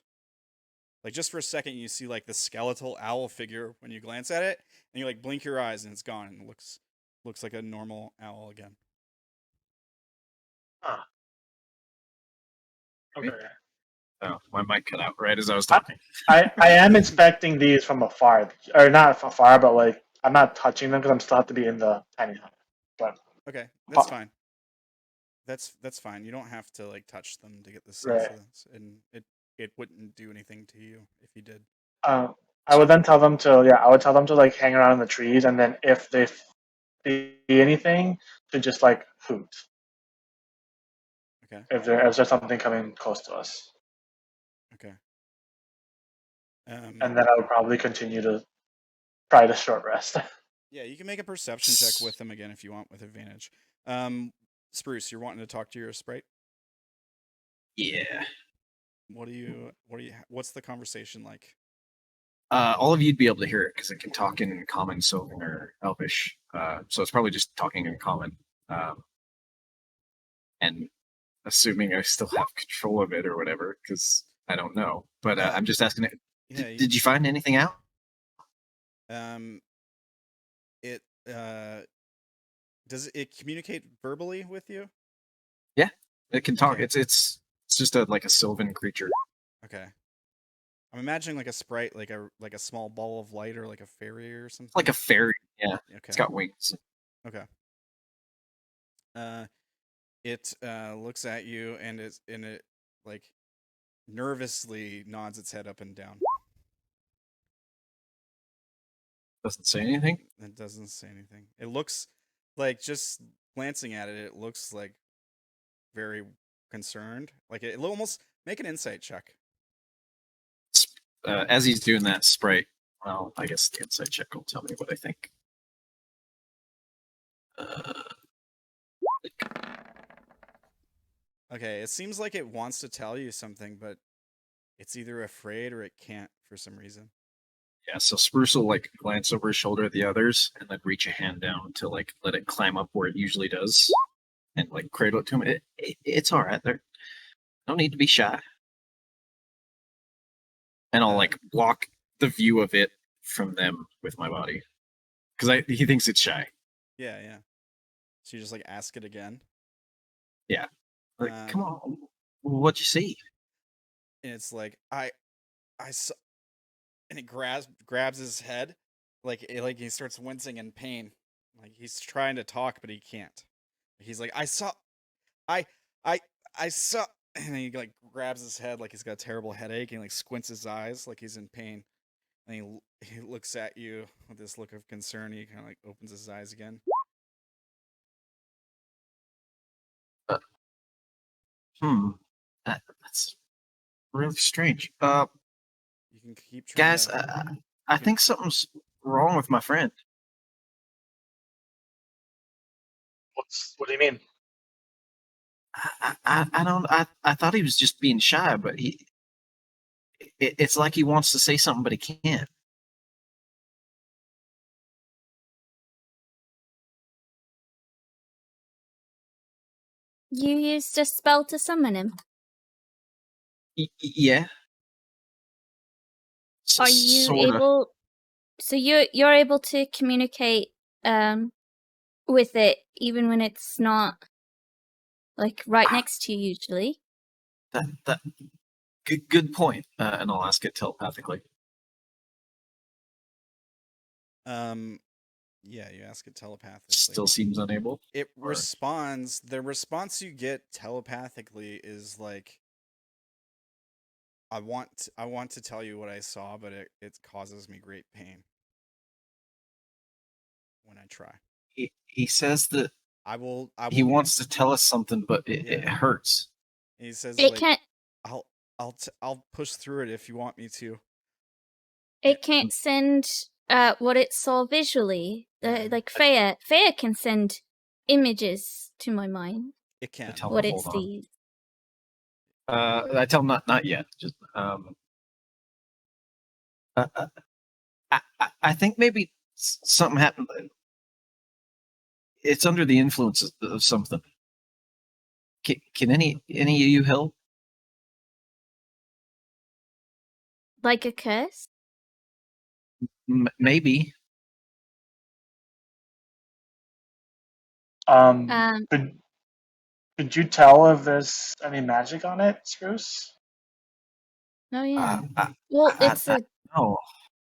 Like just for a second, you see like the skeletal owl figure when you glance at it, and you like blink your eyes, and it's gone, and it looks like a normal owl again. Ah. Okay. oh, my mic cut out right as I was talking. I am inspecting these from afar, or not from afar, but like I'm not touching them because I'm still have to be in the tiny hut. But Okay, that's fine. That's fine. You don't have to like touch them to get the sense Right. of this, and it wouldn't do anything to you if you did. I would then tell them to I would tell them to like hang around in the trees, and then if they see anything, to just like hoot. Okay. If there's something coming close to us, Okay. and then I would probably continue to try to short rest. Yeah, you can make a perception check with them again if you want, with advantage. Spruce, you're wanting to talk to your sprite. Yeah. What's the conversation like? All of you'd be able to hear it because it can talk in common, Sylvan, or Elvish. So it's probably just talking in common. And assuming I still have control of it or whatever, because I don't know. But I'm just asking it. Yeah, Did you find anything out? It does it communicate verbally with you? Yeah, it can talk. Okay. It's just a Sylvan creature. Okay. I'm imagining like a sprite, like a small ball of light, or like a fairy or something. Like a fairy. Yeah. Okay. It's got wings. Okay. It looks at you, and it like nervously nods its head up and down. Doesn't say anything. It doesn't say anything. It looks like, just glancing at it, it looks like very concerned. Like it almost make an insight check. As he's doing that, sprite. Well, I guess the insight check will tell me what I think. Okay, it seems like it wants to tell you something, but it's either afraid or it can't for some reason. Yeah, so Spruce will like glance over his shoulder at the others and then reach a hand down to like let it climb up where it usually does, and like cradle it to him. It's all right. There, no need to be shy. And I'll like block the view of it from them with my body because he thinks it's shy. Yeah. So you just like ask it again. Yeah. Like, come on, what'd you see? And it's like I saw, and it grabs his head, like he starts wincing in pain, like he's trying to talk but he can't. He's like, I saw, and he like grabs his head like he's got a terrible headache, and like squints his eyes like he's in pain, and he looks at you with this look of concern. He kind of like opens his eyes again. That Really strange. You can keep trying Guys, to... I think something's wrong with my friend. What do you mean? I don't. I thought he was just being shy, but it's like he wants to say something, but he can't. You used a spell to summon him. Yeah. Are you Sorta. able? So you're able to communicate with it even when it's not like right next to you usually. That good point. And I'll ask it telepathically. Yeah, you ask it telepathically. Still seems unable. It or- responds. The response you get telepathically is like, I want to tell you what I saw, but it causes me great pain when I try. He says that I will he wants to tell us something, but it Yeah. hurts. He says It like, can't. I'll push through it if you want me to. It can't send what it saw visually. Like Faye can send images to my mind. It can. tell What him, it hold on. sees. I tell him not yet. Just I think maybe something happened. It's under the influence of something. Can any of you help? Like a curse? Maybe. Could you tell if there's any magic on it, Spruce? Oh yeah. I Well, it's a no.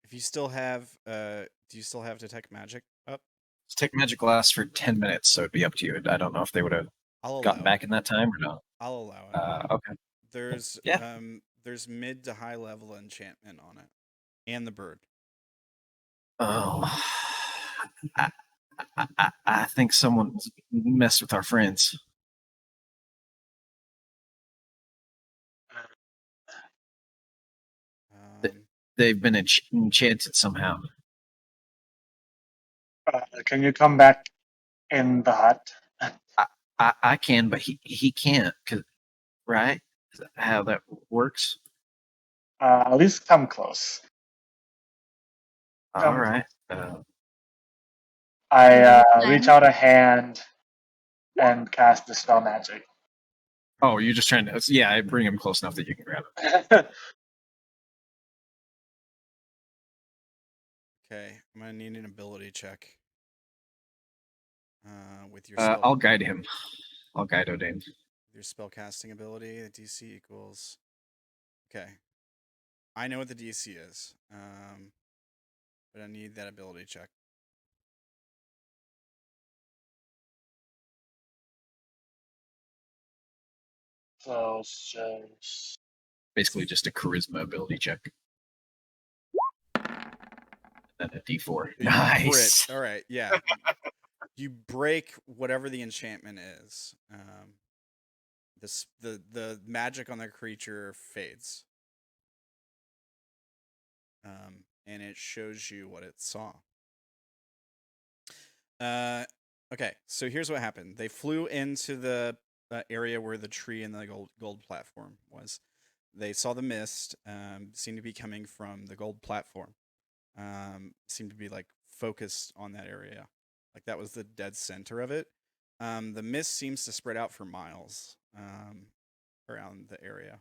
If you still have, do you still have detect magic up? Detect magic lasts for 10 minutes, so it'd be up to you. I don't know if they would have I'll allow gotten back it. in that time or not. I'll allow it. Okay. There's mid to high level enchantment on it, and the bird. Oh, I think someone messed with our friends. They've been enchanted somehow. Can you come back in the hut? I can, but he can't. Right? Is that how that works? At least come close. All right. I reach out a hand and cast Dispel Magic. Oh, you're just trying to... Yeah, I bring him close enough that you can grab it. Okay, I'm gonna need an ability check. With your spell. I'll guide him. I'll guide Odayn. Your spellcasting ability, the DC equals... Okay. I know what the DC is, but I need that ability check. So it's just... Basically just a charisma ability check. And then a D4. Nice. All right, yeah. You break whatever the enchantment is. The magic on the creature fades. And it shows you what it saw. Okay, so here's what happened. They flew into the area where the tree and the gold platform was. They saw the mist, seemed to be coming from the gold platform. Seemed to be like focused on that area. Like that was the dead center of it. The mist seems to spread out for miles around the area.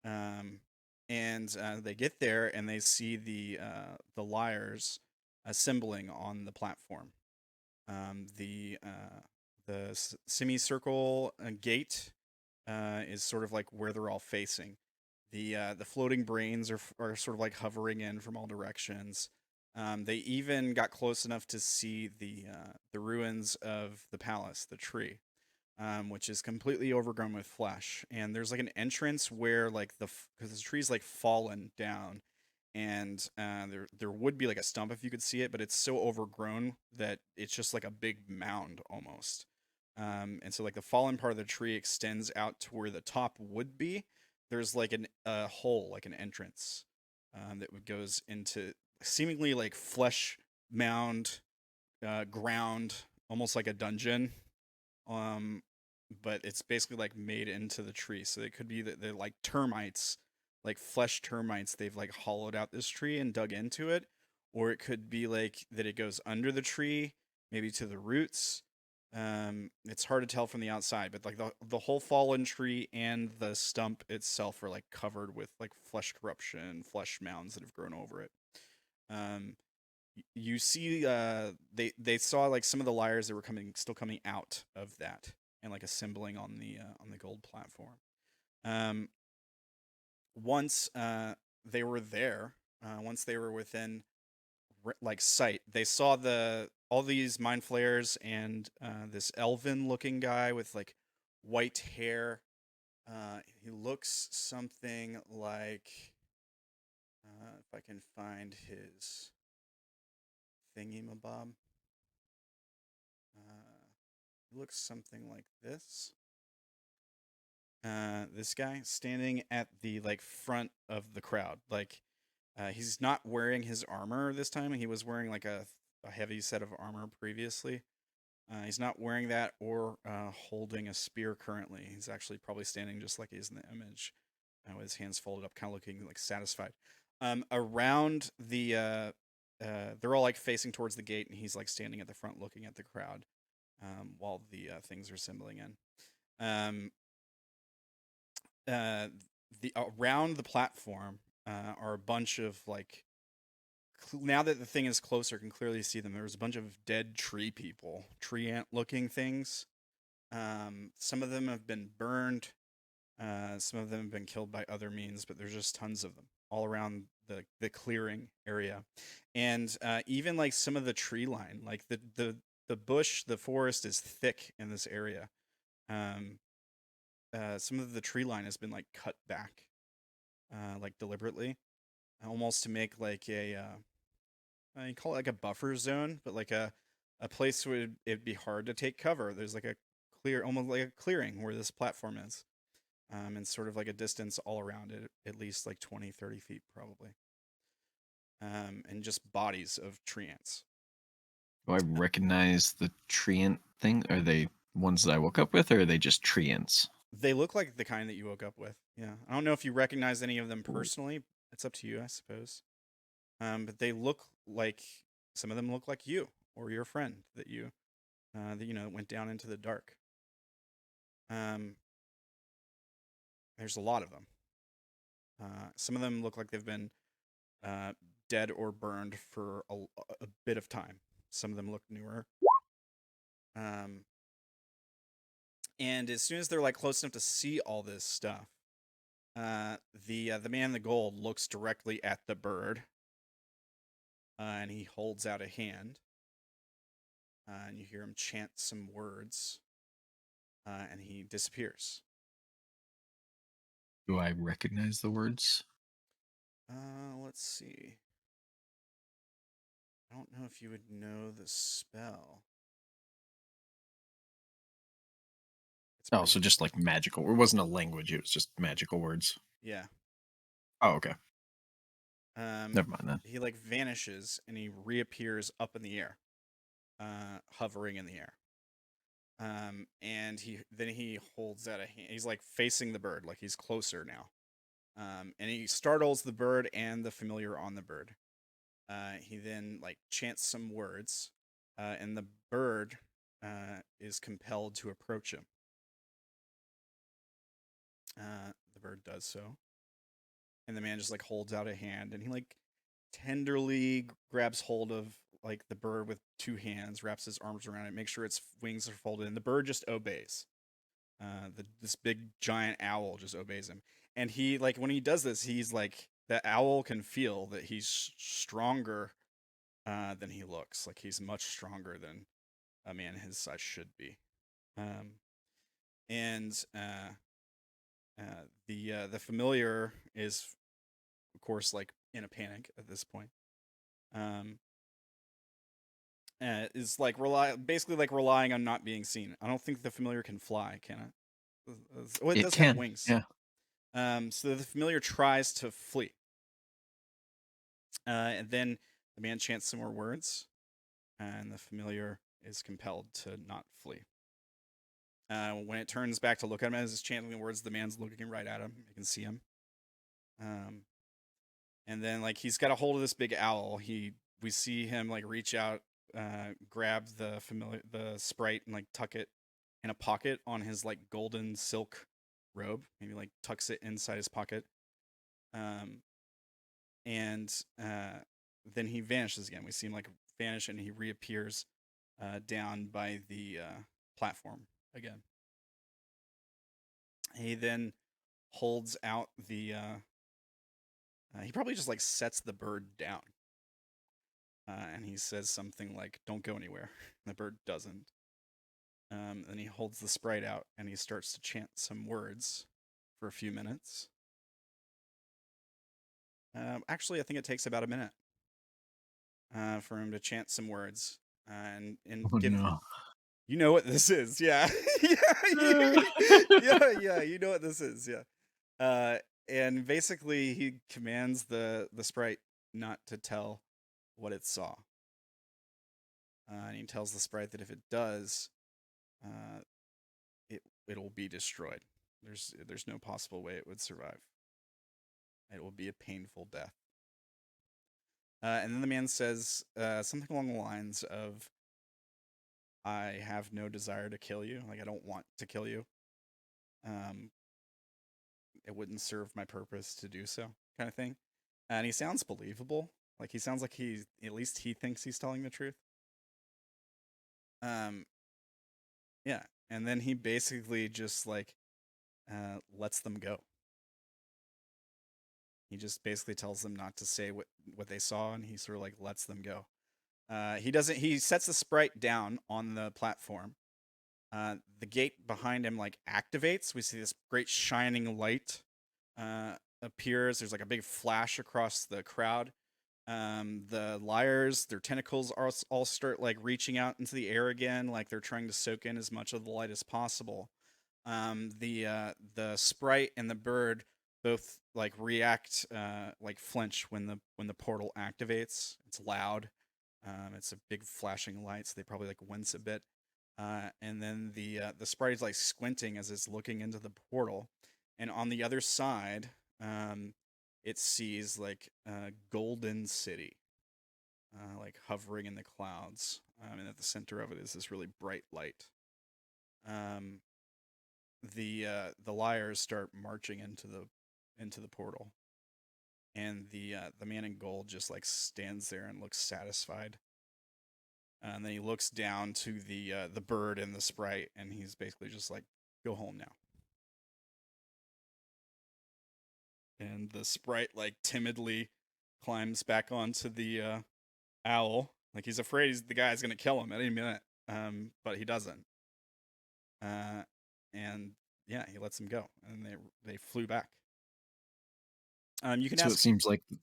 And they get there and they see the lyres assembling on the platform. The semicircle gate is sort of like where they're all facing. The floating brains are sort of like hovering in from all directions. They even got close enough to see the ruins of the palace, the tree. Which is completely overgrown with flesh, and there's like an entrance where like because the tree's like fallen down, and there would be like a stump if you could see it, but it's so overgrown that it's just like a big mound almost. And so like the fallen part of the tree extends out to where the top would be, there's like a hole, like an entrance, that goes into seemingly like flesh mound ground, almost like a dungeon. But it's basically like made into the tree, so it could be that they're like termites, like flesh termites. They've like hollowed out this tree and dug into it, or it could be like that it goes under the tree, maybe to the roots. It's hard to tell from the outside, but like the whole fallen tree and the stump itself are like covered with like flesh corruption, flesh mounds that have grown over it. You see, they saw like some of the lyres that were still coming out of that, and like assembling on the gold platform. Once they were there, once they were within like sight, they saw all these mind flayers and this elven looking guy with like white hair. He looks something like, if I can find his thingy-mabob. He looks something like this. This guy standing at the like front of the crowd. Like, he's not wearing his armor this time. He was wearing like a heavy set of armor previously. He's not wearing that or holding a spear currently. He's actually probably standing just like he is in the image, with his hands folded up, kind of looking like satisfied. Around the they're all like facing towards the gate, and he's like standing at the front looking at the crowd, while the things are assembling in. The around the platform are a bunch of like, now that the thing is closer, can clearly see them. There's a bunch of dead tree people, tree ant looking things. Some of them have been burned. Some of them have been killed by other means, but there's just tons of them all around the clearing area. And even like some of the tree line, like the bush, the forest is thick in this area. Some of the tree line has been like cut back, like deliberately, almost to make like a you call it like a buffer zone, but like a place where it'd be hard to take cover. There's like a almost like a clearing where this platform is, and sort of like a distance all around it, at least like 20, 30 feet probably, and just bodies of tree ants. Do I recognize the tree ant thing? Are they ones that I woke up with, or are they just tree ants? They look like the kind that you woke up with. Yeah, I don't know if you recognize any of them personally. It's up to you, I suppose. But they look like, some of them look like you or your friend that you went down into the dark. There's a lot of them. Some of them look like they've been dead or burned for a bit of time. Some of them look newer. And as soon as they're like close enough to see all this stuff, the man in the gold looks directly at the bird, and he holds out a hand, and you hear him chant some words, and he disappears. Do I recognize the words? Let's see. I don't know if you would know the spell. Oh, so just like magical. It wasn't a language. It was just magical words. Yeah. Oh, okay. Never mind that. He like vanishes and he reappears up in the air, hovering in the air. And he holds out a hand. He's like facing the bird, like he's closer now. And he startles the bird and the familiar on the bird. He then like chants some words, and the bird is compelled to approach him. The bird does so, and the man just like holds out a hand, and he like tenderly grabs hold of like the bird with two hands, wraps his arms around it, makes sure its wings are folded, and the bird just obeys. This big giant owl just obeys him, and he like, when he does this, he's like, the owl can feel that he's stronger than he looks. Like he's much stronger than a man his size should be. The familiar is, of course, like in a panic at this point. Is like basically like relying on not being seen. I don't think the familiar can fly, can it? Oh, it does have wings. Yeah. So the familiar tries to flee. And then the man chants some more words, and the familiar is compelled to not flee. When it turns back to look at him as he's chanting the words, the man's looking right at him. You can see him. And then like he's got a hold of this big owl. We see him like reach out, grab the sprite and like tuck it in a pocket on his like golden silk robe. Maybe like tucks it inside his pocket. And then he vanishes again. We see him like vanish, and he reappears down by the platform again. He then holds out the. He probably just like sets the bird down, and he says something like, "Don't go anywhere." The bird doesn't. Then he holds the sprite out, and he starts to chant some words for a few minutes. Actually, I think it takes about a minute for him to chant some words and Oh, give. no. You know what this is, yeah, yeah. You know what this is, yeah. And basically, he commands the sprite not to tell what it saw. And he tells the sprite that if it does, it'll be destroyed. There's no possible way it would survive. It will be a painful death. And then the man says something along the lines of, "I have no desire to kill you. Like, I don't want to kill you. It wouldn't serve my purpose to do so," kind of thing. And he sounds believable. Like, he sounds like at least he thinks he's telling the truth. Yeah. And then he basically just like lets them go. He just basically tells them not to say what they saw, and he sort of like lets them go. He sets the sprite down on the platform. The gate behind him like activates. We see this great shining light appears. There's like a big flash across the crowd. The liars, their tentacles all start like reaching out into the air again, like they're trying to soak in as much of the light as possible. The sprite and the bird both like react, like flinch when the portal activates. It's loud. It's a big flashing light, so they probably like wince a bit. And then the sprite is like squinting as it's looking into the portal, and on the other side, it sees like a golden city, like hovering in the clouds, and at the center of it is this really bright light. The liars start marching into the portal, and the man in gold just like stands there and looks satisfied. And then he looks down to the bird and the sprite, and he's basically just like, "Go home now." And the sprite like timidly climbs back onto the owl, like he's afraid the guy's gonna kill him at any minute, but he doesn't. And yeah, he lets him go, and they flew back. You can So ask. it seems like the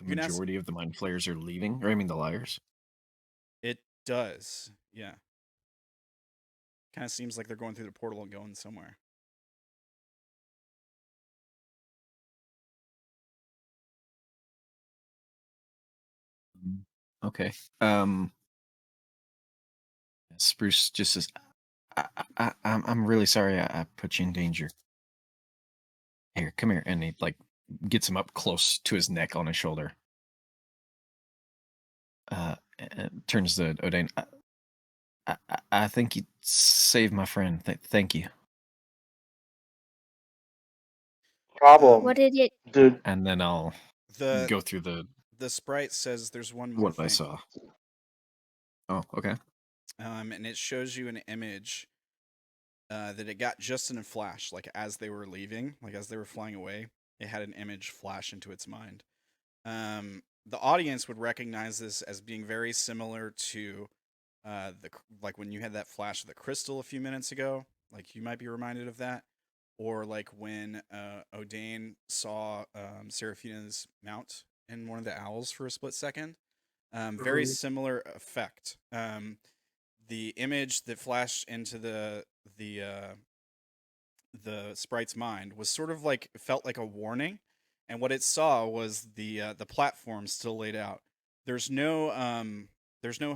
you can ask. majority of the mind flayers are leaving, or I mean the liars. It does, yeah. Kind of seems like they're going through the portal and going somewhere. Okay. Spruce just says, I'm really sorry I put you in danger. Here, come here. And he like gets him up close to his neck on his shoulder. Turns to Odayn. I think you saved my friend. Thank you. Problem. What did it? Dude, And then I'll The go through the sprite says there's one more what thing. I saw. Oh, okay. And it shows you an image that it got just in a flash, like as they were leaving, like as they were flying away, it had an image flash into its mind. The audience would recognize this as being very similar to like when you had that flash of the crystal a few minutes ago. Like you might be reminded of that, or like when Odayn saw Seraphina's mount in one of the owls for a split second. Very similar effect. The image that flashed into the the sprite's mind was sort of like felt like a warning, and what it saw was the platform still laid out. There's no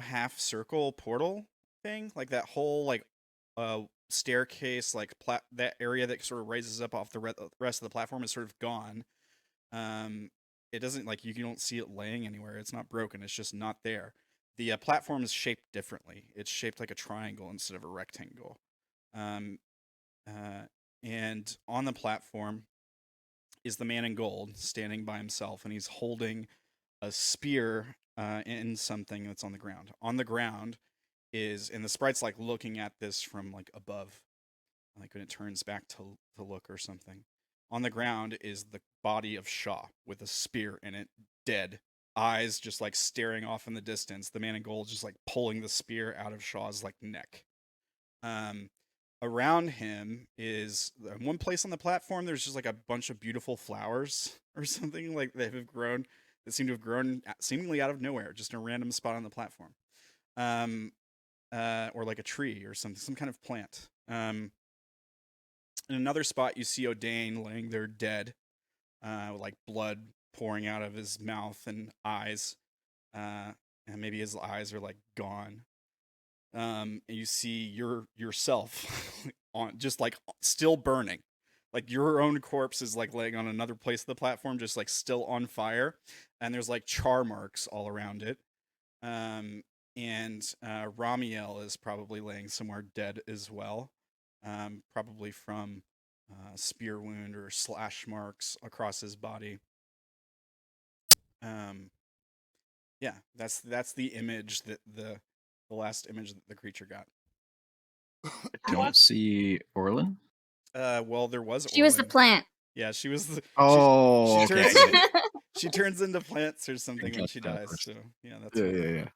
half circle portal thing, like that whole like staircase, like that area that sort of raises up off the rest of the platform is sort of gone. It doesn't, like, you don't see it laying anywhere. It's not broken. It's just not there. The platform is shaped differently. It's shaped like a triangle instead of a rectangle. And on the platform is the man in gold standing by himself, and he's holding a spear in something that's on the ground. On the ground is, and the sprite's like looking at this from like above, like when it turns back to look or something. On the ground is the body of Sha'ah with a spear in it, dead. Eyes just like staring off in the distance. The man in gold just like pulling the spear out of Sha'ah's like neck. Around him is one place on the platform. There's just like a bunch of beautiful flowers or something like that seem to have grown seemingly out of nowhere, just in a random spot on the platform. Or like a tree or some kind of plant. In another spot, you see Odayn laying there dead, with like blood pouring out of his mouth and eyes, and maybe his eyes are like gone. And you see yourself on just like still burning, like your own corpse is like laying on another place of the platform, just like still on fire, and there's like char marks all around it. And Ramiel is probably laying somewhere dead as well. Probably from spear wound or slash marks across his body. Yeah, that's the image that the last image that the creature got. Don't see Orlan. Well, there was. She was the Orlan. plant. Yeah, she was the. Oh, she okay. turns, she turns into plants or something when she Gotcha, of dies. course. So yeah, that's Yeah, what. yeah, yeah.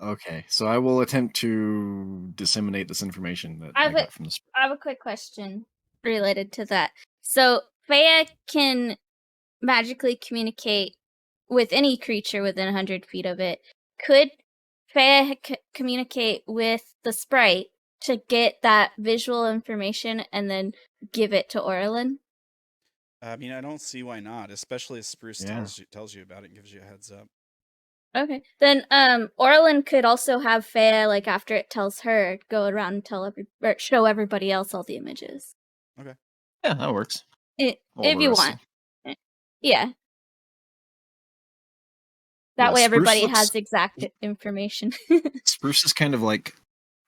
Okay, so I will attempt to disseminate this information that I got from the. I have a quick question related to that. So Faye can magically communicate with any creature within 100 feet of it. Could Faye communicate with the sprite to get that visual information and then give it to Orlan? I mean, I don't see why not, especially if Spruce Yeah. tells you about it and gives you a heads up. Okay. Then Orlan could also have Faye, like after it tells her, go around and show everybody else all the images. Okay. Yeah, that works. If All the you rest want. Yeah. That Yeah, way Spruce everybody looks- has exact information. Spruce is kind of like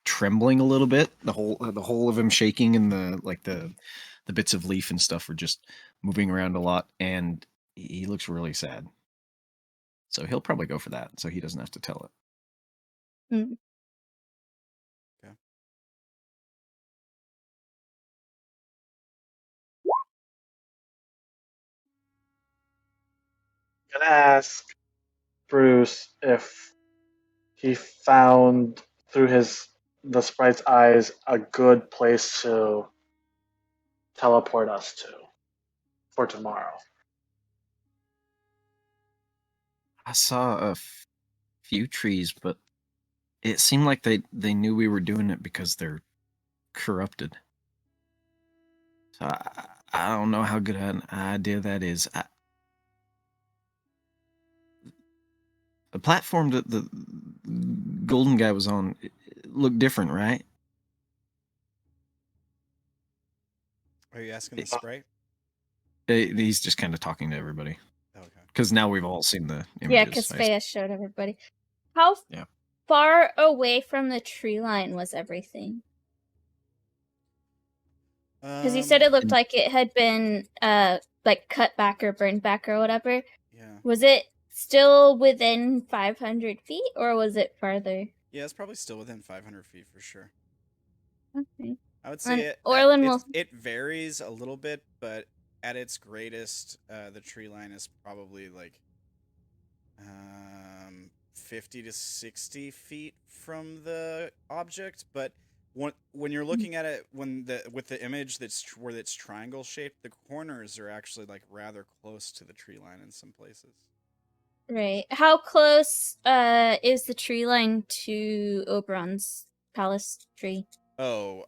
trembling a little bit. The whole of him shaking, and the bits of leaf and stuff are just moving around a lot, and he looks really sad. So he'll probably go for that, so he doesn't have to tell it. Mm. Okay. I'm gonna ask Bruce if he found through the sprite's eyes a good place to teleport us to for tomorrow. I saw a few trees, but it seemed like they knew we were doing it because they're corrupted. So I don't know how good an idea that is. The platform that the golden guy was on looked different, right? Are you asking the sprite? He's just kind of talking to everybody. Okay. Because now we've all seen the images. Yeah, because Faye showed everybody. How Yeah. far away from the tree line was everything? Because you said it looked like it had been like cut back or burned back or whatever. Yeah. Was it still within 500 feet or was it farther? Yeah, it's probably still within 500 feet for sure. Okay. I would say it varies a little bit, but at its greatest, the tree line is probably like 50 to 60 feet from the object. But when you're looking at it, with the image where it's triangle shaped, the corners are actually like rather close to the tree line in some places. Right. How close is the tree line to Oberon's palace tree? Oh,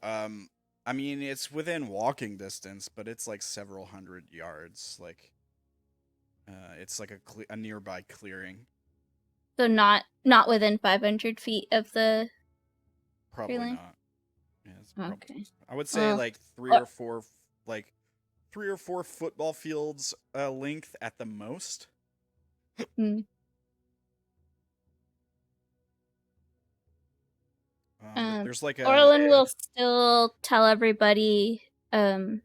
I mean, it's within walking distance, but it's like several hundred yards. Like, it's like a nearby clearing. So not within 500 feet of the Probably line? not. Yeah, it's probably. Okay. I would say Well, like or- 3 or 4 football fields length at the most. Hmm. There's like a Orlan will still tell everybody about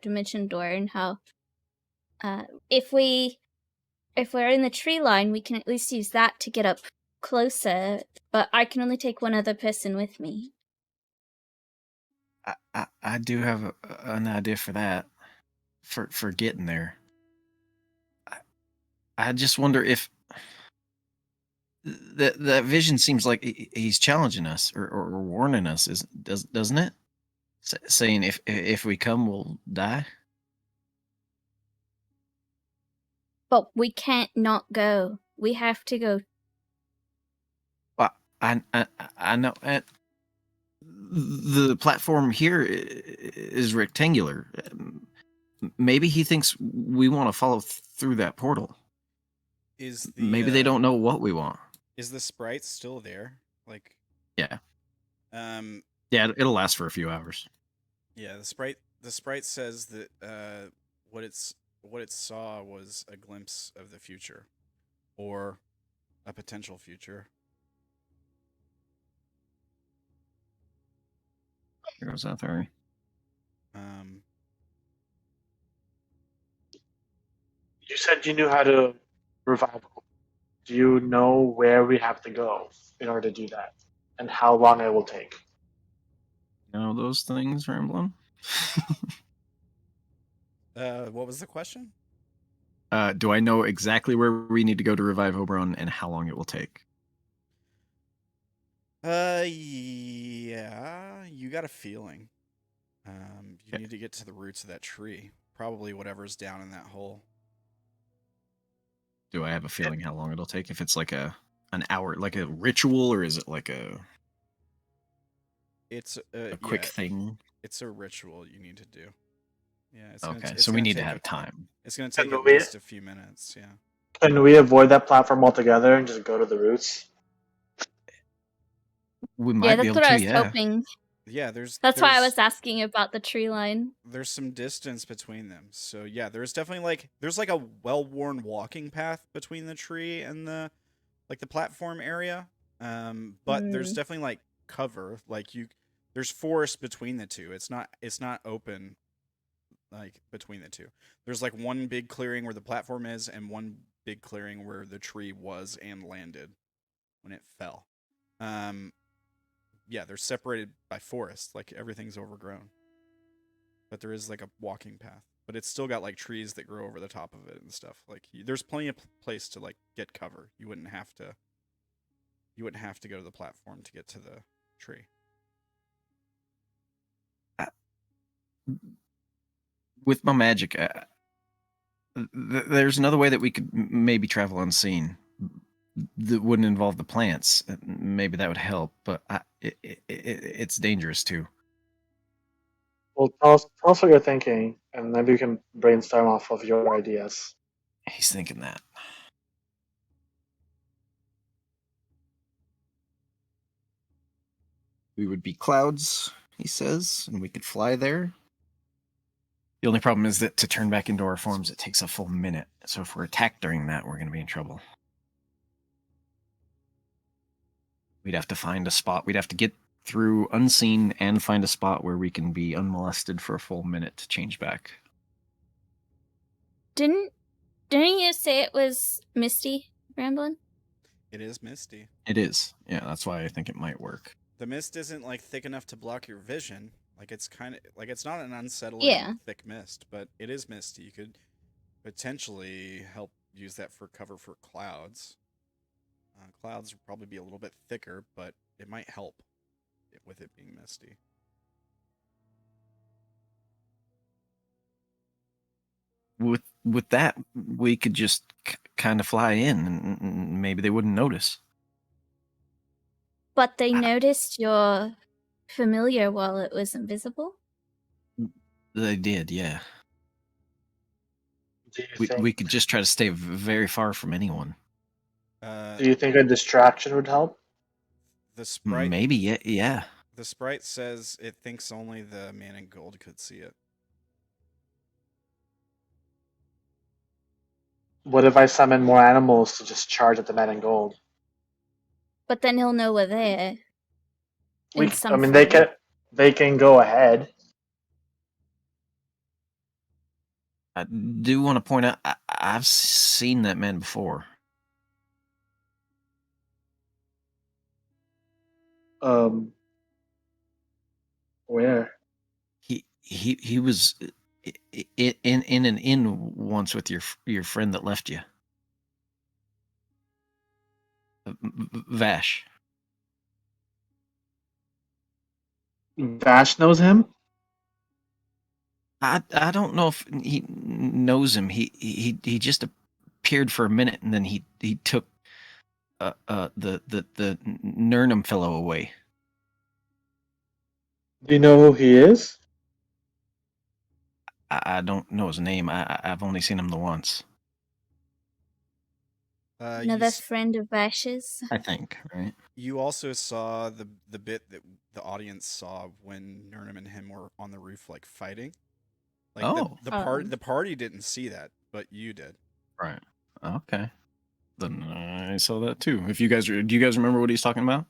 Dimension Door and how if we're in the tree line, we can at least use that to get up closer, but I can only take one other person with me. I do have an idea for that, for getting there. I just wonder if that vision seems like he's challenging us or warning us, doesn't it? Saying if we come, we'll die. But we can't not go. We have to go. Well, I know. The platform here is rectangular. Maybe he thinks we want to follow through that portal. Maybe they don't know what we want. Is the sprite still there? Like, yeah. Yeah, it'll last for a few hours. Yeah, the sprite says that what it saw was a glimpse of the future, or a potential future. Here goes that theory. You said you knew how to revive. Do you know where we have to go in order to do that, and how long it will take? You know those things, Rambling? What was the question? Do I know exactly where we need to go to revive Oberon and how long it will take? Yeah, you got a feeling. You need to get to the roots of that tree. Probably whatever's down in that hole. Do I have a feeling how long it'll take? If it's like an hour, like a ritual, or is it like It's a quick thing? It's a ritual you need to do. Yeah. So we need to have time. It's going to take at least a few minutes. Yeah. Can we avoid that platform altogether and just go to the roots? We might be able to. That's what I was hoping. Yeah, That's why I was asking about the tree line. There's some distance between them. So yeah, there's definitely there's a well-worn walking path between the tree and the platform area. But there's definitely cover. There's forest between the two. It's not open between the two. There's one big clearing where the platform is and one big clearing where the tree was and landed when it fell. Yeah, they're separated by forest. Everything's overgrown. But there is a walking path. But it's still got trees that grow over the top of it and stuff. There's plenty of place to get cover. You wouldn't have to go to the platform to get to the tree. With my magic, there's another way that we could maybe travel unseen that wouldn't involve the plants. Maybe that would help, but it's dangerous too. Well, tell us what you're thinking, and maybe we can brainstorm off of your ideas. He's thinking that. We would be clouds, he says, and we could fly there. The only problem is that to turn back into our forms, it takes a full minute. So if we're attacked during that, we're going to be in trouble. We'd have to find a spot. We'd have to get through unseen and find a spot where we can be unmolested for a full minute to change back. Didn't you say it was misty, Ramblin'? It is misty. It is. Yeah, that's why I think it might work. The mist isn't thick enough to block your vision. It's kind of it's not an unsettling thick mist, but it is misty. You could potentially help use that for cover for clouds. Clouds would probably be a little bit thicker, but it might help with it being misty. With that, we could just kind of fly in, and maybe they wouldn't notice. But they noticed your familiar while it was invisible? They did, yeah. Do you We think? could just try to stay very far from anyone. Do you think a distraction would help? The sprite Maybe, yeah. The sprite says it thinks only the man in gold could see it. What if I summon more animals to just charge at the man in gold? But then he'll know we're there. In some form. They can go ahead. I do want to point out, I've seen that man before. Where? He was in an inn once with your friend that left you. Vash. Vash knows him? I don't know if he knows him. He just appeared for a minute and then he took the Nurnham fellow away. Do you know who he is? I don't know his name. I've only seen him the once. Another friend of Vash's. I think, right? You also saw the bit that the audience saw when Nurnham and him were on the roof, like fighting. Like the party didn't see that, but you did. Right. Okay. Then I saw that too. Do you guys remember what he's talking about?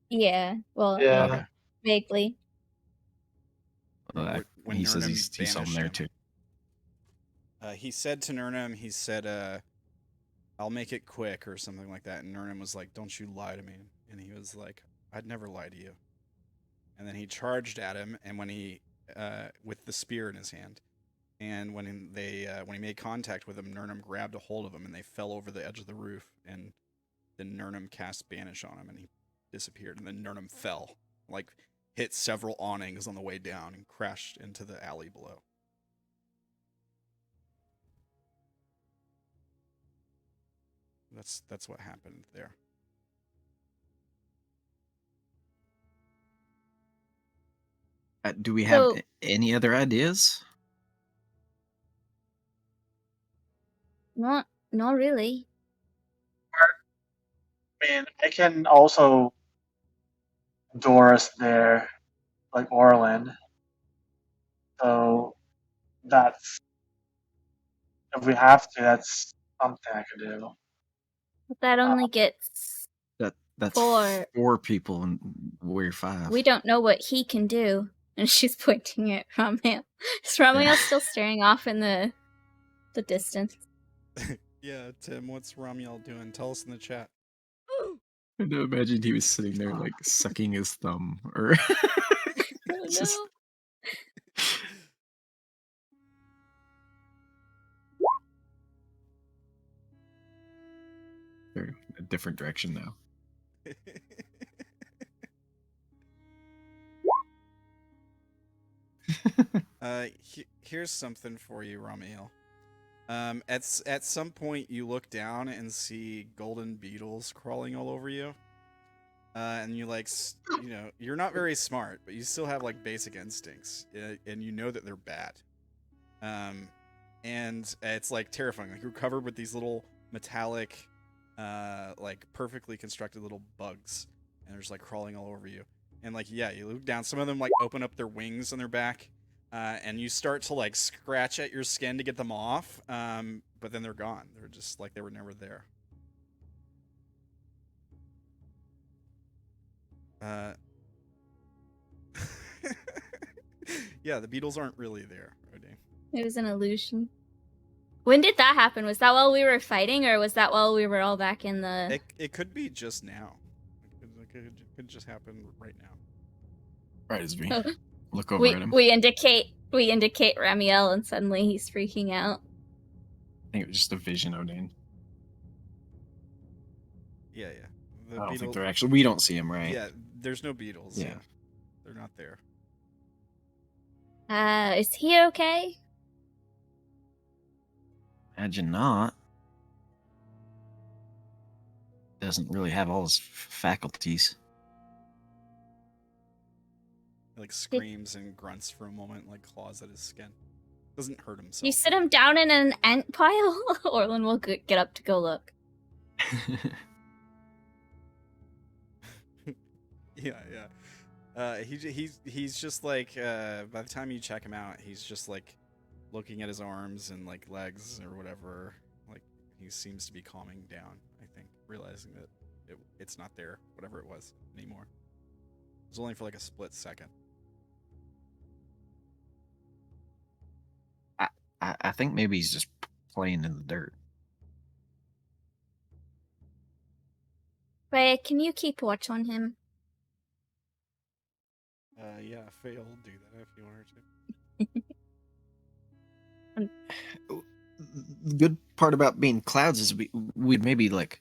Yeah. Well, Yeah. Okay. vaguely. When He says Nurnham he saw him there banished too. He said to Nurnham, he said, I'll make it quick or something like that. And Nurnham was like, don't you lie to me. And he was like, I'd never lie to you. And then he charged at him, and when he, with the spear in his hand, and when he made contact with him, Nurnham grabbed a hold of him, and they fell over the edge of the roof. And then Nurnham cast Banish on him, and he disappeared. And then Nurnham fell, like hit several awnings on the way down, and crashed into the alley below. That's what happened there. Do we have So- any other ideas? Not really. I mean, I can also Doris there, like Orlan. So that's if we have to, that's something I could do. But that only gets. That's Four. 4 people, and we're 5. We don't know what he can do. And she's pointing at Ramiel. Is Ramiel still staring off in the distance? Yeah, Tim, what's Ramiel doing? Tell us in the chat. I imagine he was sitting there like sucking his thumb, or Oh, Just- no. they're in a different direction now. Here's something for you, Ramiel. At some point, you look down and see golden beetles crawling all over you. And you you're not very smart, but you still have like basic instincts, and you know that they're bad. And it's like terrifying. Like you're covered with these little metallic, like perfectly constructed little bugs, and they're just like crawling all over you. And like you look down. Some of them like open up their wings on their back, and you start to like scratch at your skin to get them off. But then they're gone. They're just like they were never there. Yeah, the beetles aren't really there, Odayn. It was an illusion. When did that happen? Was that while we were fighting, or was that while we were all back in the... It could be just now. It could just happen right now. Right as we look over we, at him. we indicate Ramiel, and suddenly he's freaking out. I think it was just a vision, Odayn. Yeah. I don't think they're actually. We don't see him, right? Yeah, there's no beetles. Yeah. They're not there. Is he okay? Imagine not. Doesn't really have all his faculties. like screams and grunts for a moment, like claws at his skin. Doesn't hurt himself. You sit him down in an ant pile? Orlan will get up to go look. Yeah. He's just like by the time you check him out, he's just like looking at his arms and like legs or whatever. Like he seems to be calming down. I think realizing that it's not there, whatever it was anymore. It was only for like a split second. I think maybe he's just playing in the dirt. Ray, can you keep watch on him? Yeah, Faye will do that if you want her to. The good part about being clouds is we'd maybe like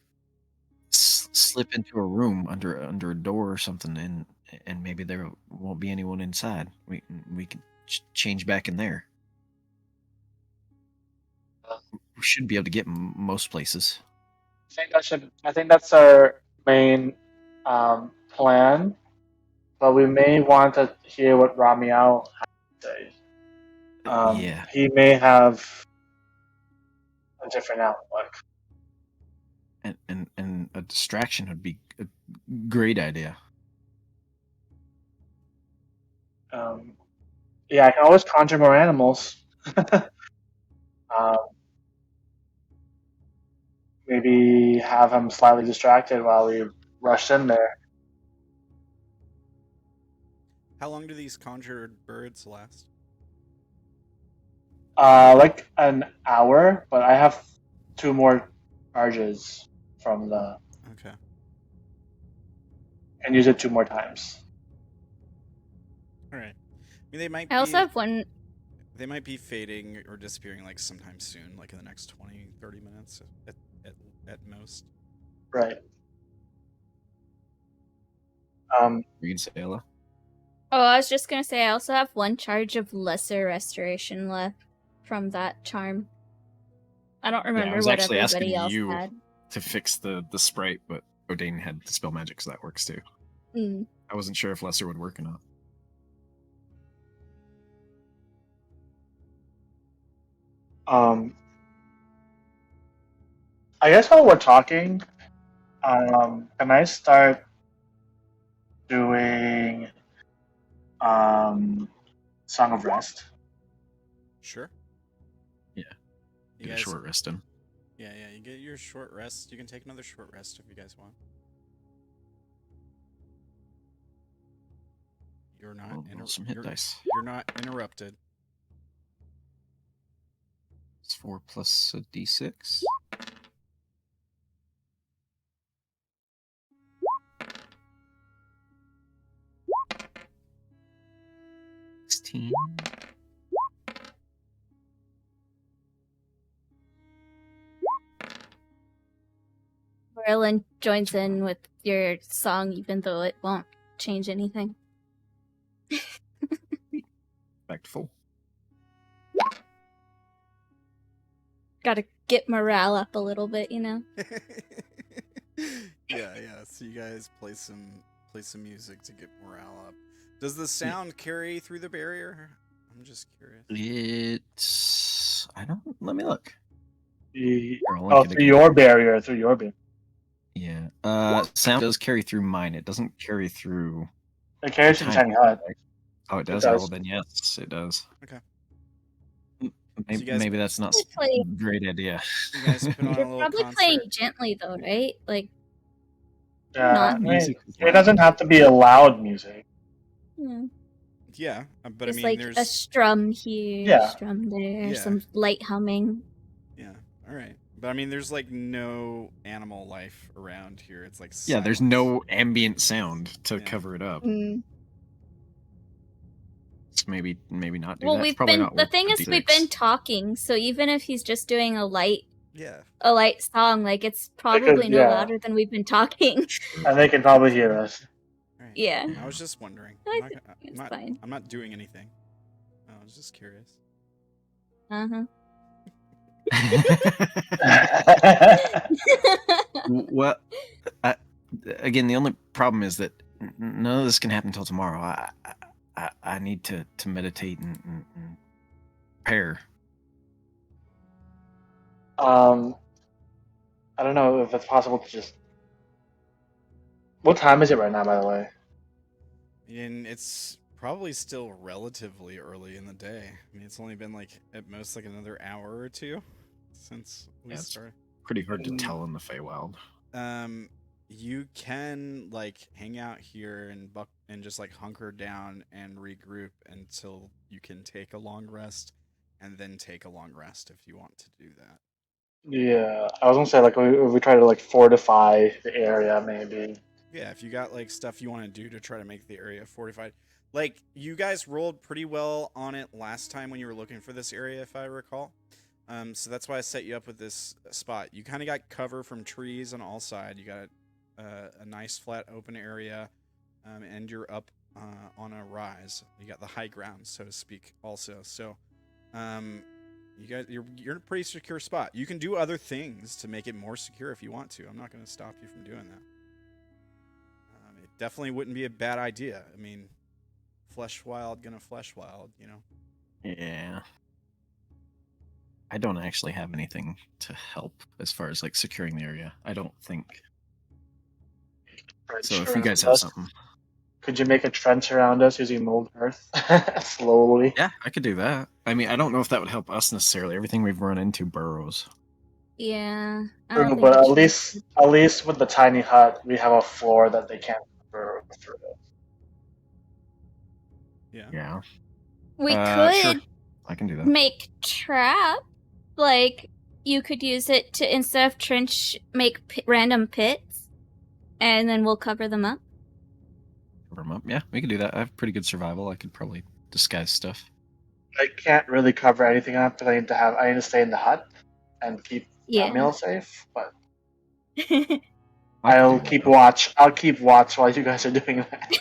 slip into a room under a door or something, and maybe there won't be anyone inside. We can change back in there. We should be able to get most places. I think that's our main plan. But we may want to hear what Ramiel has to say. Yeah. He may have a different outlook. And a distraction would be a great idea. Yeah, I can always conjure more animals. Maybe have him slightly distracted while we rush in there. How long do these conjured birds last? Like an hour, but I have 2 more charges from the. Okay. And use it 2 more times. All right. I mean, they might. I also have one. They might be fading or disappearing like sometime soon, like in the next 20, 30 minutes at most. Right. You can say Ella. Oh, I was just gonna say I also have 1 charge of lesser restoration left from that charm. I don't remember I was what actually everybody asking else you had. to fix the sprite, but Odayn had the spell magic, so that works too. Mm. I wasn't sure if lesser would work or not. I guess while we're talking, can I start doing Song of Rest? Sure. Yeah. You Get a guys, short rest in. Yeah, you get your short rest. You can take another short rest if you guys want. You're not Roll some hit dice. You're not interrupted. It's 4 plus a d6. Orlan joins in with your song, even though it won't change anything. Back to full. Gotta get morale up a little bit, you know? Yeah. So you guys play some music to get morale up. Does the sound carry through the barrier? I'm just curious. It's. I don't. Let me look. Through Through your barrier. Yeah. Sound does carry through mine. It doesn't carry through. It carries through Tiny Hut. Oh, it does? does. Oh, then yes, it does. Okay. Maybe that's not Probably a great idea. You guys put on a You're little probably concert. playing gently, though, right? Like, Yeah, Not- I mean, Music is it loud. doesn't have to be a loud music. Yeah, but just I mean, like there's a strum here, Yeah. strum there, Yeah. some light humming. yeah. All right, but I mean, there's like no animal life around here. It's like Yeah, there's silence. no ambient sound to Yeah. cover it up. Mm. So maybe not do Well, that. It's we've probably been not the worth thing the is we've D6. been talking, so even if he's just doing a light Yeah. song, like it's probably no yeah. louder than we've been talking. And they can probably hear us. All right. Yeah. I was just wondering. I I'm think not, it's fine. I'm not doing anything. I was just curious. Uh-huh. Well, again, the only problem is that none of this can happen until tomorrow. I need to meditate and prepare. I don't know if it's possible to just. What time is it right now, by the way? And it's probably still relatively early in the day. I mean, it's only been like at most like another hour or two since we Yeah, it's started. pretty hard to Mm. tell in the Feywild. You can like hang out here and just like hunker down and regroup until you can take a long rest, and then take a long rest if you want to do that. Yeah, I was gonna say like we try to like fortify the area maybe. Yeah, if you got like stuff you want to do to try to make the area fortified. Like you guys rolled pretty well on it last time when you were looking for this area, if I recall. So that's why I set you up with this spot. You kind of got cover from trees on all sides. You got a nice flat open area, and you're up on a rise. You got the high ground, so to speak, also. So, you're in a pretty secure spot. You can do other things to make it more secure if you want to. I'm not going to stop you from doing that. It definitely wouldn't be a bad idea. I mean, flesh wild gonna flesh wild, you know. Yeah. I don't actually have anything to help as far as like securing the area. I don't think. So if you guys have something. Could you make a trench around us using mold earth slowly? Yeah, I could do that. I mean, I don't know if that would help us necessarily. Everything we've run into burrows. Yeah. I True, don't think but it at should- least with the tiny hut, we have a floor that they can't burrow through. Yeah. Yeah. We Sure. could I can do that. make trap. Like you could use it to, instead of trench, make random pits, and then we'll cover them up. Cover 'em up. Yeah, we could do that. I have pretty good survival. I could probably disguise stuff. I can't really cover anything up because I need to stay in the hut and keep Yeah. Ramiel safe. But I could I'll do that, keep though. watch. I'll keep watch while you guys are doing that.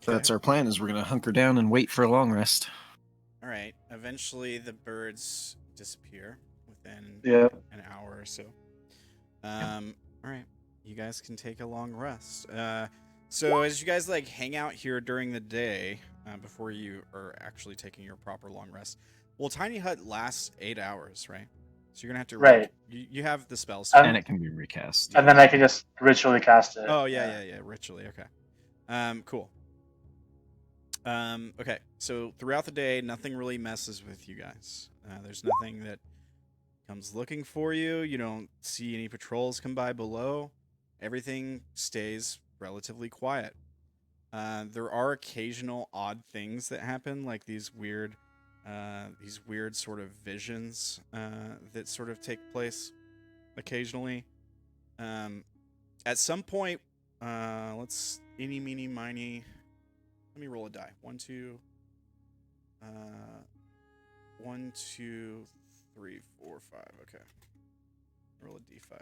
That's our plan. Is we're gonna hunker down and wait for a long rest. All right. Eventually, the birds disappear within Yeah. an hour or so. All right. You guys can take a long rest. So as you guys like hang out here during the day, before you are actually taking your proper long rest, well, Tiny Hut lasts 8 hours, right? So you're gonna have to Right. You have the spells, And it can be recast. And then I can just ritually cast it. Oh yeah, ritually. Okay. Cool. Okay. So throughout the day, nothing really messes with you guys. There's nothing that comes looking for you. You don't see any patrols come by below. Everything stays relatively quiet. There are occasional odd things that happen, like these weird sort of visions that sort of take place occasionally. At some point, let's eeny, meeny, miny. Let me roll a die. 1, 2, 3, 4, 5. Okay. Roll a D5.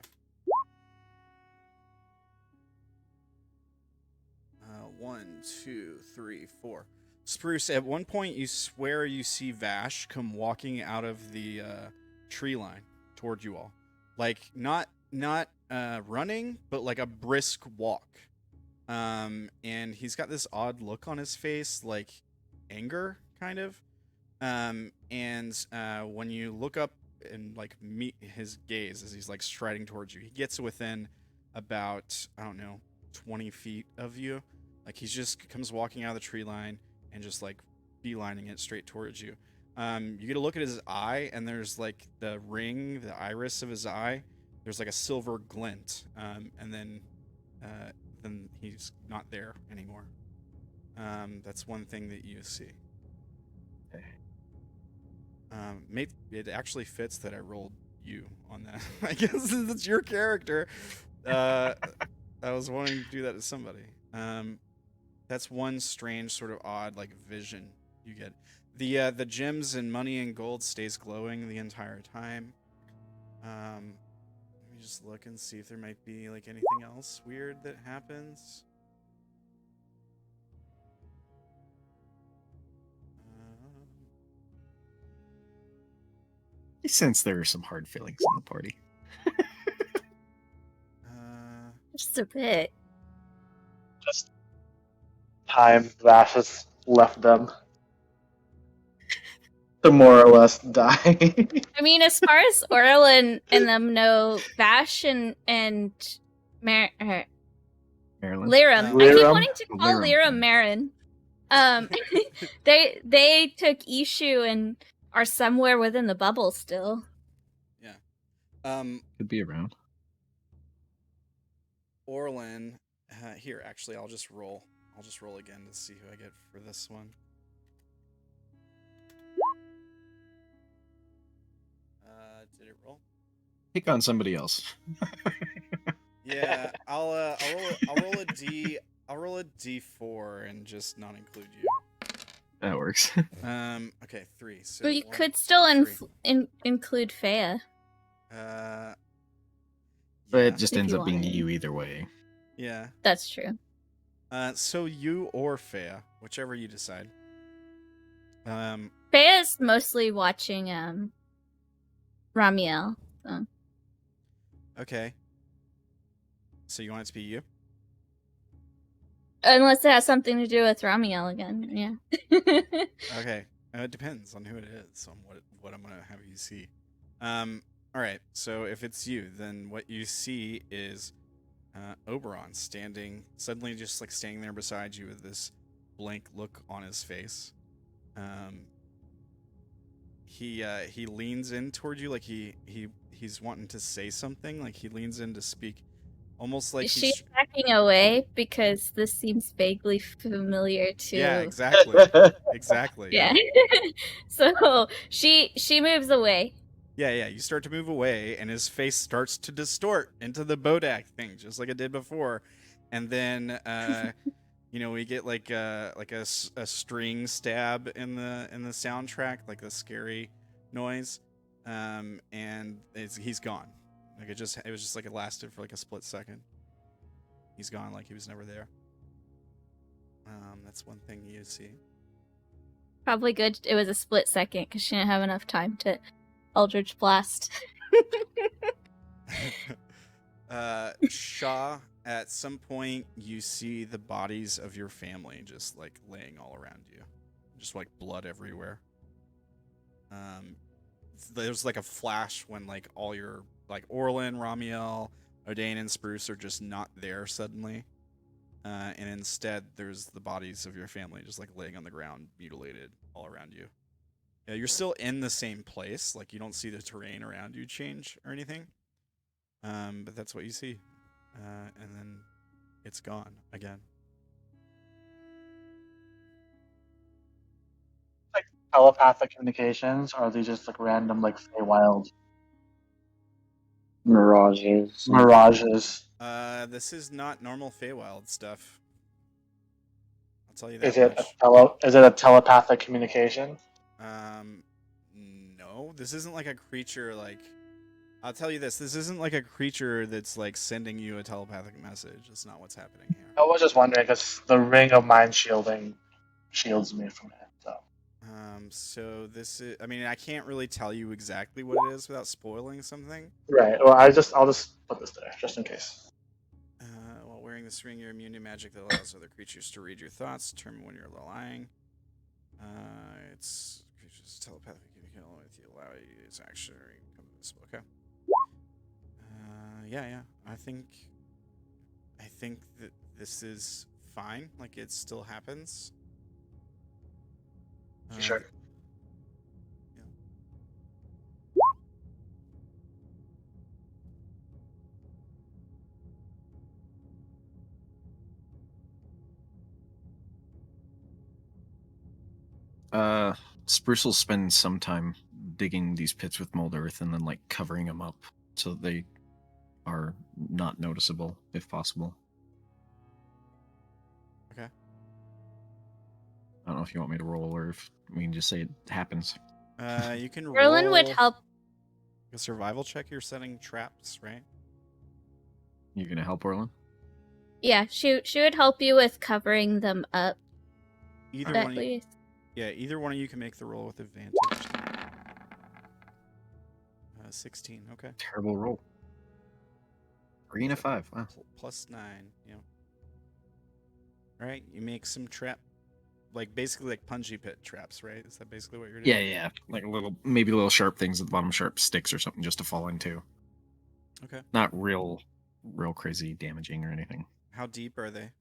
1, 2, 3, 4. Spruce, at one point you swear you see Vash come walking out of the tree line toward you all. Like, not running, but like a brisk walk. And he's got this odd look on his face, like anger, kind of. And when you look up and like meet his gaze as he's like striding towards you, he gets within about, I don't know, 20 feet of you. Like he just comes walking out of the tree line and just like beelining it straight towards you. You get a look at his eye, and there's like the ring, the iris of his eye. There's like a silver glint, and then he's not there anymore. That's one thing that you see. It actually fits that I rolled you on that. I guess it's your character. I was wanting to do that to somebody. That's one strange sort of odd like vision you get. The gems and money and gold stays glowing the entire time. Let me just look and see if there might be like anything else weird that happens. I sense there are some hard feelings in the party. Just a bit. time Vash has left them to more or less die. I mean, as far as Orlan and them know, Vash and Marilyn. Liram. I keep Liram. wanting to call Liram. Liram Marin. They took issue and are somewhere within the bubble still. Could be around. Orlan, here, actually, I'll just roll. I'll just roll again to see who I get for this one. Did it roll? Pick on somebody else. Yeah, I'll roll a D. I'll roll a D4 and just not include you. That works. Okay, 3. So But you 1, could still 2, 3. include Fea. But Yeah, it just If ends you up being wanted. you either way. yeah. That's true. So you or Fea, whichever you decide. Fea's mostly watching Ramiel. So. Okay. So you want it to be you? Unless it has something to do with Ramiel again, yeah. Okay. It depends on who it is, on what I'm gonna have you see. All right. So if it's you, then what you see is Oberon suddenly just like standing there beside you with this blank look on his face. He leans in toward you like he's wanting to say something. Like he leans in to speak, almost like Is he's she backing away because this seems vaguely familiar to? Yeah, exactly. Exactly. Yeah. So she moves away. Yeah. You start to move away, and his face starts to distort into the Bodak thing, just like it did before. And then, we get like a string stab in the soundtrack, like the scary noise, and he's gone. Like it was just like it lasted for like a split second. He's gone, like he was never there. That's one thing you see. Probably good it was a split second because she didn't have enough time to Eldritch Blast. Sha'ah, at some point you see the bodies of your family just like laying all around you, just like blood everywhere. There's like a flash when like all your like Orlan, Ramiel, Odayn, and Spruce are just not there suddenly, and instead there's the bodies of your family just like laying on the ground, mutilated all around you. Yeah, you're still in the same place, like you don't see the terrain around you change or anything. But that's what you see. And then it's gone again. Like telepathic communications, or are they just like random, like Feywild Mirages. mirages? This is not normal Feywild stuff. I'll tell you that Is it much. is it a telepathic communication? No, this isn't like a creature like. I'll tell you this. This isn't like a creature that's like sending you a telepathic message. That's not what's happening here. I was just wondering because the ring of mind shielding shields me from it. So this is. I mean, I can't really tell you exactly what it is without spoiling something. Right. Well, I'll just put this there just in case. While wearing this ring, you're immune to magic that allows other creatures to read your thoughts, determine when you're lying. It's creatures telepathic communication with you, allow you to use action or become invisible. Okay. Yeah. I think that this is fine. Like it still happens. Sure. Spruce will spend some time digging these pits with mold earth and then like covering them up so that they are not noticeable if possible. Okay. I don't know if you want me to roll or if we can just say it happens. You can roll. Orlan would help. A survival check. You're setting traps, right? You're gonna help Orlan? Yeah, she would help you with covering them up. Either At one. least. Either one of you can make the roll with advantage. 16. Okay. Terrible roll. 3 and a 5. Wow. Plus 9. All right, you make some trap, like basically like punji pit traps, right? Is that basically what you're Yeah, doing? yeah. Like maybe little sharp things at the bottom, sharp sticks or something just to fall into. Okay. Not real crazy damaging or anything. How deep are they?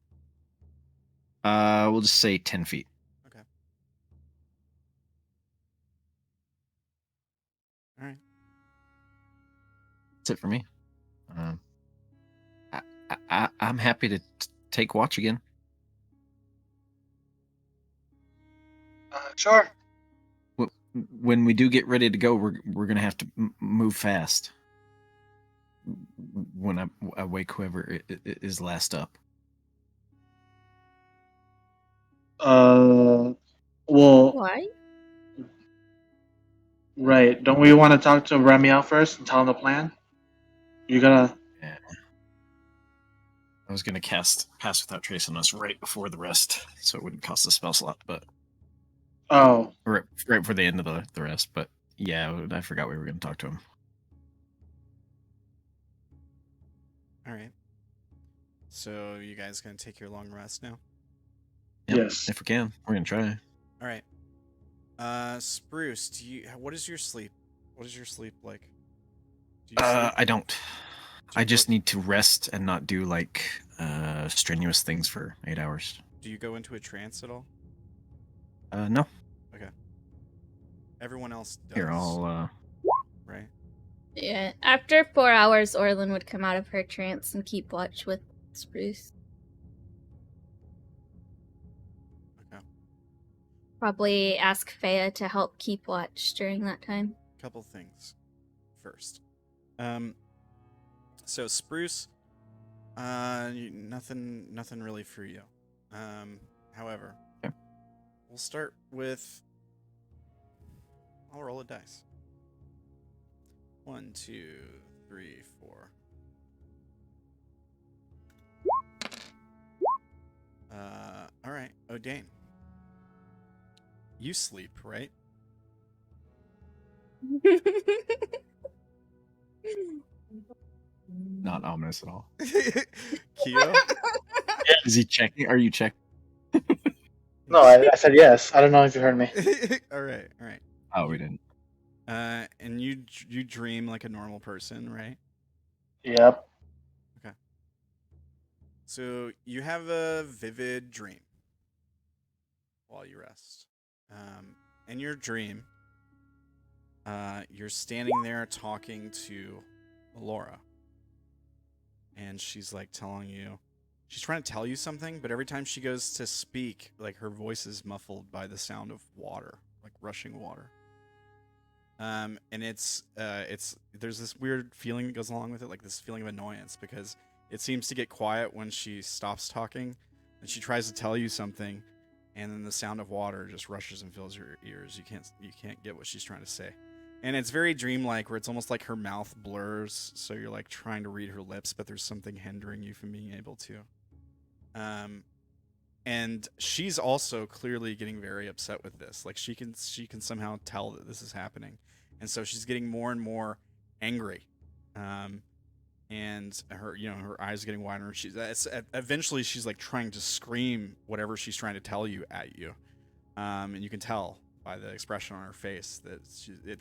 We'll just say 10 feet. Okay. All right. That's it for me. I'm happy to take watch again. Sure. When we do get ready to go, we're gonna have to move fast. When I wake whoever is last up. Well, Why? right. Don't we want to talk to Ramiel first and tell him the plan? You gonna? Yeah. I was gonna cast Pass Without Trace on us right before the rest, so it wouldn't cost a spell slot, but Oh, right before the end of the rest. But yeah, I forgot we were gonna talk to him. All right. So you guys gonna take your long rest now? Yep, yes. if we can, we're gonna try. All right. Spruce, what is your sleep? What is your sleep like? Do you sleep? I don't. Do I you just go- need to rest and not do like strenuous things for 8 hours. Do you go into a trance at all? No. Everyone else does. Here, I'll Right. Yeah. After 4 hours, Orlan would come out of her trance and keep watch with Spruce. Okay. Probably ask Faya to help keep watch during that time. Couple things. First. So Spruce, nothing really for you. However, Okay. we'll start with. I'll roll a dice. 1, 2, 3, 4. All right, Odayn. You sleep, right? not ominous at all. Kyo? Is he checking? Are you checking? No, I said yes. I don't know if you heard me. all right. Oh, we didn't. And you dream like a normal person, right? Yep. So you have a vivid dream while you rest. In your dream, you're standing there talking to Laura. And she's like she's trying to tell you something, but every time she goes to speak, like her voice is muffled by the sound of water, like rushing water. And it's there's this weird feeling that goes along with it, like this feeling of annoyance, because it seems to get quiet when she stops talking, and she tries to tell you something, and then the sound of water just rushes and fills your ears. You can't get what she's trying to say. And it's very dreamlike, where it's almost like her mouth blurs, so you're like trying to read her lips, but there's something hindering you from being able to. And she's also clearly getting very upset with this. Like she can somehow tell that this is happening, and so she's getting more and more angry. And her eyes are getting wider. Eventually she's like trying to scream whatever she's trying to tell you at you, and you can tell by the expression on her face that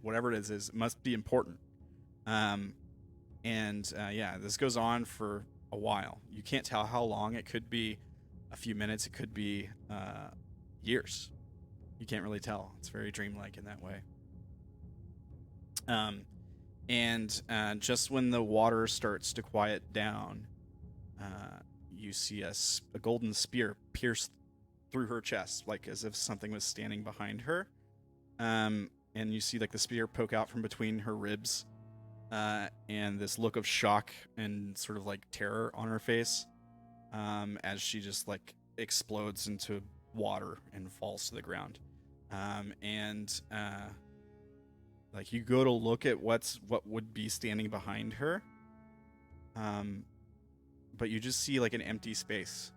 whatever it is must be important. This goes on for a while. You can't tell how long. It could be a few minutes. It could be years. You can't really tell. It's very dreamlike in that way. Just when the water starts to quiet down, you see a golden spear pierce through her chest, like as if something was standing behind her. And you see like the spear poke out from between her ribs, and this look of shock and sort of like terror on her face, as she just like explodes into water and falls to the ground. Like you go to look at what would be standing behind her, but you just see like an empty space.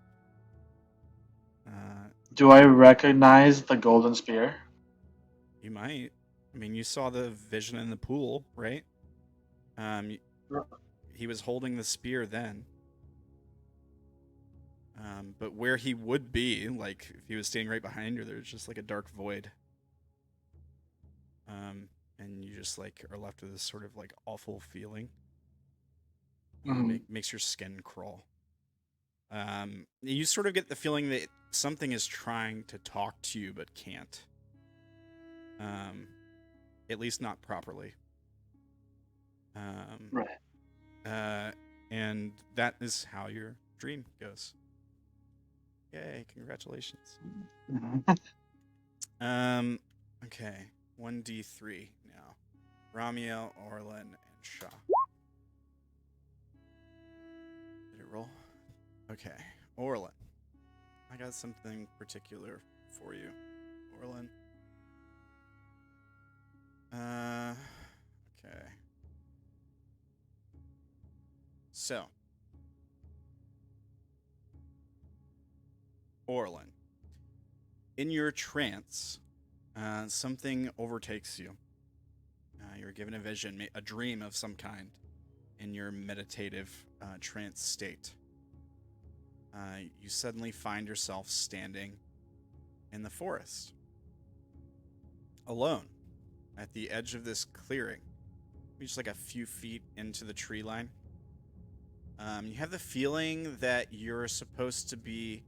Do I recognize the golden spear? You might. I mean, you saw the vision in the pool, right? He was holding the spear then. But where he would be, like if he was standing right behind her, there's just like a dark void. And you just like are left with this sort of like awful feeling. Makes your skin crawl. You sort of get the feeling that something is trying to talk to you but can't. At least not properly. Right. And that is how your dream goes. Yay, congratulations. Okay, 1d3 now. Ramiel, Orlan, and Sha'ah. Did it roll? Okay, Orlan. I got something particular for you, Orlan. Okay. So, Orlan, in your trance, something overtakes you. You're given a vision, a dream of some kind, in your meditative trance state. You suddenly find yourself standing in the forest, alone, at the edge of this clearing, just like a few feet into the tree line. You have the feeling that you're supposed to be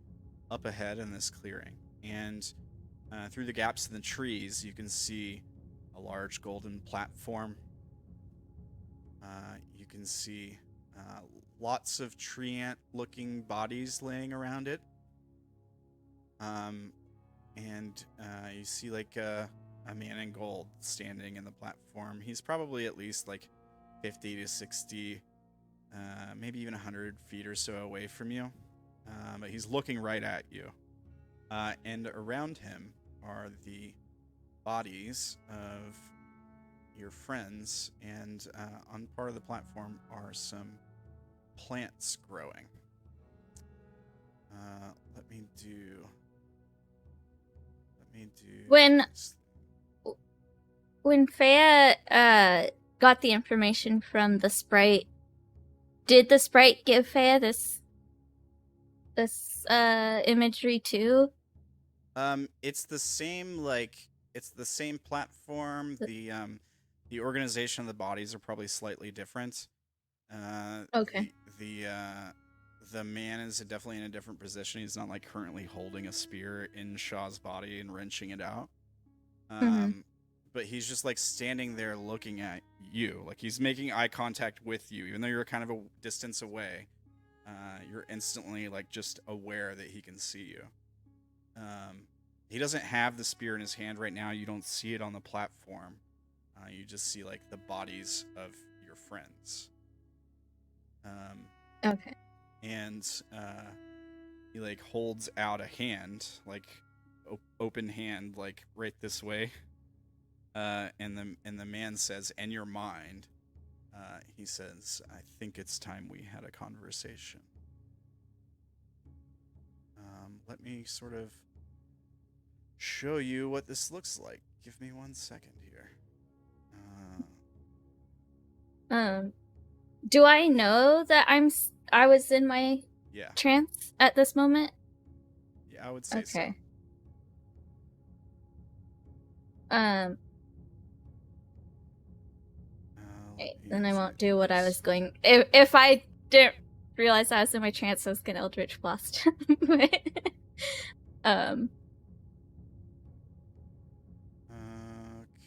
up ahead in this clearing, and through the gaps in the trees, you can see a large golden platform. You can see lots of tree ant-looking bodies laying around it. And you see like a man in gold standing in the platform. He's probably at least like 50 to 60, maybe even 100 feet or so away from you. But he's looking right at you. And around him are the bodies of your friends, and on part of the platform are some plants growing. Let me do When Faya got the information from the sprite, did the sprite give Faya this imagery too? It's the same, like, it's the same platform. The organization of the bodies are probably slightly different. Okay. The man is definitely in a different position. He's not like currently holding a spear in Sha'ah's body and wrenching it out. But he's just like standing there looking at you. Like he's making eye contact with you, even though you're kind of a distance away. You're instantly like just aware that he can see you. He doesn't have the spear in his hand right now. You don't see it on the platform. You just see like the bodies of your friends. Okay. And he like holds out a hand, like open hand, like right this way. And the man says, "In your mind," he says, "I think it's time we had a conversation." Let me sort of show you what this looks like. Give me 1 second here. Do I know that I was in my Yeah. trance at this moment? Yeah, I would say so. Okay. Then I won't do what I was going. If I didn't realize I was in my trance, I was gonna Eldritch Blast.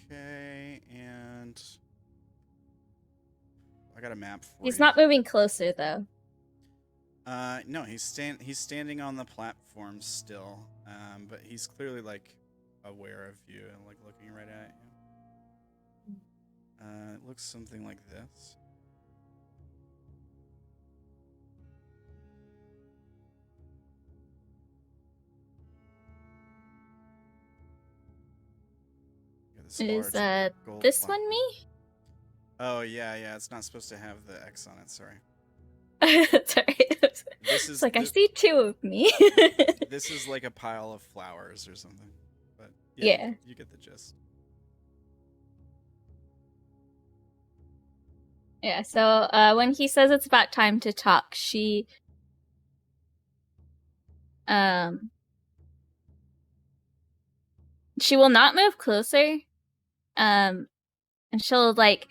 Okay, and I got a map for you. He's not moving closer though. No, he's standing on the platform still. But he's clearly like aware of you and like looking right at you. It looks something like this. Is this one me? Oh yeah, it's not supposed to have the X on it, sorry. Sorry. This is like I see two of me. This is like a pile of flowers or something. But yeah. You get the gist. Yeah, so when he says it's about time to talk, she She will not move closer. And she'll like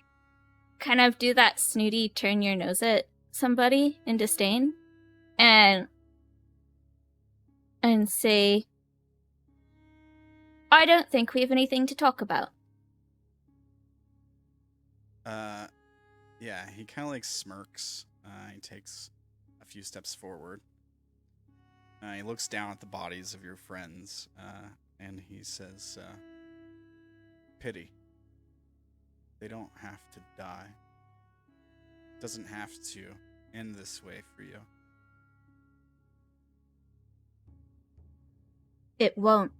kind of do that snooty turn your nose at somebody in disdain and say, I don't think we have anything to talk about. Yeah, he kind of like smirks. He takes a few steps forward. He looks down at the bodies of your friends, and he says, pity. They don't have to die. It doesn't have to end this way for you. It won't.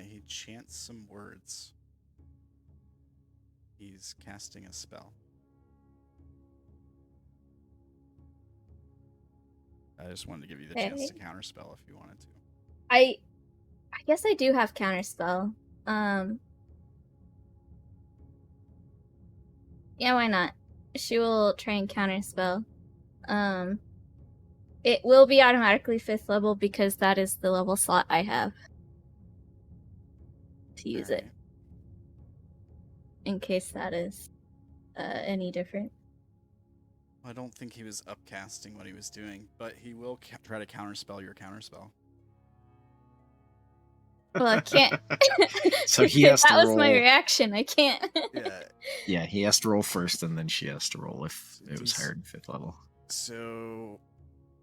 He chants some words. He's casting a spell. I just wanted to give you the chance to counterspell if you wanted to. I guess I do have counterspell. Yeah, why not? She will try and counterspell. It will be automatically 5th level because that is the level slot I have to use it. In case that is any different. I don't think he was upcasting what he was doing, but he will try to counterspell your counterspell. Well, I can't. So he has to That was my roll. reaction. I can't. Yeah, he has to roll first, and then she has to roll if it was Dec- higher than 5th level. So,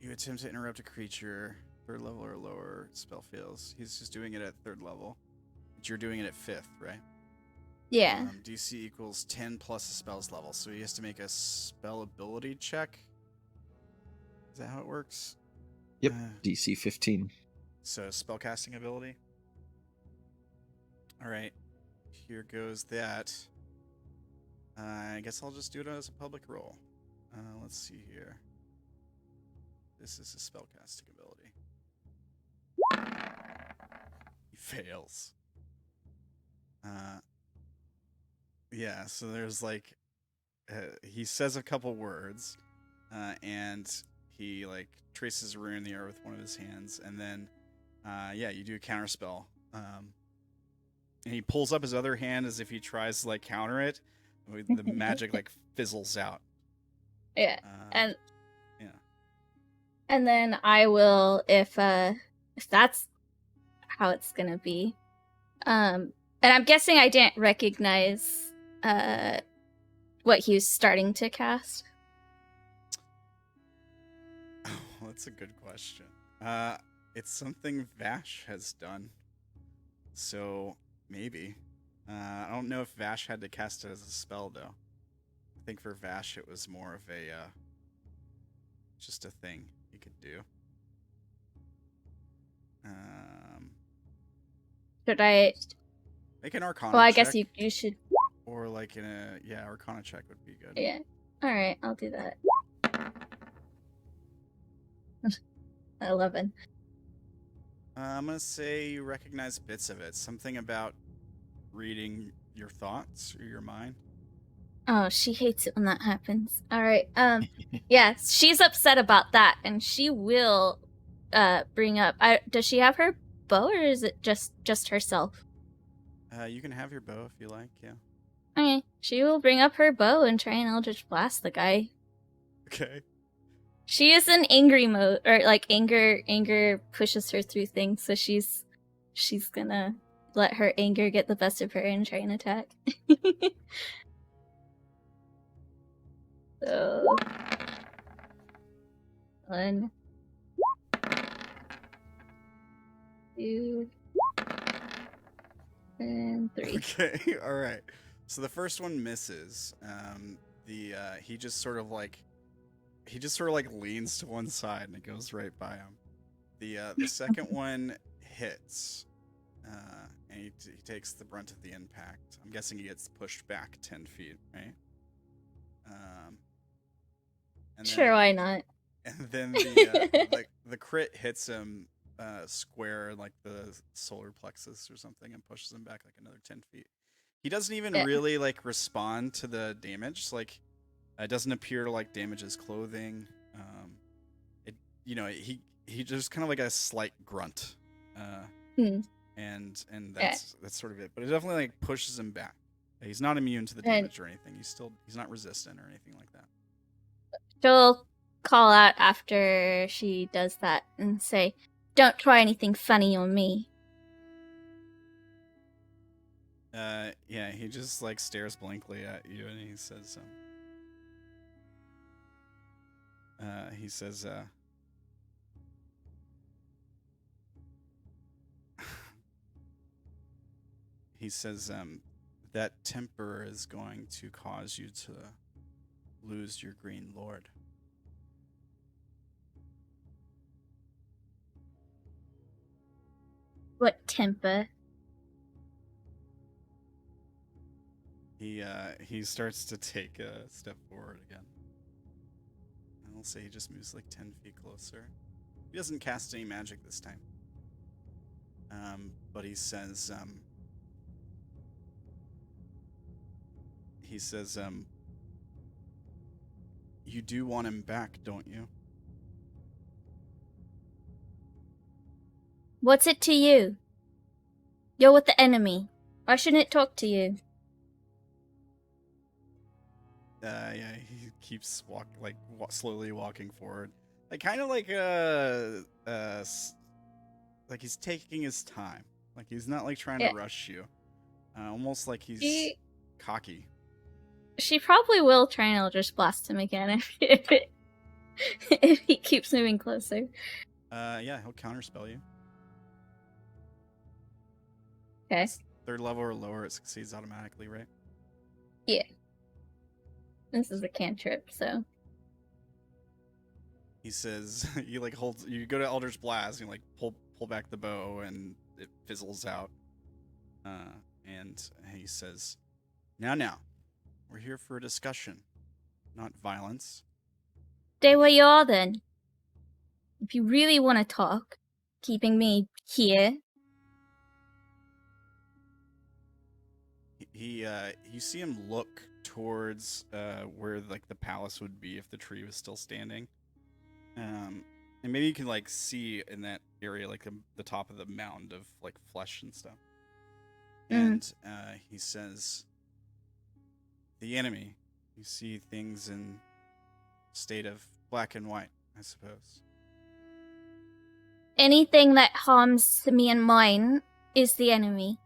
you attempt to interrupt a creature, 3rd level or lower, spell fails. He's just doing it at 3rd level. But you're doing it at 5th, right? Yeah. DC equals 10 plus the spell's level, so he has to make a spell ability check. Is that how it works? Yep, DC 15. So spellcasting ability. All right, here goes that. I guess I'll just do it as a public roll. Let's see here. This is a spellcasting ability. He fails. Yeah, so there's like, he says a couple words, and he like traces a rune in the air with one of his hands, and then, yeah, you do a counterspell. And he pulls up his other hand as if he tries to like counter it. The magic like fizzles out. Yeah, and yeah, and then I will, if that's how it's gonna be, and I'm guessing I didn't recognize what he was starting to cast. Oh, that's a good question. It's something Vash has done, so maybe. I don't know if Vash had to cast it as a spell though. I think for Vash it was more of a just a thing he could do. Should I make an Arcana Well, I check, guess you should. or like in a Arcana check would be good. Yeah. All right, I'll do that. 11. I'm gonna say you recognize bits of it. Something about reading your thoughts or your mind. Oh, she hates it when that happens. All right. Yeah, she's upset about that, and she will bring up. Does she have her bow, or is it just herself? You can have your bow if you like. Yeah. Okay. She will bring up her bow and try and Eldritch Blast the guy. Okay. She is in angry mode, or like anger pushes her through things, so she's gonna let her anger get the best of her and try and attack. So 1, 2, and 3. Okay. All right. So the first one misses. He just sort of like leans to one side and it goes right by him. The second one hits, and he takes the brunt of the impact. I'm guessing he gets pushed back 10 feet, right? And Sure, why not? And then the crit hits him square like the solar plexus or something and pushes him back like another 10 feet. He doesn't even Yeah. really like respond to the damage. Like, it doesn't appear to like damage his clothing. It, he just kind of like a slight grunt, Hmm. and Yeah. that's sort of it. But it definitely like pushes him back. He's not immune to the And- damage or anything. He's not resistant or anything like that. She'll call out after she does that and say, "Don't try anything funny on me." Yeah, he just like stares blankly at you and he says, he says, that temper is going to cause you to lose your green lord. What temper? He starts to take a step forward again. And I'll say he just moves like 10 feet closer. He doesn't cast any magic this time. But he says, you do want him back, don't you? What's it to you? You're with the enemy. Why shouldn't it talk to you? Yeah, he keeps slowly walking forward, like kind of like he's taking his time, like he's not like trying Yeah. to rush you, almost like he's She- cocky. She probably will try and Eldritch Blast him again if he keeps moving closer. Yeah, he'll counterspell you. Okay. Third level or lower, it succeeds automatically, right? Yeah. This is a cantrip, so. He says, you go to Eldritch Blast, you like pull back the bow, and it fizzles out. And he says, now, we're here for a discussion, not violence. Stay where you are then. If you really want to talk, keeping me here. You see him look towards where like the palace would be if the tree was still standing. And maybe you can like see in that area like the top of the mound of like flesh and stuff. And he says, the enemy, you see things in state of black and white, I suppose. Anything that harms me and mine is the enemy.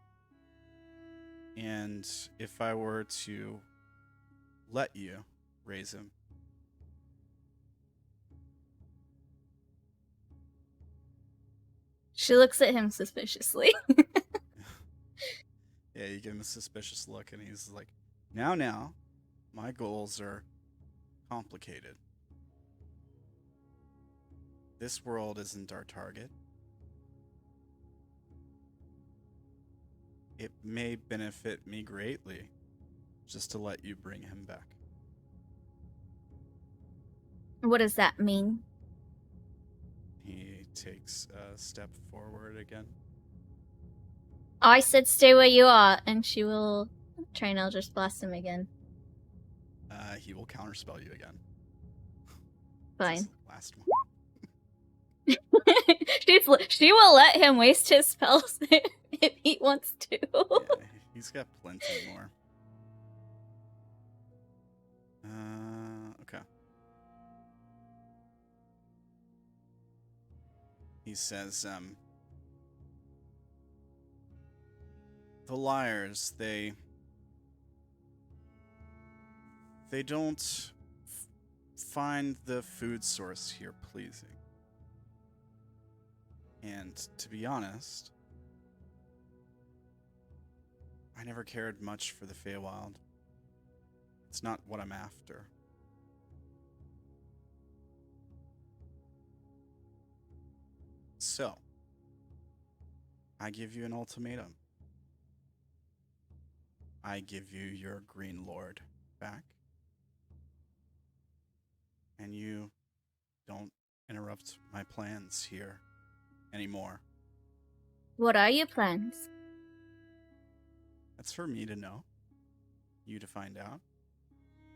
And if I were to let you raise him, She looks at him suspiciously. yeah, you give him a suspicious look, and he's like, now, my goals are complicated. This world isn't our target. It may benefit me greatly just to let you bring him back. What does that mean? He takes a step forward again. I said stay where you are, and she will try and Eldritch Blast him again. He will counterspell you again. Fine. This is the last one. She will let him waste his spells if he wants to. Yeah, he's got plenty more. Okay. He says, the liars, they don't find the food source here pleasing. And to be honest, I never cared much for the Feywild. It's not what I'm after. So, I give you an ultimatum. I give you your Green Lord back. And you don't interrupt my plans here anymore. What are your plans? That's for me to know. you to find out.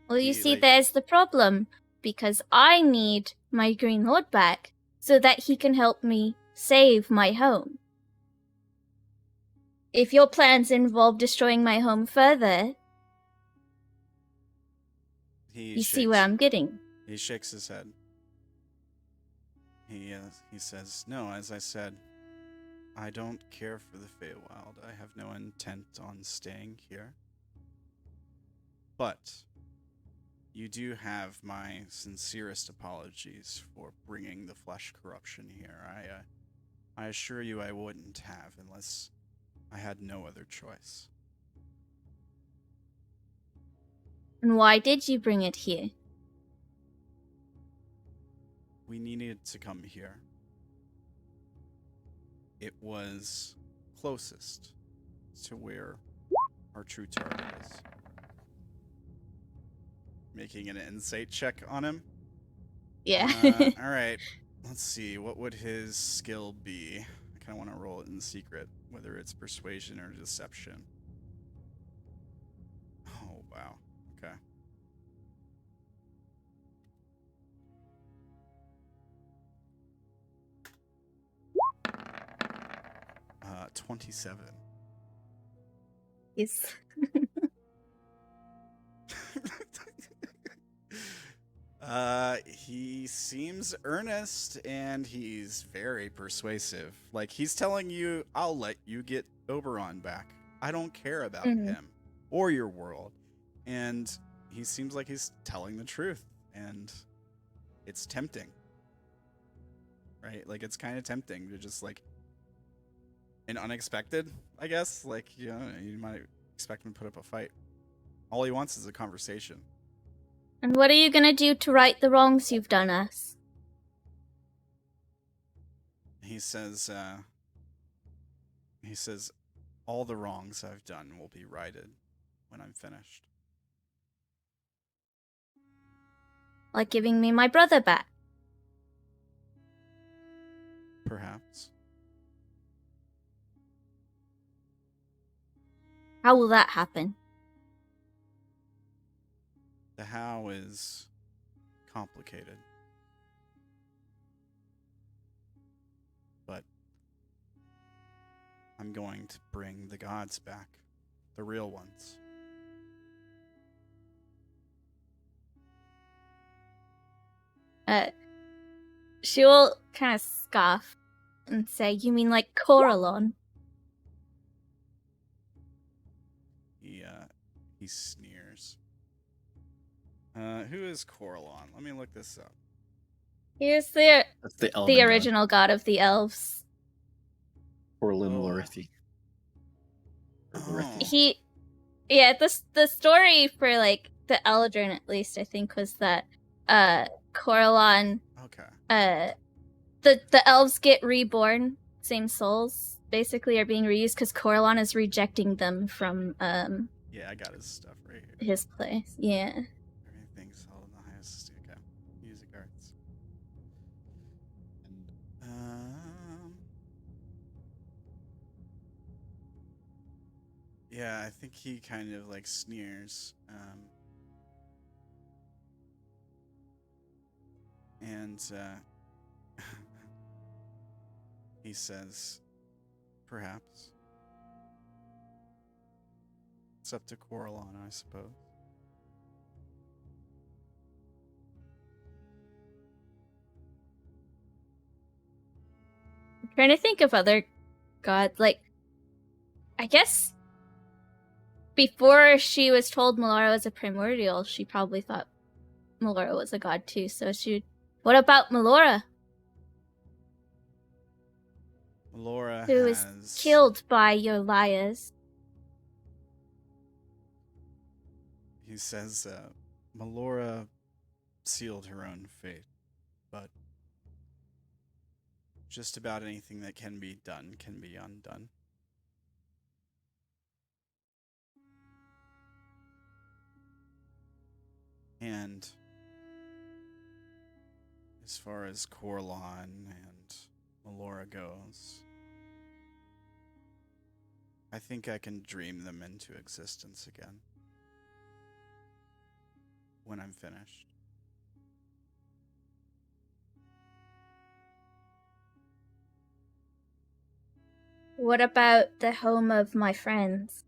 Well, you He, see, like- there's the problem. Because I need my Green Lord back so that he can help me save my home. If your plans involve destroying my home further, you see where I'm getting. He shakes his head. He says, "No, as I said, I don't care for the Feywild. I have no intent on staying here. But you do have my sincerest apologies for bringing the flesh corruption here. I assure you I wouldn't have unless I had no other choice." And why did you bring it here? We needed to come here. It was closest to where our true target is. Making an insight check on him. Yeah. All right. Let's see. What would his skill be? I kind of want to roll it in secret, whether it's persuasion or deception. Oh, wow. Okay. 27. Yes. He seems earnest and he's very persuasive. Like, he's telling you, I'll let you get Oberon back. I don't care about him or your world. And he seems like he's telling the truth, and it's tempting. Right? Like, it's kind of tempting to just, like, and unexpected, I guess. Like, you know, you might expect him to put up a fight. All he wants is a conversation. And what are you gonna do to right the wrongs you've done us? He says, all the wrongs I've done will be righted when I'm finished. Like giving me my brother back? Perhaps. How will that happen? The how is complicated. But I'm going to bring the gods back. The real ones. She will kind of scoff and say, "You mean like Coralon?" He sneers. Who is Coralon? Let me look this up. Here's the That's the elven god. original god of the elves. Orlan Oh. Lorithi. Or Lorithi. The story for like the Eldrin, at least, I think, was that Coralon, Okay. the elves get reborn, same souls basically are being reused because Coralon is rejecting them from Yeah, I got his stuff right here. his place. Yeah. Everything's held in the highest. Okay. Music arts. Yeah, I think he kind of like sneers. And he says, perhaps. It's up to Coralon, I suppose. I'm trying to think of other gods. Like, I guess before she was told Melora was a primordial, she probably thought Melora was a god too. So what about Melora? Melora Who was killed by your liars. He says, Melora sealed her own fate, but just about anything that can be done can be undone. And as far as Coralon and Melora goes, I think I can dream them into existence again. when I'm finished. What about the home of my friends?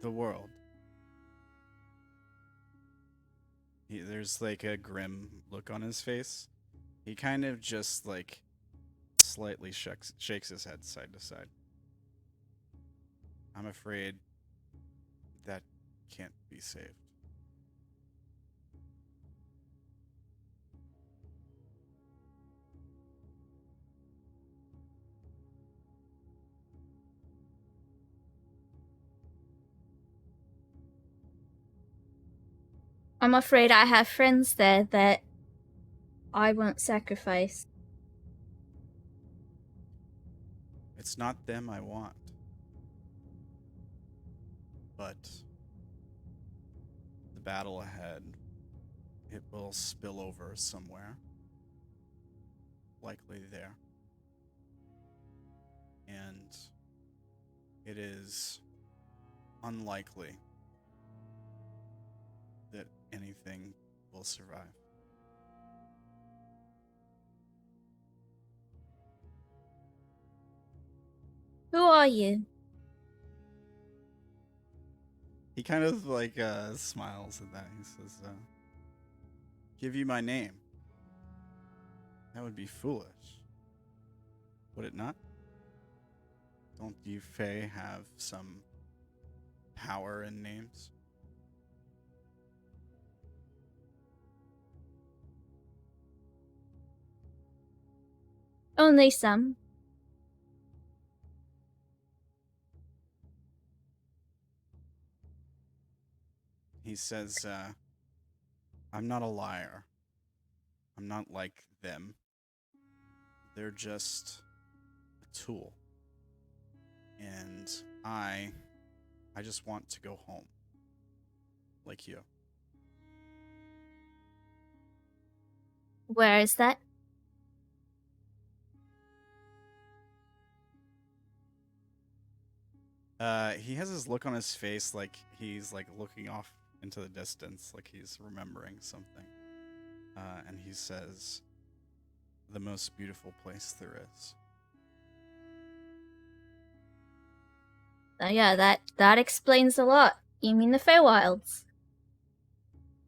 The world. There's like a grim look on his face. He kind of just like slightly shakes his head side to side. I'm afraid that can't be saved. I'm afraid I have friends there that I won't sacrifice. It's not them I want. But the battle ahead, it will spill over somewhere. Likely there. And it is unlikely that anything will survive. Who are you? He kind of like smiles at that. He says, give you my name. That would be foolish. Would it not? Don't you Fae have some power in names? Only some. He says, I'm not a liar. I'm not like them. They're just a tool. And I just want to go home. Like you. Where is that? He has this look on his face like he's like looking off into the distance, like he's remembering something. And he says, the most beautiful place there is. Yeah, that explains a lot. You mean the Feywilds?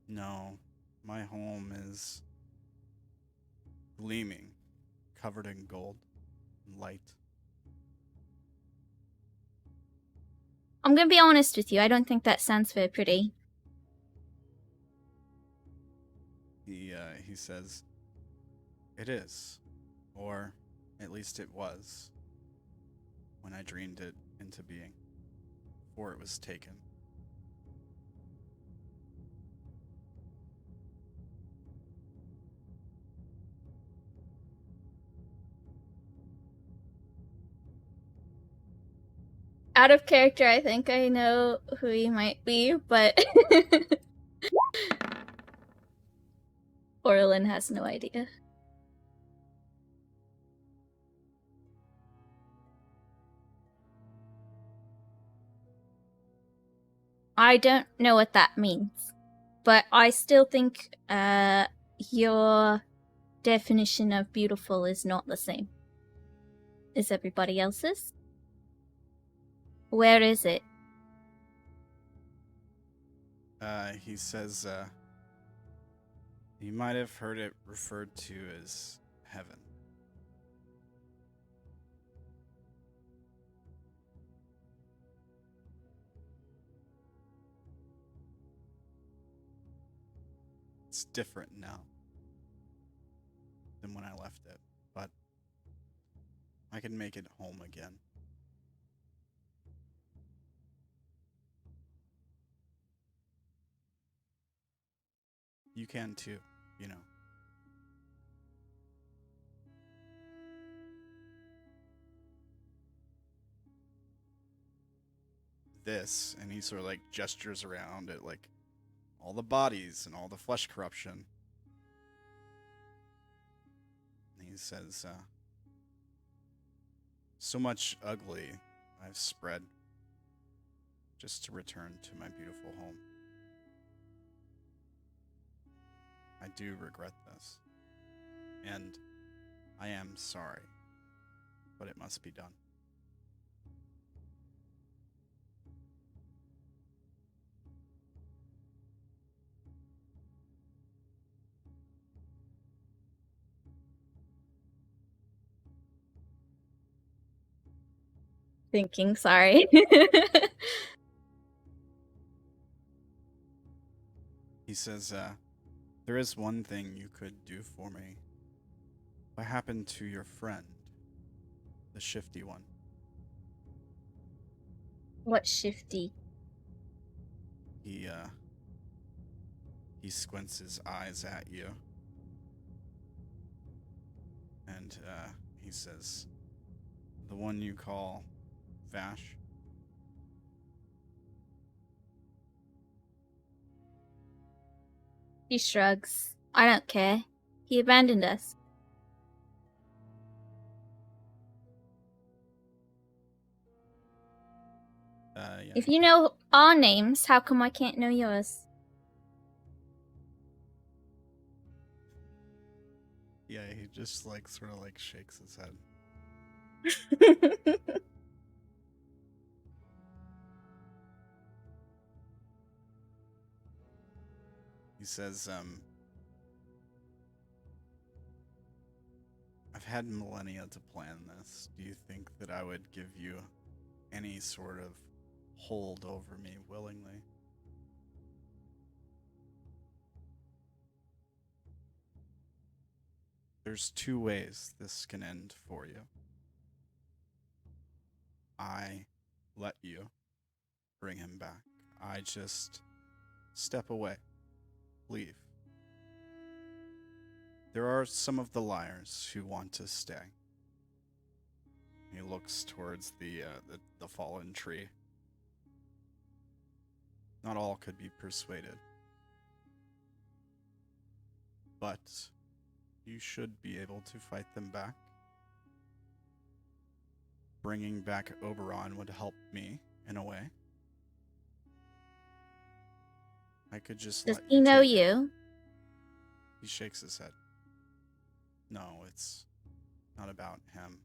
No, my home is gleaming, covered in gold and light. I'm gonna be honest with you, I don't think that sounds very pretty. He says, it is, or at least it was, when I dreamed it into being, before it was taken. Out of character, I think I know who he might be, but Orlan has no idea. I don't know what that means, but I still think your definition of beautiful is not the same. Is everybody else's? Where is it? He says, you might have heard it referred to as heaven. It's different now than when I left it, but I can make it home again. You can too, you know. This, and he sort of like gestures around at like all the bodies and all the flesh corruption. And he says, so much ugly I've spread. just to return to my beautiful home. I do regret this, and I am sorry, but it must be done. Thinking, sorry. He says, there is one thing you could do for me. What happened to your friend? The shifty one. What shifty? He squints his eyes at you. And, he says, the one you call Vash? He shrugs. I don't care. He abandoned us. Yeah. If you know our names, how come I can't know yours? Yeah, he just, like, sort of, like, shakes his head. He says, I've had millennia to plan this. Do you think that I would give you any sort of hold over me willingly? There's two ways this can end for you. I let you bring him back. I just step away, leave. There are some of the liars who want to stay. He looks towards the fallen tree. Not all could be persuaded. But you should be able to fight them back. Bringing back Oberon would help me, in a way. I could just Does let he you know take it. you? He shakes his head. No, it's not about him.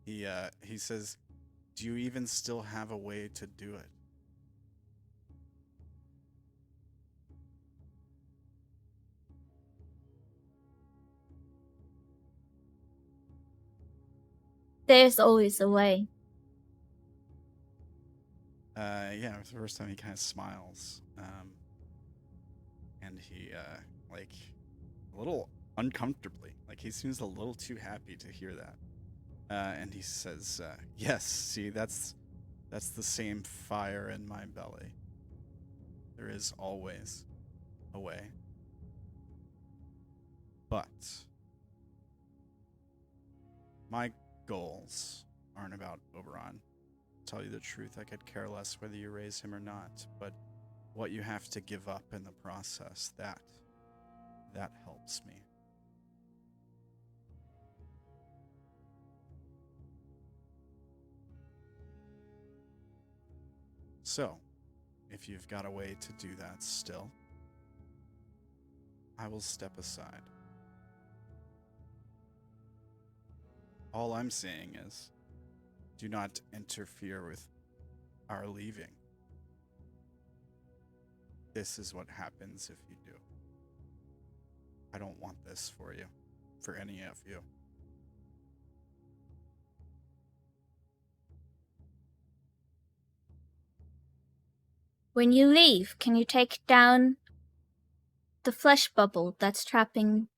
He says, do you even still have a way to do it? There's always a way. Yeah, it was the first time he kind of smiles. And he, like, a little uncomfortably, like he seems a little too happy to hear that. And he says, yes, see, that's the same fire in my belly. There is always a way. But my goals aren't about Oberon. To tell you the truth, I could care less whether you raise him or not, but what you have to give up in the process, that helps me. So, if you've got a way to do that still, I will step aside. All I'm saying is, do not interfere with our leaving. This is what happens if you do. I don't want this for you, for any of you. When you leave, can you take down the flesh bubble that's trapping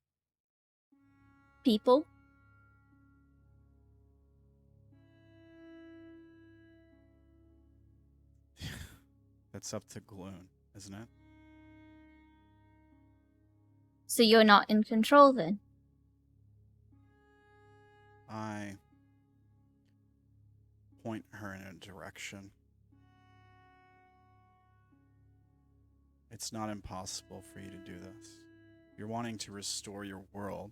people? That's up to Gloon, isn't it? So you're not in control then? I point her in a direction. It's not impossible for you to do this. You're wanting to restore your world.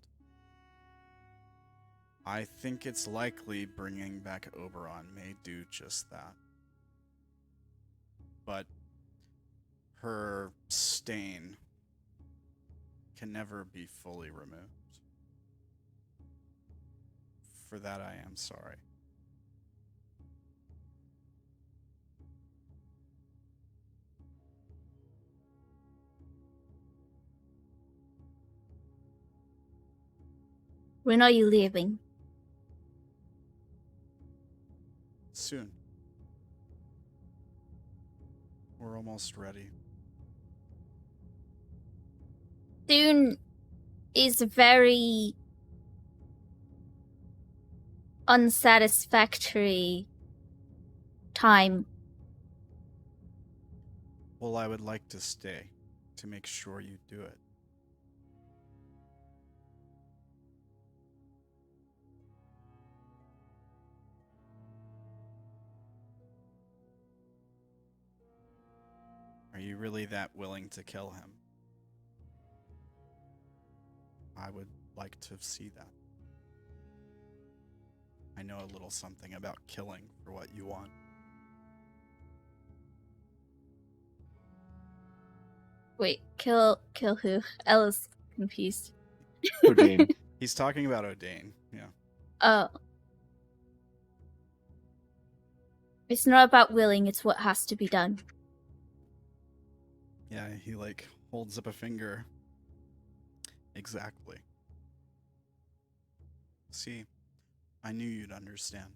I think it's likely bringing back Oberon may do just that. But her stain can never be fully removed. For that, I am sorry. When are you leaving? Soon. We're almost ready. Soon is very unsatisfactory time. Well, I would like to stay to make sure you do it. Are you really that willing to kill him? I would like to see that. I know a little something about killing for what you want. Wait, kill who? Ella's confused. Odayn. He's talking about Odayn, yeah. Oh. It's not about willing, it's what has to be done. Yeah, he like holds up a finger. Exactly. See, I knew you'd understand.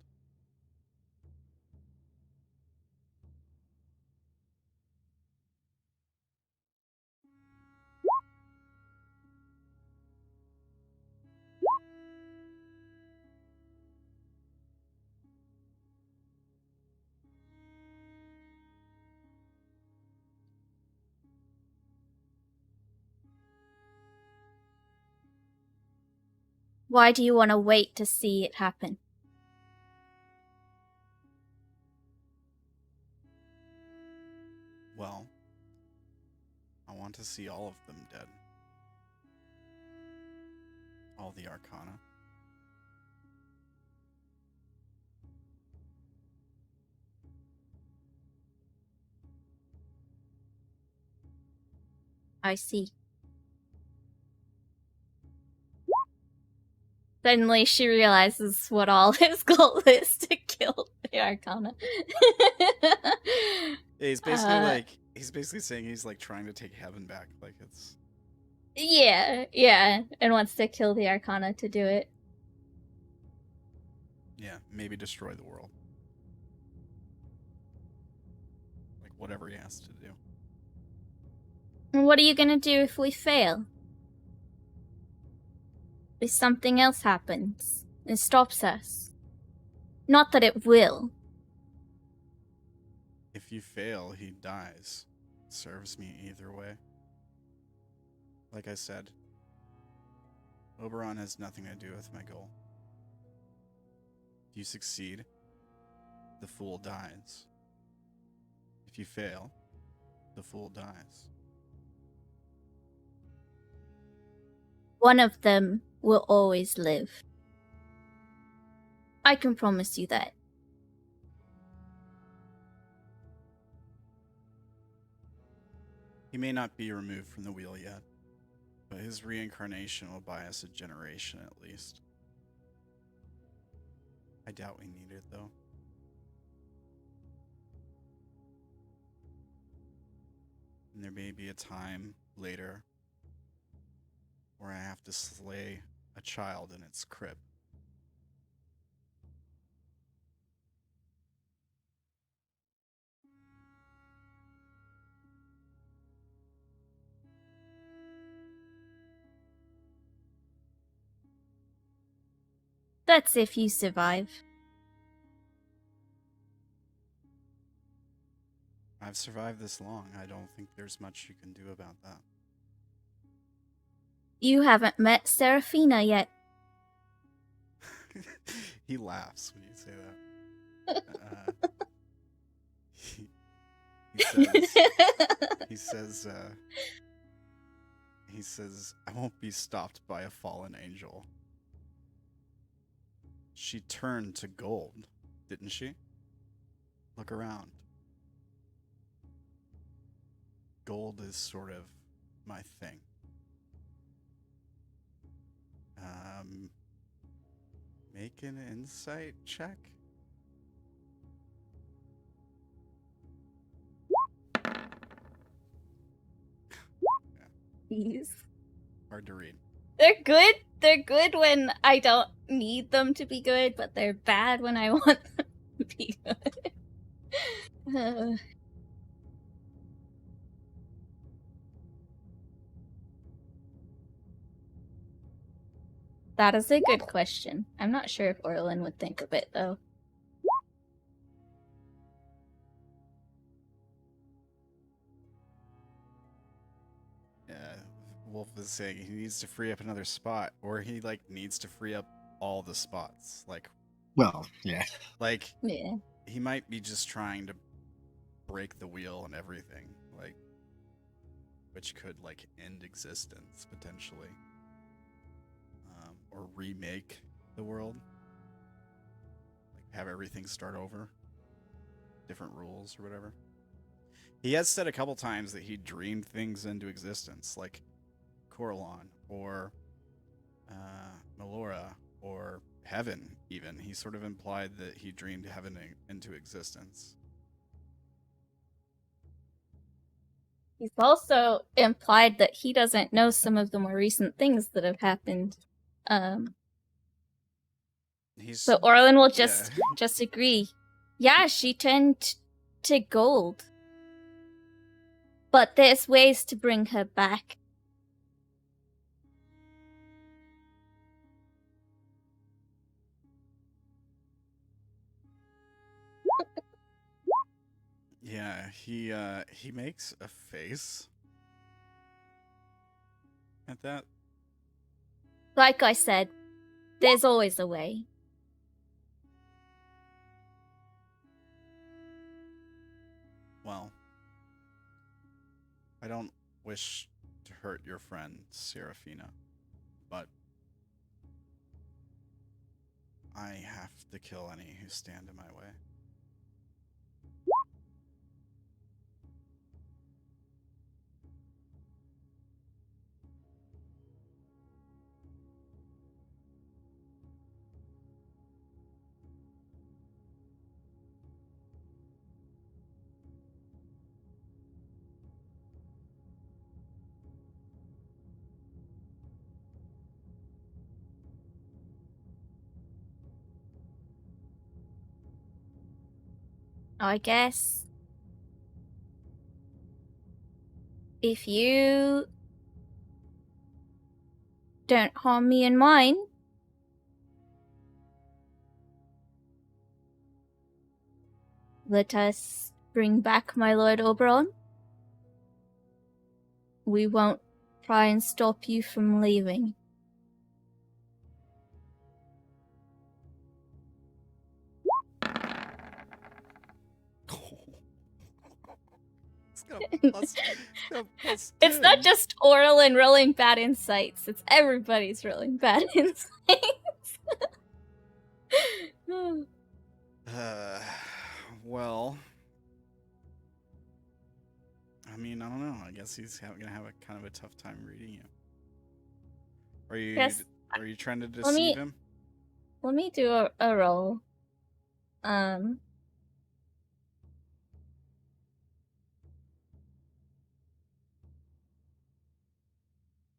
Why do you want to wait to see it happen? Well, I want to see all of them dead. All the Arcana. I see. Suddenly she realizes what all his goal is to kill the Arcana. Yeah, he's basically he's basically saying he's like trying to take heaven back, like it's Yeah, and wants to kill the Arcana to do it. yeah, maybe destroy the world. Like whatever he has to do. And what are you gonna do if we fail? If something else happens and stops us? Not that it will. If you fail, he dies. Serves me either way. Like I said, Oberon has nothing to do with my goal. If you succeed, the fool dies. If you fail, the fool dies. One of them will always live. I can promise you that. He may not be removed from the wheel yet, but his reincarnation will buy us a generation at least. I doubt we need it, though. And there may be a time later where I have to slay a child in its crib. That's if you survive. I've survived this long. I don't think there's much you can do about that. You haven't met Seraphina yet. He laughs when you say that. He says, I won't be stopped by a fallen angel. She turned to gold, didn't she? Look around. Gold is sort of my thing. Make an insight check. These. Hard to read. They're good. They're good when I don't need them to be good, but they're bad when I want them to be good. That is a good question. I'm not sure if Orlan would think of it, though. Wolf is saying he needs to free up another spot, or he like needs to free up all the spots. Well, yeah. Like Yeah. he might be just trying to break the wheel and everything, like, which could like end existence potentially, or remake the world, like have everything start over, different rules or whatever. He has said a couple times that he dreamed things into existence, like Coralon or Melora or heaven. Even he sort of implied that he dreamed heaven into existence. He's also implied that he doesn't know some of the more recent things that have happened. So Orlan will just agree. Yeah, she turned to gold. But there's ways to bring her back. Yeah, he makes a face at that. Like I said, there's always a way. Well, I don't wish to hurt your friend, Serafina, but I have to kill any who stand in my way. I guess if you don't harm me and mine, let us bring back my Lord Oberon. We won't try and stop you from leaving. It's not just Orlan rolling bad insights, it's everybody's rolling bad insights. Well, I mean, I don't know. I guess he's gonna have a kind of a tough time reading you. Are you? Yes. Are you trying to deceive him? Let me do a roll.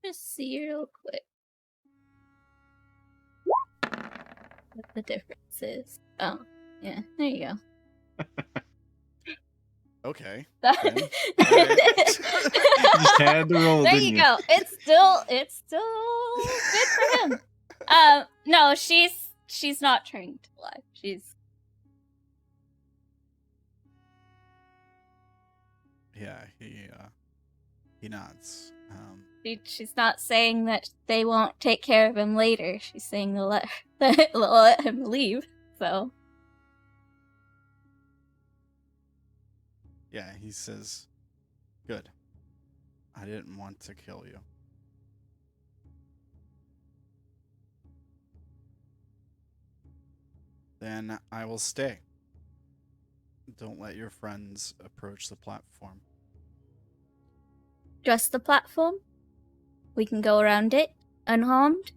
Just see real quick what the difference is. Oh, yeah, there you go. Okay. That- Just had to roll, there didn't you you? go. It's still good for him. No, she's not trying to lie. Yeah, he nods. She's not saying that they won't take care of him later. She's saying they'll let him leave. So yeah, he says, "Good. I didn't want to kill you." Then I will stay. Don't let your friends approach the platform. Just the platform? We can go around it, unharmed?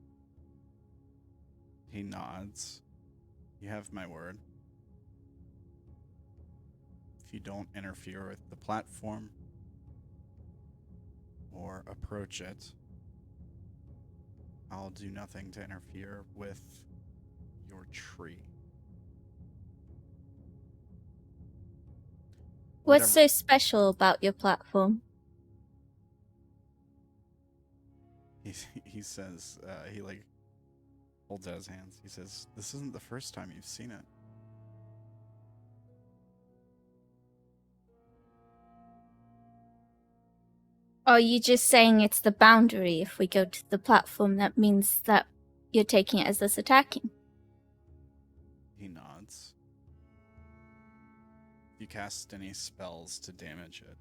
He nods. You have my word. If you don't interfere with the platform or approach it, I'll do nothing to interfere with your tree. What's Whatever- so special about your platform? He says, he like holds out his hands. He says, "This isn't the first time you've seen it." Are you just saying it's the boundary? If we go to the platform, that means that you're taking it as us attacking. He nods. If you cast any spells to damage it,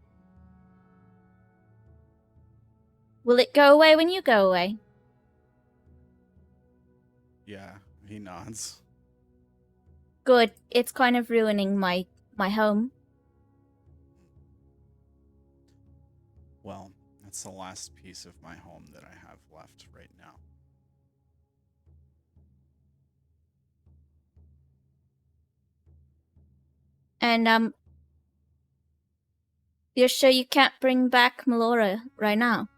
Will it go away when you go away? yeah, he nods. Good. It's kind of ruining my home. Well, that's the last piece of my home that I have left right now. And you're sure you can't bring back Melora right now?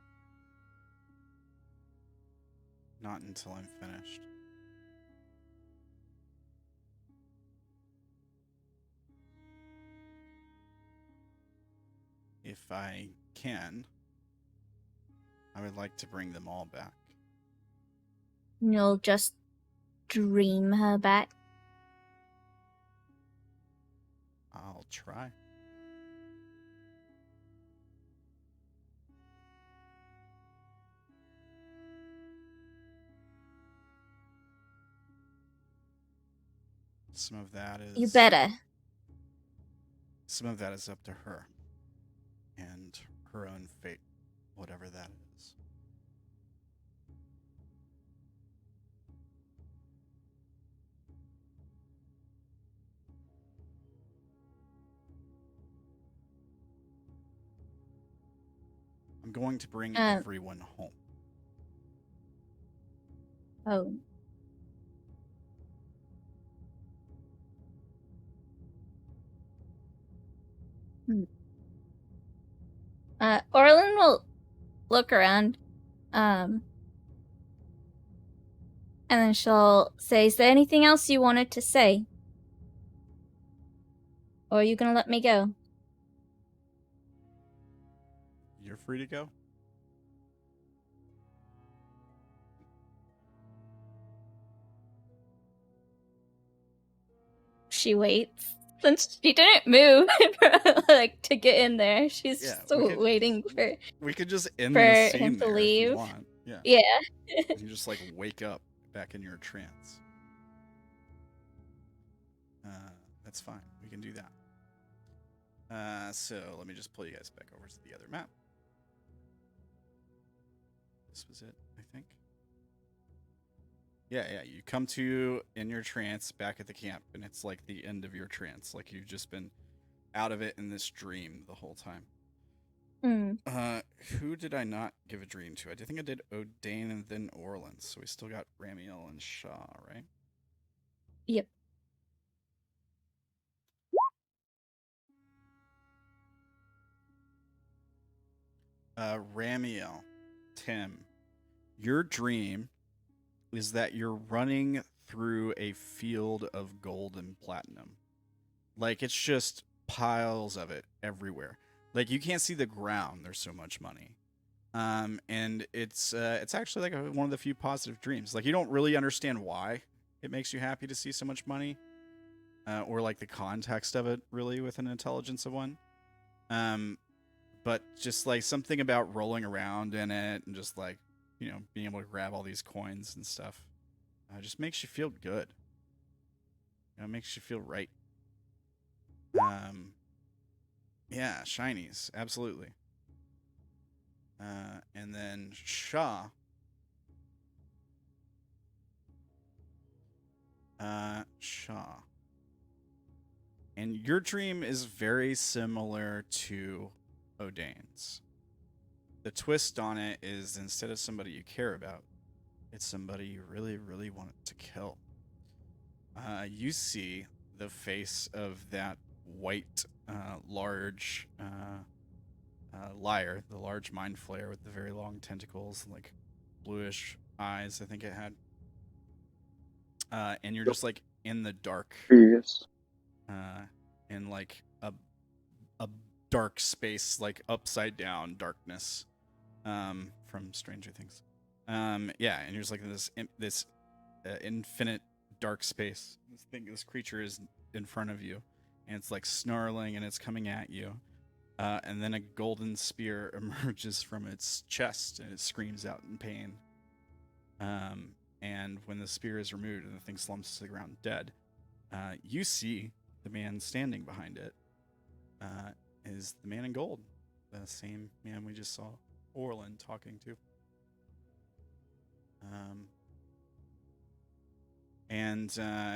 Not until I'm finished. If I can, I would like to bring them all back. You'll just dream her back? I'll try. Some of that is... You better. Some of that is up to her. And her own fate, whatever that is. I'm going to bring everyone home. Oh. Orlan will look around, and then she'll say, "Is there anything else you wanted to say? Or are you gonna let me go?" You're free to go. She waits. Since she didn't move like to get in there, she's Yeah, still waiting for We could just end for the scene him to there if leave. you want. Yeah. Yeah. You just like wake up back in your trance. That's fine. We can do that. So let me just pull you guys back over to the other map. This was it, I think. Yeah. You come to in your trance back at the camp, and it's like the end of your trance. Like you've just been out of it in this dream the whole time. Who did I not give a dream to? I think I did Odayn and then Orlan. So we still got Ramiel and Sha'ah, right? Yep. Ramiel, Tim, your dream is that you're running through a field of gold and platinum. Like it's just piles of it everywhere. Like you can't see the ground. There's so much money. And it's actually like one of the few positive dreams. Like you don't really understand why it makes you happy to see so much money, or like the context of it really with an intelligence of one. But just like something about rolling around in it and just like, you know, being able to grab all these coins and stuff, just makes you feel good. You know, it makes you feel right. Yeah, shinies, absolutely. And then Sha'ah. Sha'ah. And your dream is very similar to Odayn's. The twist on it is instead of somebody you care about, it's somebody you really, really want to kill. You see the face of that white, large liar, the large mind flayer with the very long tentacles, like bluish eyes, I think it had. And you're just like in the dark, Yes. in like a dark space, like upside down darkness, from Stranger Things. Yeah, and you're just like in this infinite dark space. This creature is in front of you, and it's like snarling and it's coming at you. And then a golden spear emerges from its chest and it screams out in pain. And when the spear is removed and the thing slumps to the ground dead, you see the man standing behind it is the man in gold, the same man we just saw Orlan talking to.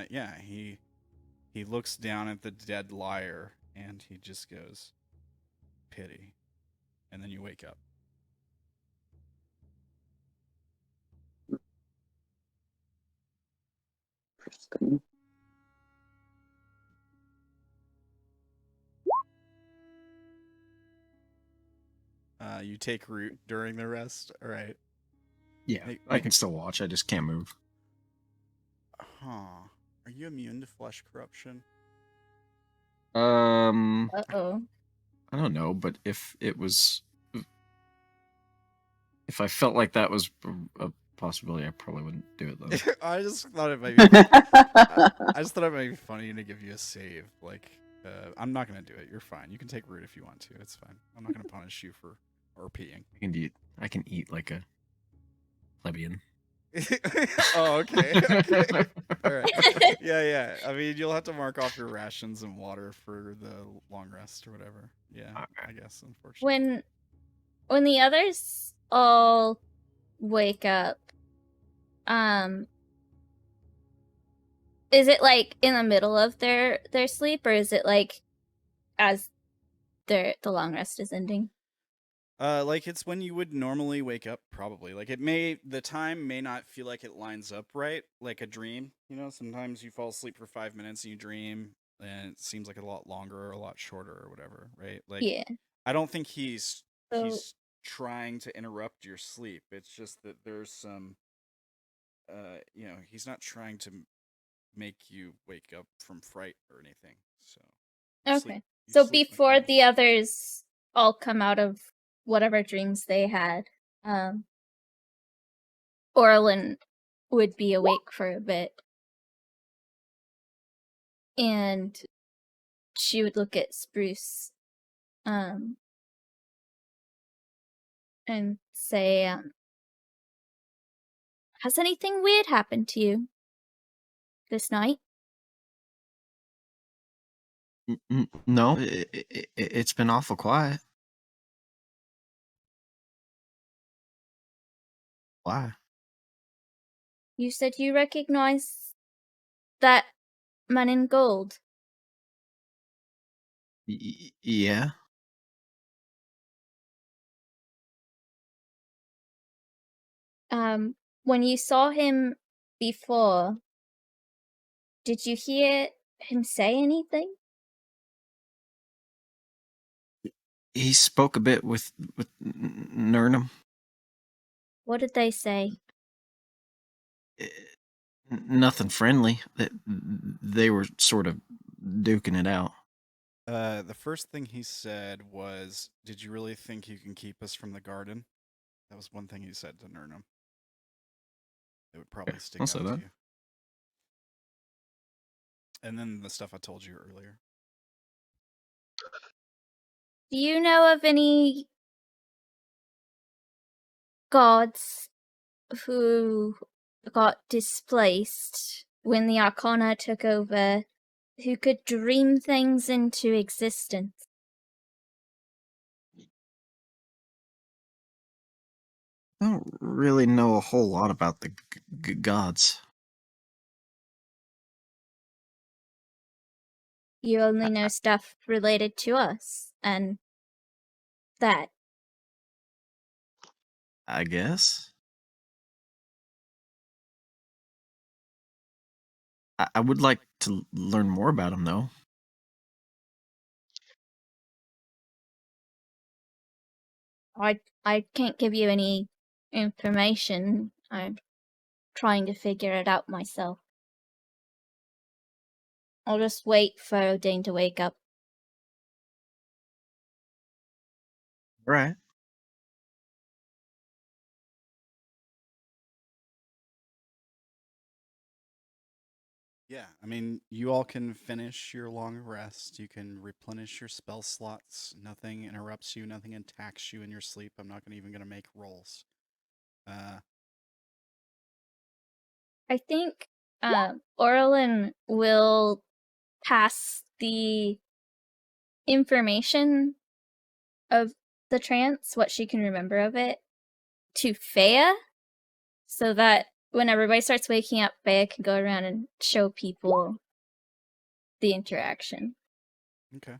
Yeah, he looks down at the dead liar and he just goes, "Pity," and then you wake up. Interesting. You take root during the rest. All right. Yeah, Make- I can still watch. I just can't move. Huh. Are you immune to flesh corruption? Uh-oh. I don't know, but if it was, if I felt like that was a possibility, I probably wouldn't do it though. I just thought it might be. I just thought it might be funny to give you a save. Like, I'm not gonna do it. You're fine. You can take root if you want to. It's fine. I'm not gonna punish you for RPing. I can eat like a plebeian. Oh, okay. Okay. All right. Yeah. I mean, you'll have to mark off your rations and water for the long rest or whatever. Yeah, Okay. I guess. Unfortunately. When the others all wake up, is it like in the middle of their sleep, or is it like as the long rest is ending? Like it's when you would normally wake up, probably. Like the time may not feel like it lines up right, like a dream. You know, sometimes you fall asleep for 5 minutes and you dream, and it seems like a lot longer or a lot shorter or whatever, right? Like, Yeah. I don't think he's So trying to interrupt your sleep. It's just that there's some, he's not trying to make you wake up from fright or anything. So, you sleep- okay. you So sleep like before normal. the others all come out of whatever dreams they had, Orlan would be awake for a bit. And she would look at Spruce and say, has anything weird happened to you this night? No, it's been awful quiet. Why? You said you recognize that man in gold. Yeah. When you saw him before, did you hear him say anything? He spoke a bit with Nurnum. What did they say? Nothing friendly. They were sort of duking it out. The first thing he said was, "Did you really think you can keep us from the garden?" That was one thing he said to Nurnum. It would probably stick I'll out say to that. you. And then the stuff I told you earlier. Do you know of any gods who got displaced when the Arcana took over, who could dream things into existence? I don't really know a whole lot about the gods. you only know stuff related to us and that. I guess. I would like to learn more about him, though. I can't give you any information. I'm trying to figure it out myself. I'll just wait for Odayn to wake up. Right. Yeah, I mean, you all can finish your long rest. You can replenish your spell slots. Nothing interrupts you. Nothing attacks you in your sleep. I'm not even going to make rolls. I think Orlan will pass the information of the trance, what she can remember of it, to Faya, so that when everybody starts waking up, Faya can go around and show people the interaction. Okay.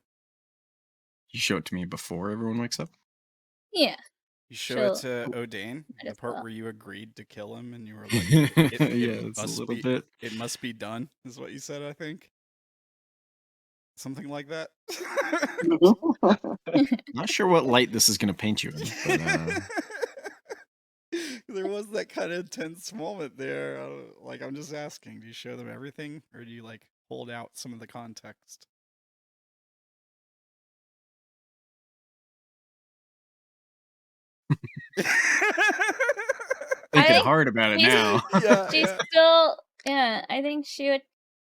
You show it to me before everyone wakes up? Yeah. You show it to Odayn, Might the as part well. where you agreed to kill him, and you were like, Yeah, it's a must little be, bit. It must be done, is what you said, I think. Something like that. Not sure what light this is going to paint you in, but There was that kind of tense moment there. Like, I'm just asking, do you show them everything, or do you like hold out some of the context? thinking think hard about it he's- now. She's still, yeah, I think she would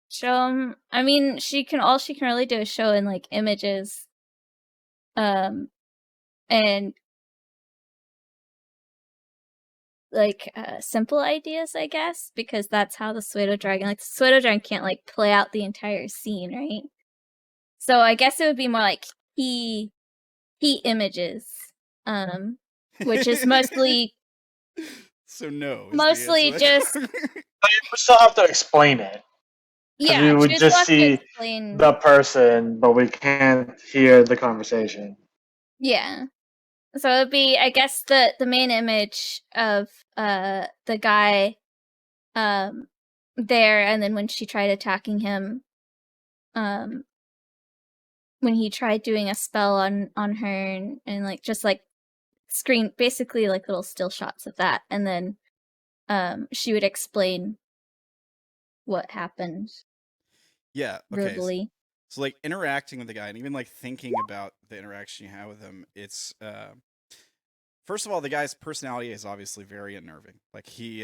show him. I mean, all she can really do is show in like images, and like simple ideas, I guess, because that's how the pseudo dragon, like the pseudo dragon can't like play out the entire scene, right? So I guess it would be more like key images, which is mostly So no. is the mostly answer. just But you would still have to explain it. 'Cause yeah. we would she'd just have to see explain. the person, but we can't hear the conversation. Yeah. So it'd be, I guess, the main image of the guy there, and then when she tried attacking him, when he tried doing a spell on her, and like just like screen, basically like little still shots of that, and then she would explain what happened Yeah. Okay. verbally. So like interacting with the guy, and even like thinking about the interaction you have with him, it's first of all, the guy's personality is obviously very unnerving. Like he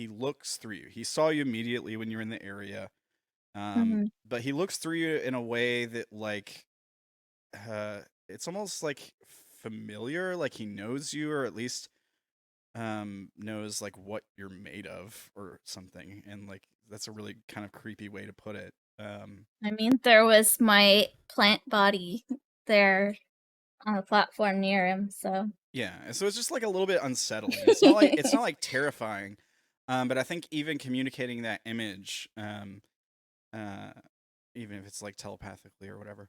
looks through you. He saw you immediately when you're in the area, but he looks through you in a way that like it's almost like familiar. Like he knows you, or at least knows like what you're made of or something. And like that's a really kind of creepy way to put it. I mean, there was my plant body there on a platform near him, so Yeah, so it's just like a little bit unsettling. It's not like terrifying, but I think even communicating that image, even if it's like telepathically or whatever,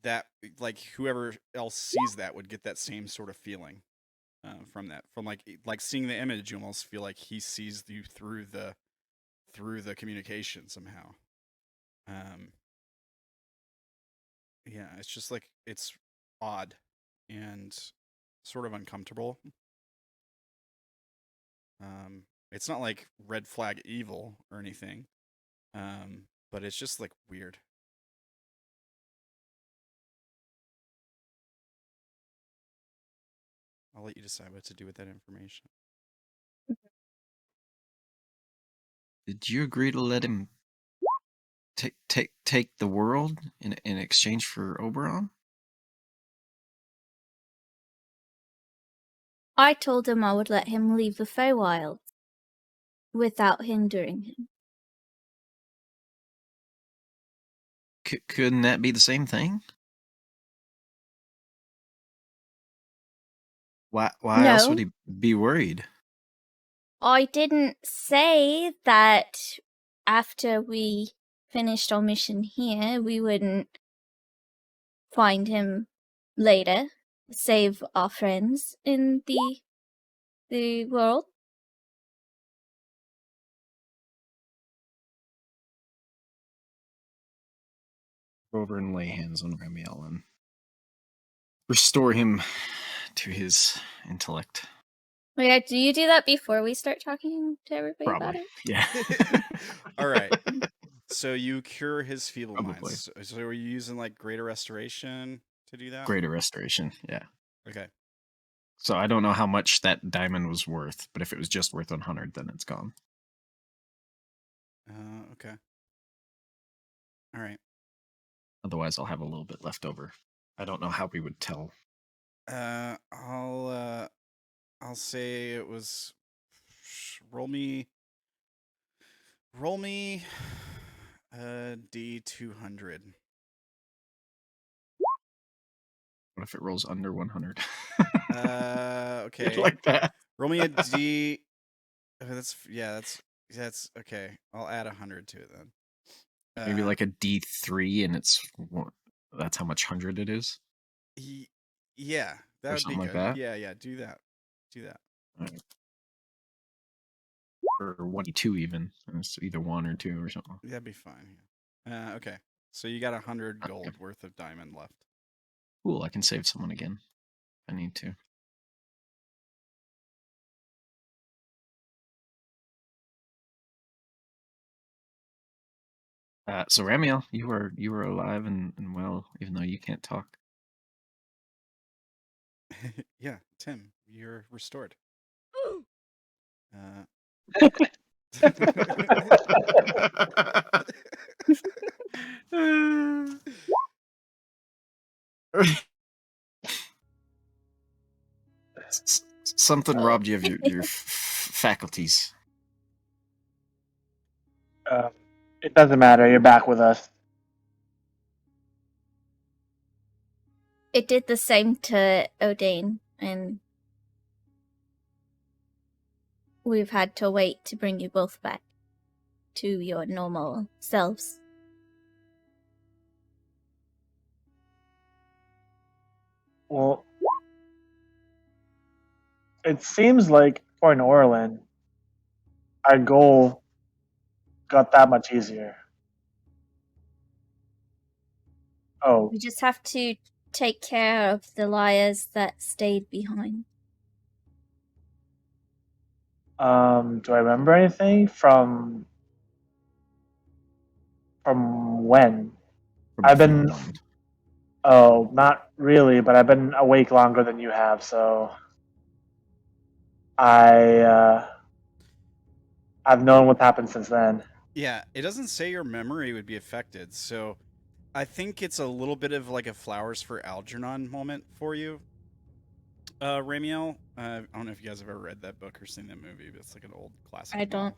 that like whoever else sees that would get that same sort of feeling from that. From like seeing the image, you almost feel like he sees you through the communication somehow. Yeah, it's just like it's odd and sort of uncomfortable. It's not like red flag evil or anything, but it's just like weird. I'll let you decide what to do with that information. Did you agree to let him take the world in exchange for Oberon? I told him I would let him leave the Feywild without hindering him. Couldn't that be the same thing? Why else would No. he be worried? I didn't say that after we finished our mission here, we wouldn't find him later, save our friends in the world. Go over and lay hands on Ramiel and restore him to his intellect. Wait, do you do that before we start talking to everybody about Probably. it? Yeah. All right. So you cure his feeble Probably. minds. So are you using like greater restoration to do that? Greater restoration. Yeah. Okay. So I don't know how much that diamond was worth, but if it was just worth 100, then it's gone. Okay. All right. Otherwise, I'll have a little bit left over. I don't know how we would tell. I'll say it was. Roll me. D200. What if it rolls under 100? Okay. Like that. Roll me a D. That's okay. I'll add 100 to it then. Maybe like a D3, and that's how much 100 it is. Yeah, that Or would be something good. like that? Yeah, do that. Right. Or 1D2 even. It's either 1 or 2 or something. That'd be fine. Yeah. Okay. So you got 100 Okay. gold worth of diamond left. Cool, I can save someone again if I need to. So Ramiel, you were alive and well, even though you can't talk. Yeah, Tim, you're restored. Something robbed you of your faculties. It doesn't matter. You're back with us. It did the same to Odayn, and we've had to wait to bring you both back to your normal selves. Well, it seems like for an Orlan, our goal got that much easier. Oh, We just have to take care of the liars that stayed behind. do I remember anything from when? I've been Oh, not really, but I've been awake longer than you have, so I've known what's happened since then. Yeah, it doesn't say your memory would be affected, so I think it's a little bit of like a Flowers for Algernon moment for you, Ramiel. I don't know if you guys have ever read that book or seen that movie, but it's like an old classic. I don't.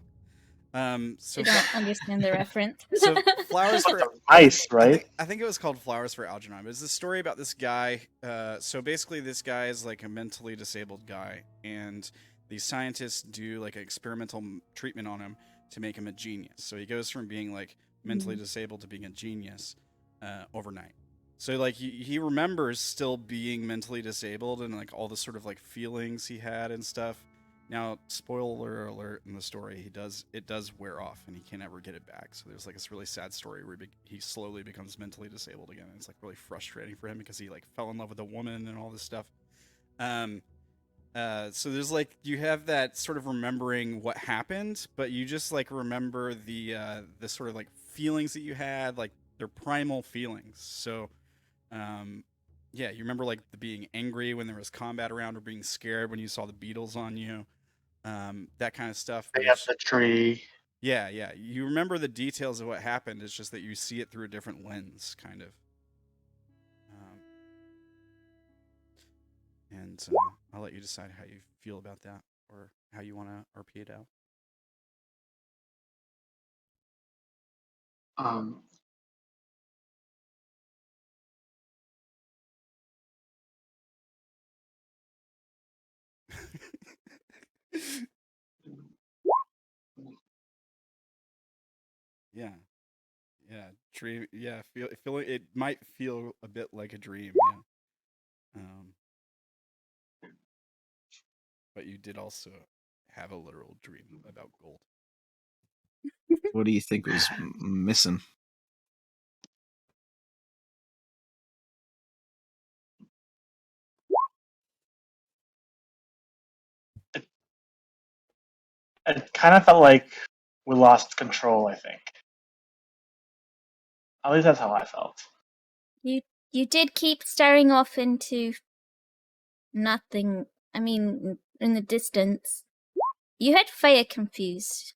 So I don't understand the reference. So Flowers for Ice, right? I think it was called Flowers for Algernon. But it's a story about this guy. So basically, this guy is like a mentally disabled guy, and these scientists do like an experimental treatment on him to make him a genius. So he goes from being like mentally disabled to being a genius overnight. So like he remembers still being mentally disabled and like all the sort of like feelings he had and stuff. Now, spoiler alert in the story, it does wear off and he can't ever get it back. So there's like this really sad story where he slowly becomes mentally disabled again. And it's like really frustrating for him because he like fell in love with a woman and all this stuff. So there's like you have that sort of remembering what happened, but you just like remember the sort of like feelings that you had, like they're primal feelings. So yeah, you remember like the being angry when there was combat around, or being scared when you saw the beetles on you. That kind of stuff. I have the tree. Yeah. You remember the details of what happened. It's just that you see it through a different lens, kind of. And I'll let you decide how you feel about that, or how you want to RP it out. Yeah. dream. Yeah, feeling it might feel a bit like a dream. Yeah. But you did also have a literal dream about gold. What do you think was missing? It kind of felt like we lost control, I think. At least that's how I felt. You did keep staring off into nothing. I mean, in the distance. You had Faye confused.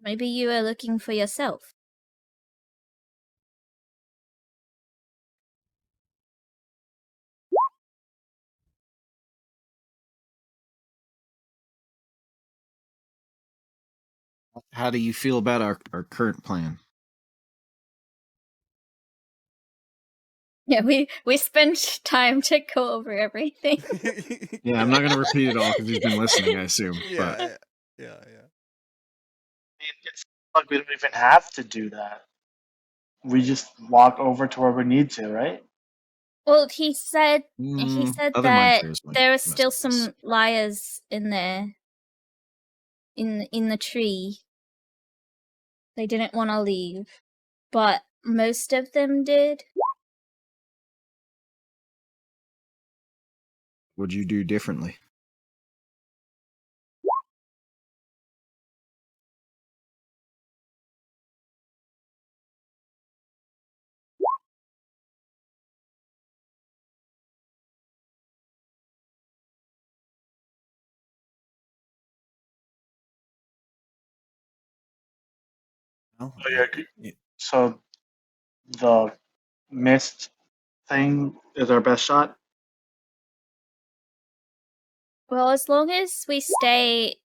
Maybe you were looking for yourself. How do you feel about our current plan? Yeah, we spent time to go over everything. Yeah, I'm not going to repeat it all because he's been listening, I assume. Yeah, But yeah. It's like we don't even have to do that. We just walk over to where we need to, right? Well, he said other mind that flayers might there was mess still with us. some liars in there. In the tree. They didn't want to leave, but most of them did. What'd you do differently? Well, So the mist thing is our best shot. Well, as long as we stay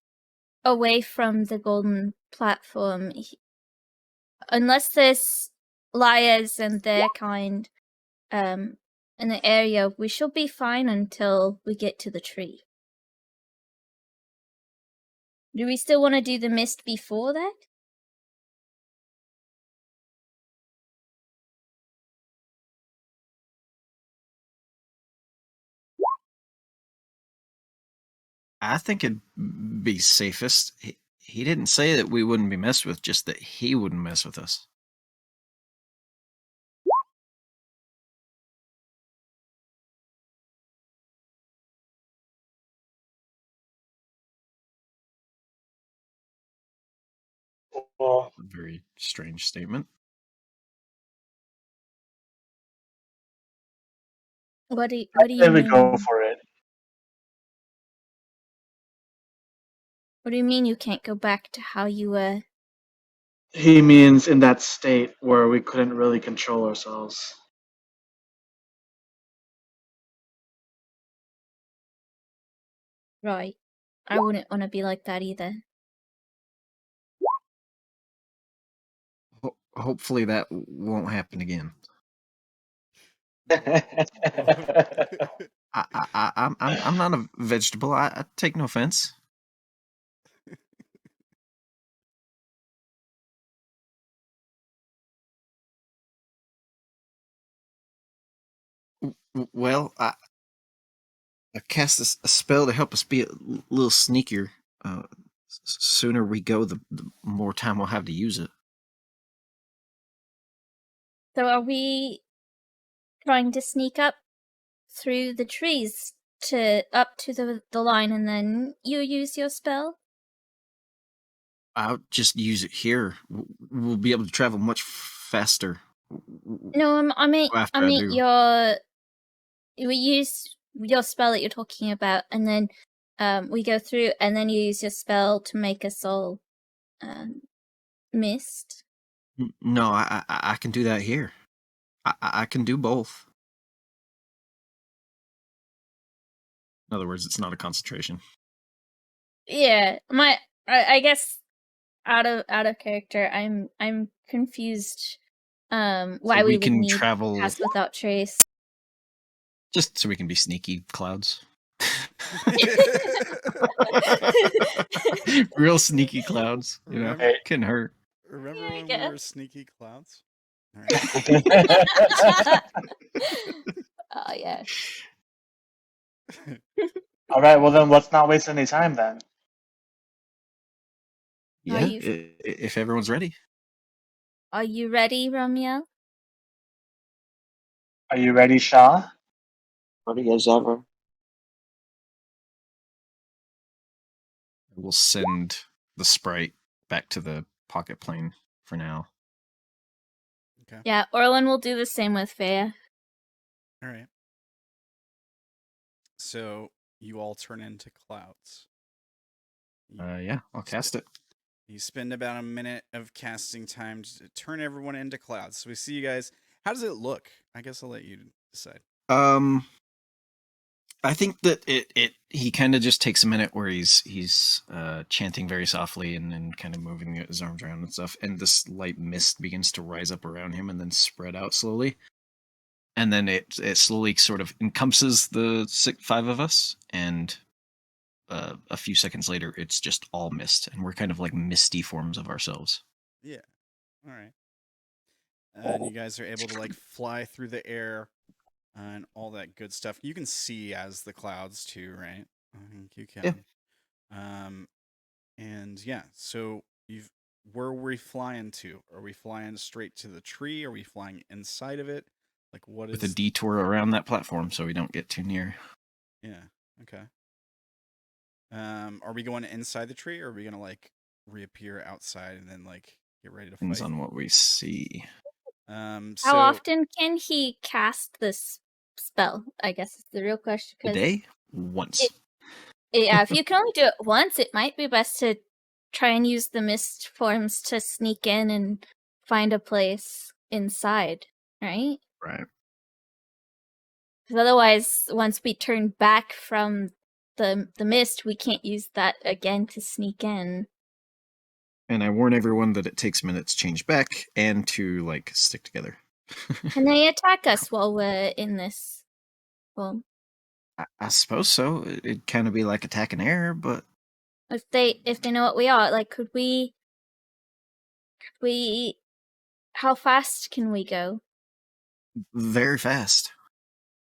away from the golden platform, unless there's liars and their kind in the area, we should be fine until we get to the tree. Do we still want to do the mist before that? I think it'd be safest. He didn't say that we wouldn't be messed with, just that he wouldn't mess with us. Well, A very strange statement. What do I you say we mean? go for it. What do you mean you can't go back to how you were? He means in that state where we couldn't really control ourselves. Right. I wouldn't want to be like that either. Hopefully that won't happen again. I'm not a vegetable. I take no offense. Well, I cast a spell to help us be a little sneakier. Sooner we go, the more time we'll have to use it. So are we trying to sneak up through the trees up to the line and then you use your spell? I'll just use it here. We'll be able to travel much faster. No, I mean do. we use your spell that you're talking about, and then we go through, and then you use your spell to make us all mist. No, I can do that here. I can do both. In other words, it's not a concentration. Yeah, I guess out of character, I'm confused why we we would can need travel Pass Without Trace. just so we can be sneaky clouds. Real sneaky clouds, you know, Remember, can hurt. remember Yeah, I when we were guess. sneaky clouds? All right. Oh yeah. All right. Well, then let's not waste any time then. Yeah, you- if everyone's ready. Are you ready, Ramiel? Are you ready, Sha'ah? Ready as ever. We'll send the sprite back to the pocket plane for now. Okay. Yeah, Orlan will do the same with Fea. All right. So you all turn into clouds. Yeah, I'll cast it. You spend about a minute of casting time to turn everyone into clouds. So we see you guys. How does it look? I guess I'll let you decide. I think that he kind of just takes a minute where he's chanting very softly and kind of moving his arms around and stuff, and this light mist begins to rise up around him and then spread out slowly, and then it slowly sort of encompasses the 5 of us, and a few seconds later it's just all mist, and we're kind of like misty forms of ourselves. Yeah. All right. And you guys are able to like fly through the air and all that good stuff. You can see as the clouds too, right? I think you can. Yeah. And yeah, so where are we flying to? Are we flying straight to the tree? Are we flying inside of it? Like what With a is detour around that platform so we don't get too near. Yeah. Okay. Are we going inside the tree, or are we gonna like reappear outside and then like get ready to Depends fight? on what we see. How So often can he cast this spell? I guess is the real question. A day? Once. Yeah, if you can only do it once, it might be best to try and use the mist forms to sneak in and find a place inside, right? Right. Because otherwise, once we turn back from the mist, we can't use that again to sneak in. And I warn everyone that it takes minutes to change back and to like stick together. Can they attack us while we're in this? Well, I suppose so. It'd kind of be like attack and air, but if they know what we are, like, could we? How fast can we go? very fast.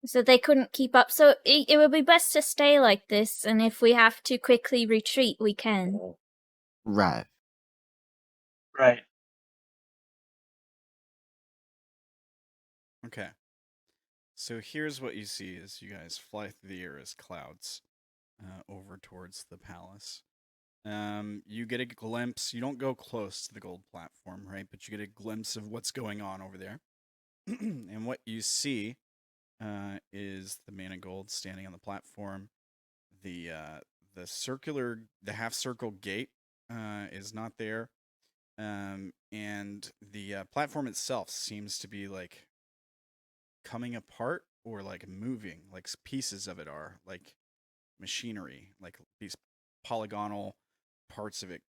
So they couldn't keep up. So it would be best to stay like this, and if we have to quickly retreat, we can. Right. Right. okay. So here's what you see as you guys fly through the air as clouds over towards the palace. You get a glimpse. You don't go close to the gold platform, right? But you get a glimpse of what's going on over there. And what you see is the man in gold standing on the platform. The half circle gate is not there, and the platform itself seems to be like coming apart or like moving. Like pieces of it are like machinery, like these polygonal parts of it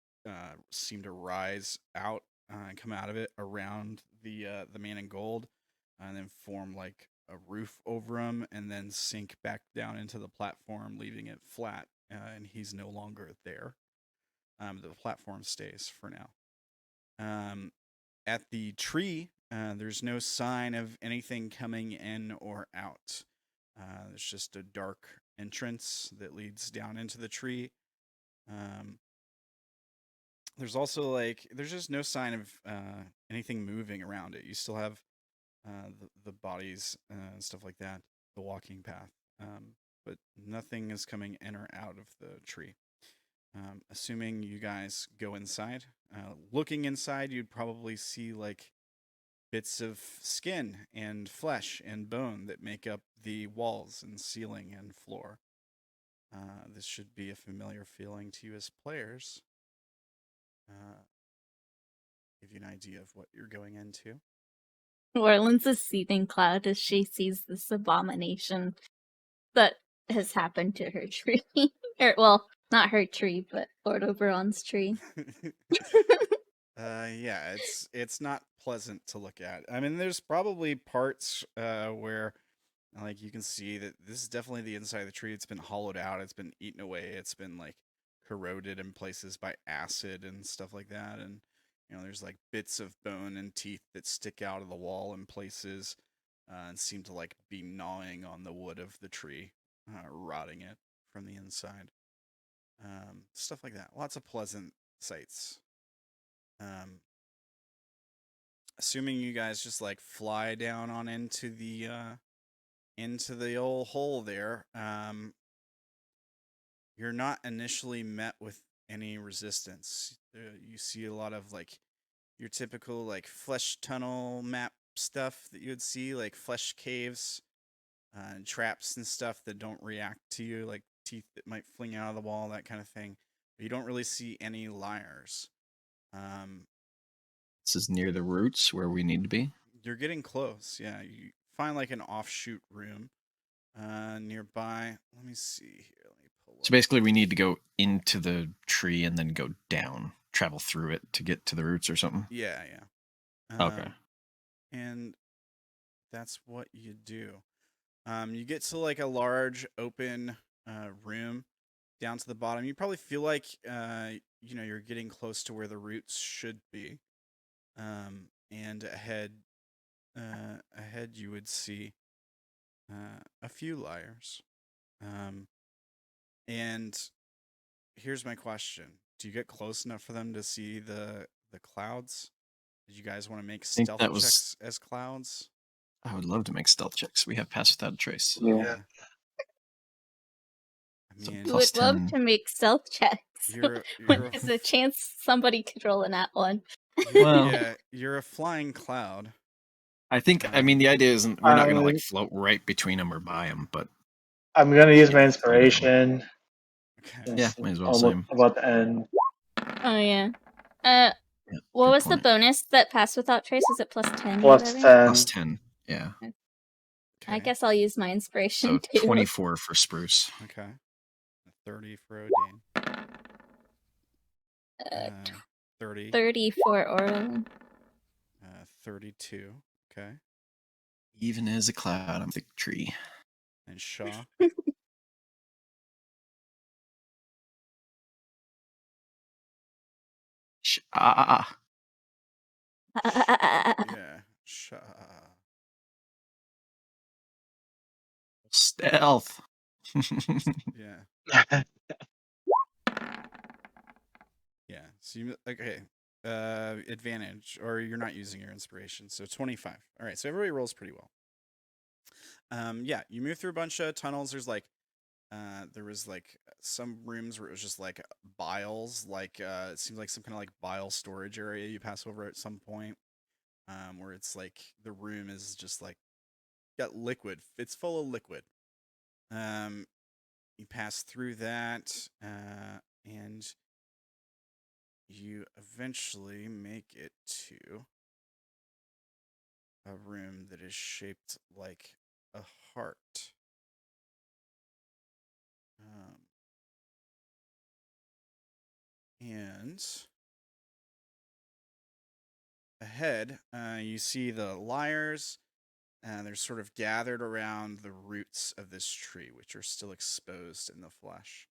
seem to rise out and come out of it around the man in gold, and then form like a roof over him, and then sink back down into the platform, leaving it flat. And he's no longer there. The platform stays for now. At the tree, there's no sign of anything coming in or out. There's just a dark entrance that leads down into the tree. There's also there's just no sign of anything moving around it. You still have the bodies and stuff like that, the walking path, but nothing is coming in or out of the tree. Assuming you guys go inside, looking inside, you'd probably see like bits of skin and flesh and bone that make up the walls and ceiling and floor. This should be a familiar feeling to you as players. Give you an idea of what you're going into. Orlan's a seething cloud as she sees this abomination that has happened to her tree. Or, well, not her tree, but Lord Oberon's tree. Yeah, it's not pleasant to look at. I mean, there's probably parts where like you can see that this is definitely the inside of the tree. It's been hollowed out. It's been eaten away. It's been like corroded in places by acid and stuff like that. And there's like bits of bone and teeth that stick out of the wall in places, and seem to like be gnawing on the wood of the tree, rotting it from the inside. Stuff like that. Lots of pleasant sights. Um, Assuming you guys just like fly down on into the old hole there, you're not initially met with any resistance. You see a lot of like your typical like flesh tunnel map stuff that you would see, like flesh caves, and traps and stuff that don't react to you, like teeth that might fling out of the wall, that kind of thing. But you don't really see any liars. Um, This is near the roots where we need to be. You're getting close. Yeah, you find like an offshoot room nearby. Let me see here. Let me pull up. So basically, we need to go into the tree and then go down, travel through it to get to the roots or something. Yeah, yeah. Okay. And that's what you do. You get to like a large open room down to the bottom. You probably feel like you're getting close to where the roots should be. And ahead you would see a few liars. And here's my question: do you get close enough for them to see the clouds? Did you guys want to make think stealth that was- checks as clouds? I would love to make stealth checks. We have Pass Without a Trace. Yeah. I So mean, We plus would love 10. to make stealth checks. You're when a- there's a chance somebody could roll in that one. Well- yeah, you're a flying cloud. I think, I mean, the idea isn't we're not going to like Um, float right between them or by them, but I'm gonna use my Yeah. inspiration. Okay. Yeah, It's might as well, almost same. about the end. Oh yeah. Yeah, What good was the point. bonus that passed without trace? Was it plus 10? or Plus whatever? 10. Plus 10. Yeah. I Okay. guess I'll use my So inspiration too. 24 for Spruce. Okay. 30 for Odayn. 30. 30 for Orlan. 32. Okay. Even as a cloud on the tree. And Sha'ah. Ah. Yeah. Sha'ah. Stealth. Yeah. Yeah. So you okay. Advantage, or you're not using your inspiration. So 25. All right. So everybody rolls pretty well. Yeah. You move through a bunch of tunnels. There's like, there was like some rooms where it was just like biles, like it seems like some kind of like bile storage area you pass over at some point, where it's like the room is just like got liquid. It's full of liquid. You pass through that, and you eventually make it to a room that is shaped like a heart. And ahead, you see the liars. They're sort of gathered around the roots of this tree, which are still exposed in the flesh.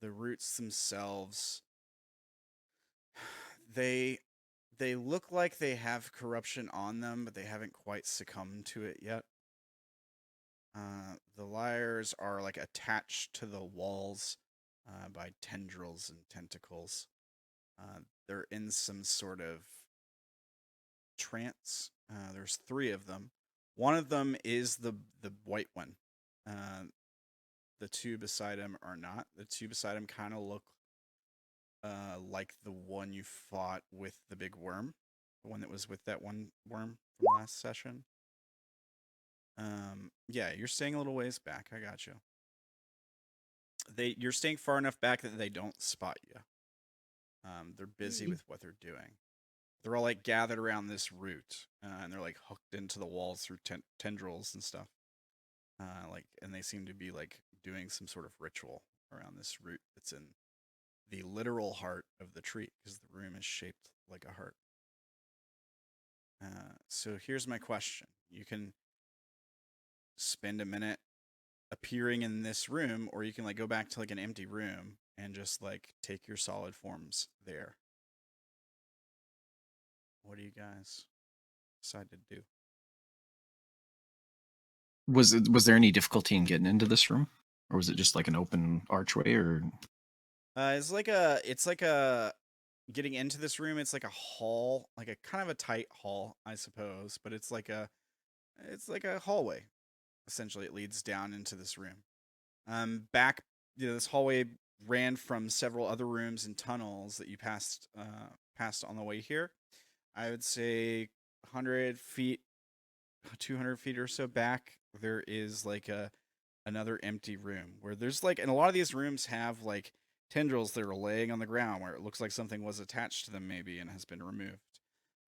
The roots themselves, they look like they have corruption on them, but they haven't quite succumbed to it yet. The liars are like attached to the walls by tendrils and tentacles. They're in some sort of trance. There's 3 of them. One of them is the white one. The 2 beside him are not. The 2 beside him kind of look like the one you fought with the big worm, the one that was with that one worm from last session. Yeah, you're staying a little ways back. I got you. You're staying far enough back that they don't spot you. They're busy with what they're doing. They're all like gathered around this root, and they're like hooked into the walls through tendrils and stuff. And they seem to be like doing some sort of ritual around this root that's in the literal heart of the tree because the room is shaped like a heart. So here's my question. You can spend a minute appearing in this room, or you can like go back to like an empty room and just like take your solid forms there. What do you guys decide to do? Was there any difficulty in getting into this room, or was it just like an open archway? Or It's like a getting into this room. It's like a hall, like a kind of a tight hall, I suppose, but it's like a hallway. Essentially, it leads down into this room. Back, this hallway ran from several other rooms and tunnels that you passed on the way here. I would say 100 feet, 200 feet or so back, there is like another empty room where there's like, and a lot of these rooms have like tendrils that are laying on the ground where it looks like something was attached to them maybe and has been removed.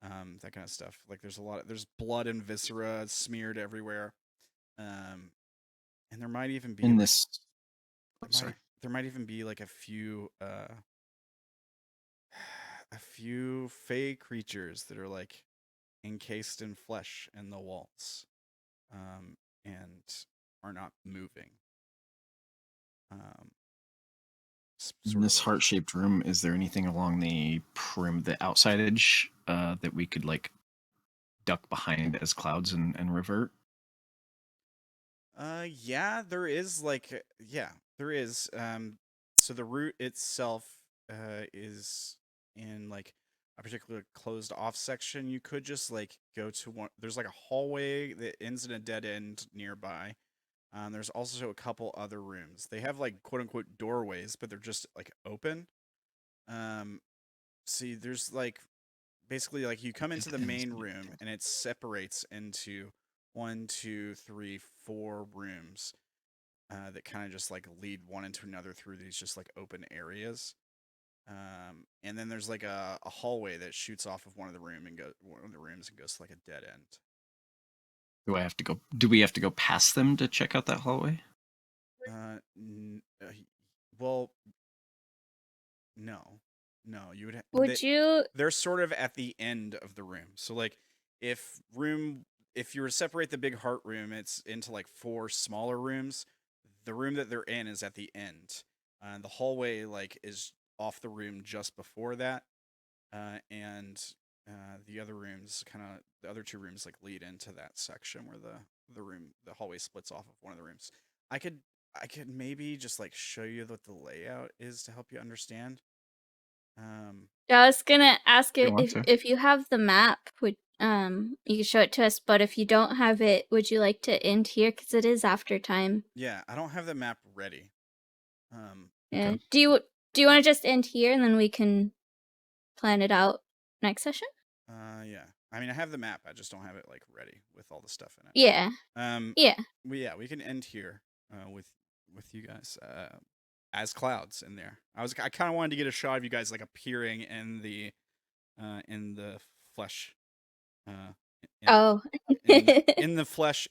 That kind of stuff. Like there's blood and viscera smeared everywhere. And there might even be in like, this? Sorry. there might even be like a few fey creatures that are like encased in flesh in the walls, and are not moving. In this heart-shaped room, is there anything along the outside edge that we could like duck behind as clouds and revert? Yeah, there is like, there is. So the route itself is in like a particular closed off section. You could just like go to one. There's like a hallway that ends in a dead end nearby. There's also a couple other rooms. They have like quote unquote doorways, but they're just like open. See, there's like basically like you come into the main room and it separates into 1, 2, 3, 4 rooms that kind of just like lead one into another through these just like open areas. And then there's like a hallway that shoots off of one of the rooms and goes to like a dead end. Do we have to go past them to check out that hallway? Well, no, you would. Would you? They're sort of at the end of the room. So like, if you were to separate the big heart room, it's into like 4 smaller rooms. The room that they're in is at the end. The hallway like is off the room just before that, and the other 2 rooms like lead into that section where the hallway splits off of one of the rooms. I could maybe just like show you what the layout is to help you understand. I was gonna ask You it want to? if you have the map, would you can show it to us. But if you don't have it, would you like to end here because it is after time? Yeah, I don't have the map ready. Yeah. Okay. Do you want to just end here and then we can plan it out next session? Yeah. I mean, I have the map. I just don't have it like ready with all the stuff in it. Yeah. Yeah. We can end here with you guys as clouds in there. I kind of wanted to get a shot of you guys like appearing in the flesh. In the flesh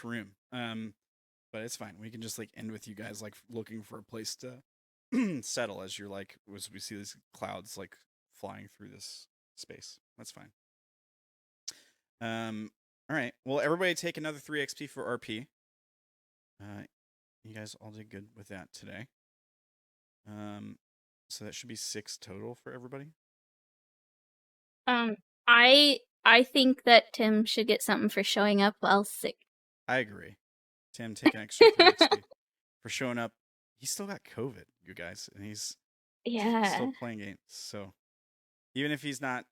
room. But it's fine. We can just like end with you guys like looking for a place to settle as we see these clouds like flying through this space. That's fine. All right. Well, everybody take another 3 XP for RP. You guys all did good with that today. So that should be 6 total for everybody. I think that Tim should get something for showing up while sick. I agree. Tim, take an extra 3 XP for showing up. He's still got COVID, you guys, and he's still playing games. So even if he's not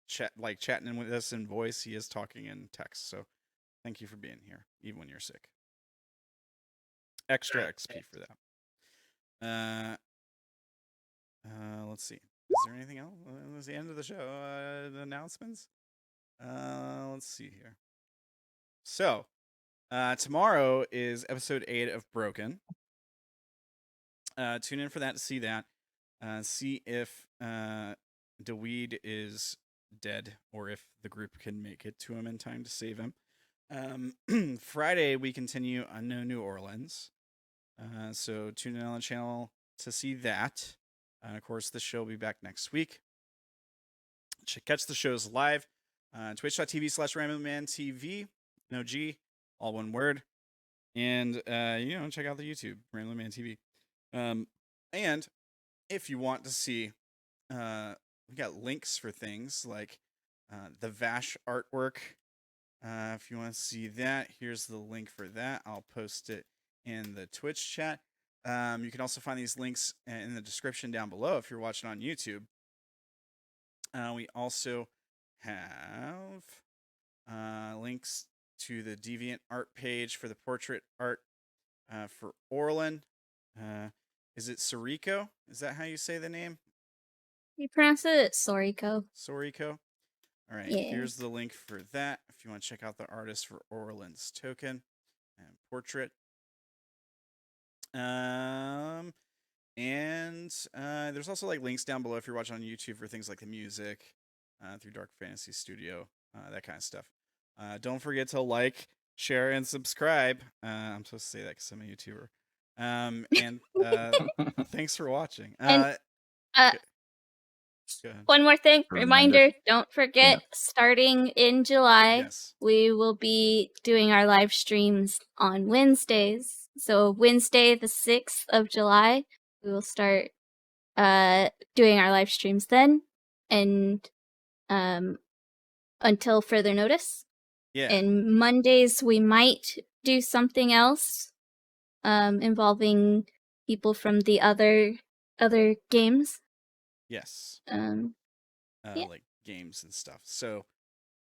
chatting with us in voice, he is talking in text. So thank you for being here, even when you're sick. Extra XP for that. Let's see. Is there anything else? That was the end of the show. The announcements. Let's see here. So, tomorrow is episode 8 of Broken. Tune in for that to see that. See if Dweed is dead or if the group can make it to him in time to save him. Friday, we continue Unknown New Orleans. So tune in on the channel to see that. And of course, the show will be back next week. Catch the shows live. Twitch.tv/Ramblinman TV. No G, all one word. And, check out the YouTube, Ramblinman TV. And if you want to see, we got links for things like the Vash artwork. If you want to see that, here's the link for that. I'll post it in the Twitch chat. You can also find these links in the description down below if you're watching on YouTube. We also have links to the Deviant art page for the portrait art for Orlan. Is it Soriko? Is that how you say the name? You pronounce it Soriko. Soriko. All right, Yeah. here's the link for that if you want to check out the artist for Orlan's token and portrait. And there's also like links down below if you're watching on YouTube for things like the music through Dark Fantasy Studio, that kind of stuff. Don't forget to like, share, and subscribe. I'm supposed to say that because I'm a YouTuber. And thanks for watching. And, go ahead. One more thing, reminder, don't forget, Yeah. starting in July, Yes. we will be doing our live streams on Wednesdays. So Wednesday, the 6th of July, we will start doing our live streams then, and until further notice. Yeah. And Mondays, we might do something else involving people from the other games. Yes. Yeah. Like games and stuff. So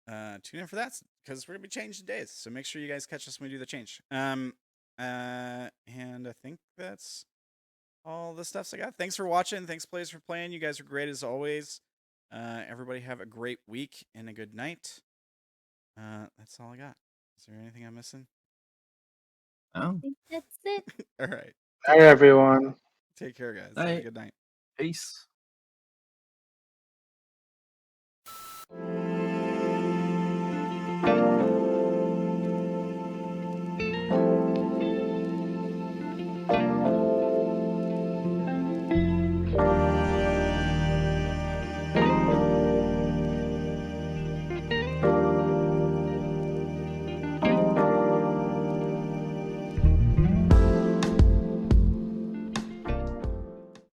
tune in for that because we're gonna be changing days. So make sure you guys catch us when we do the change. And I think that's all the stuff I got. Thanks for watching. Thanks, players, for playing. You guys are great as always. Everybody have a great week and a good night. That's all I got. Is there anything I'm missing? Oh, I think that's it. All right. Hi, everyone. Take care, guys. Have a Night. good night. peace.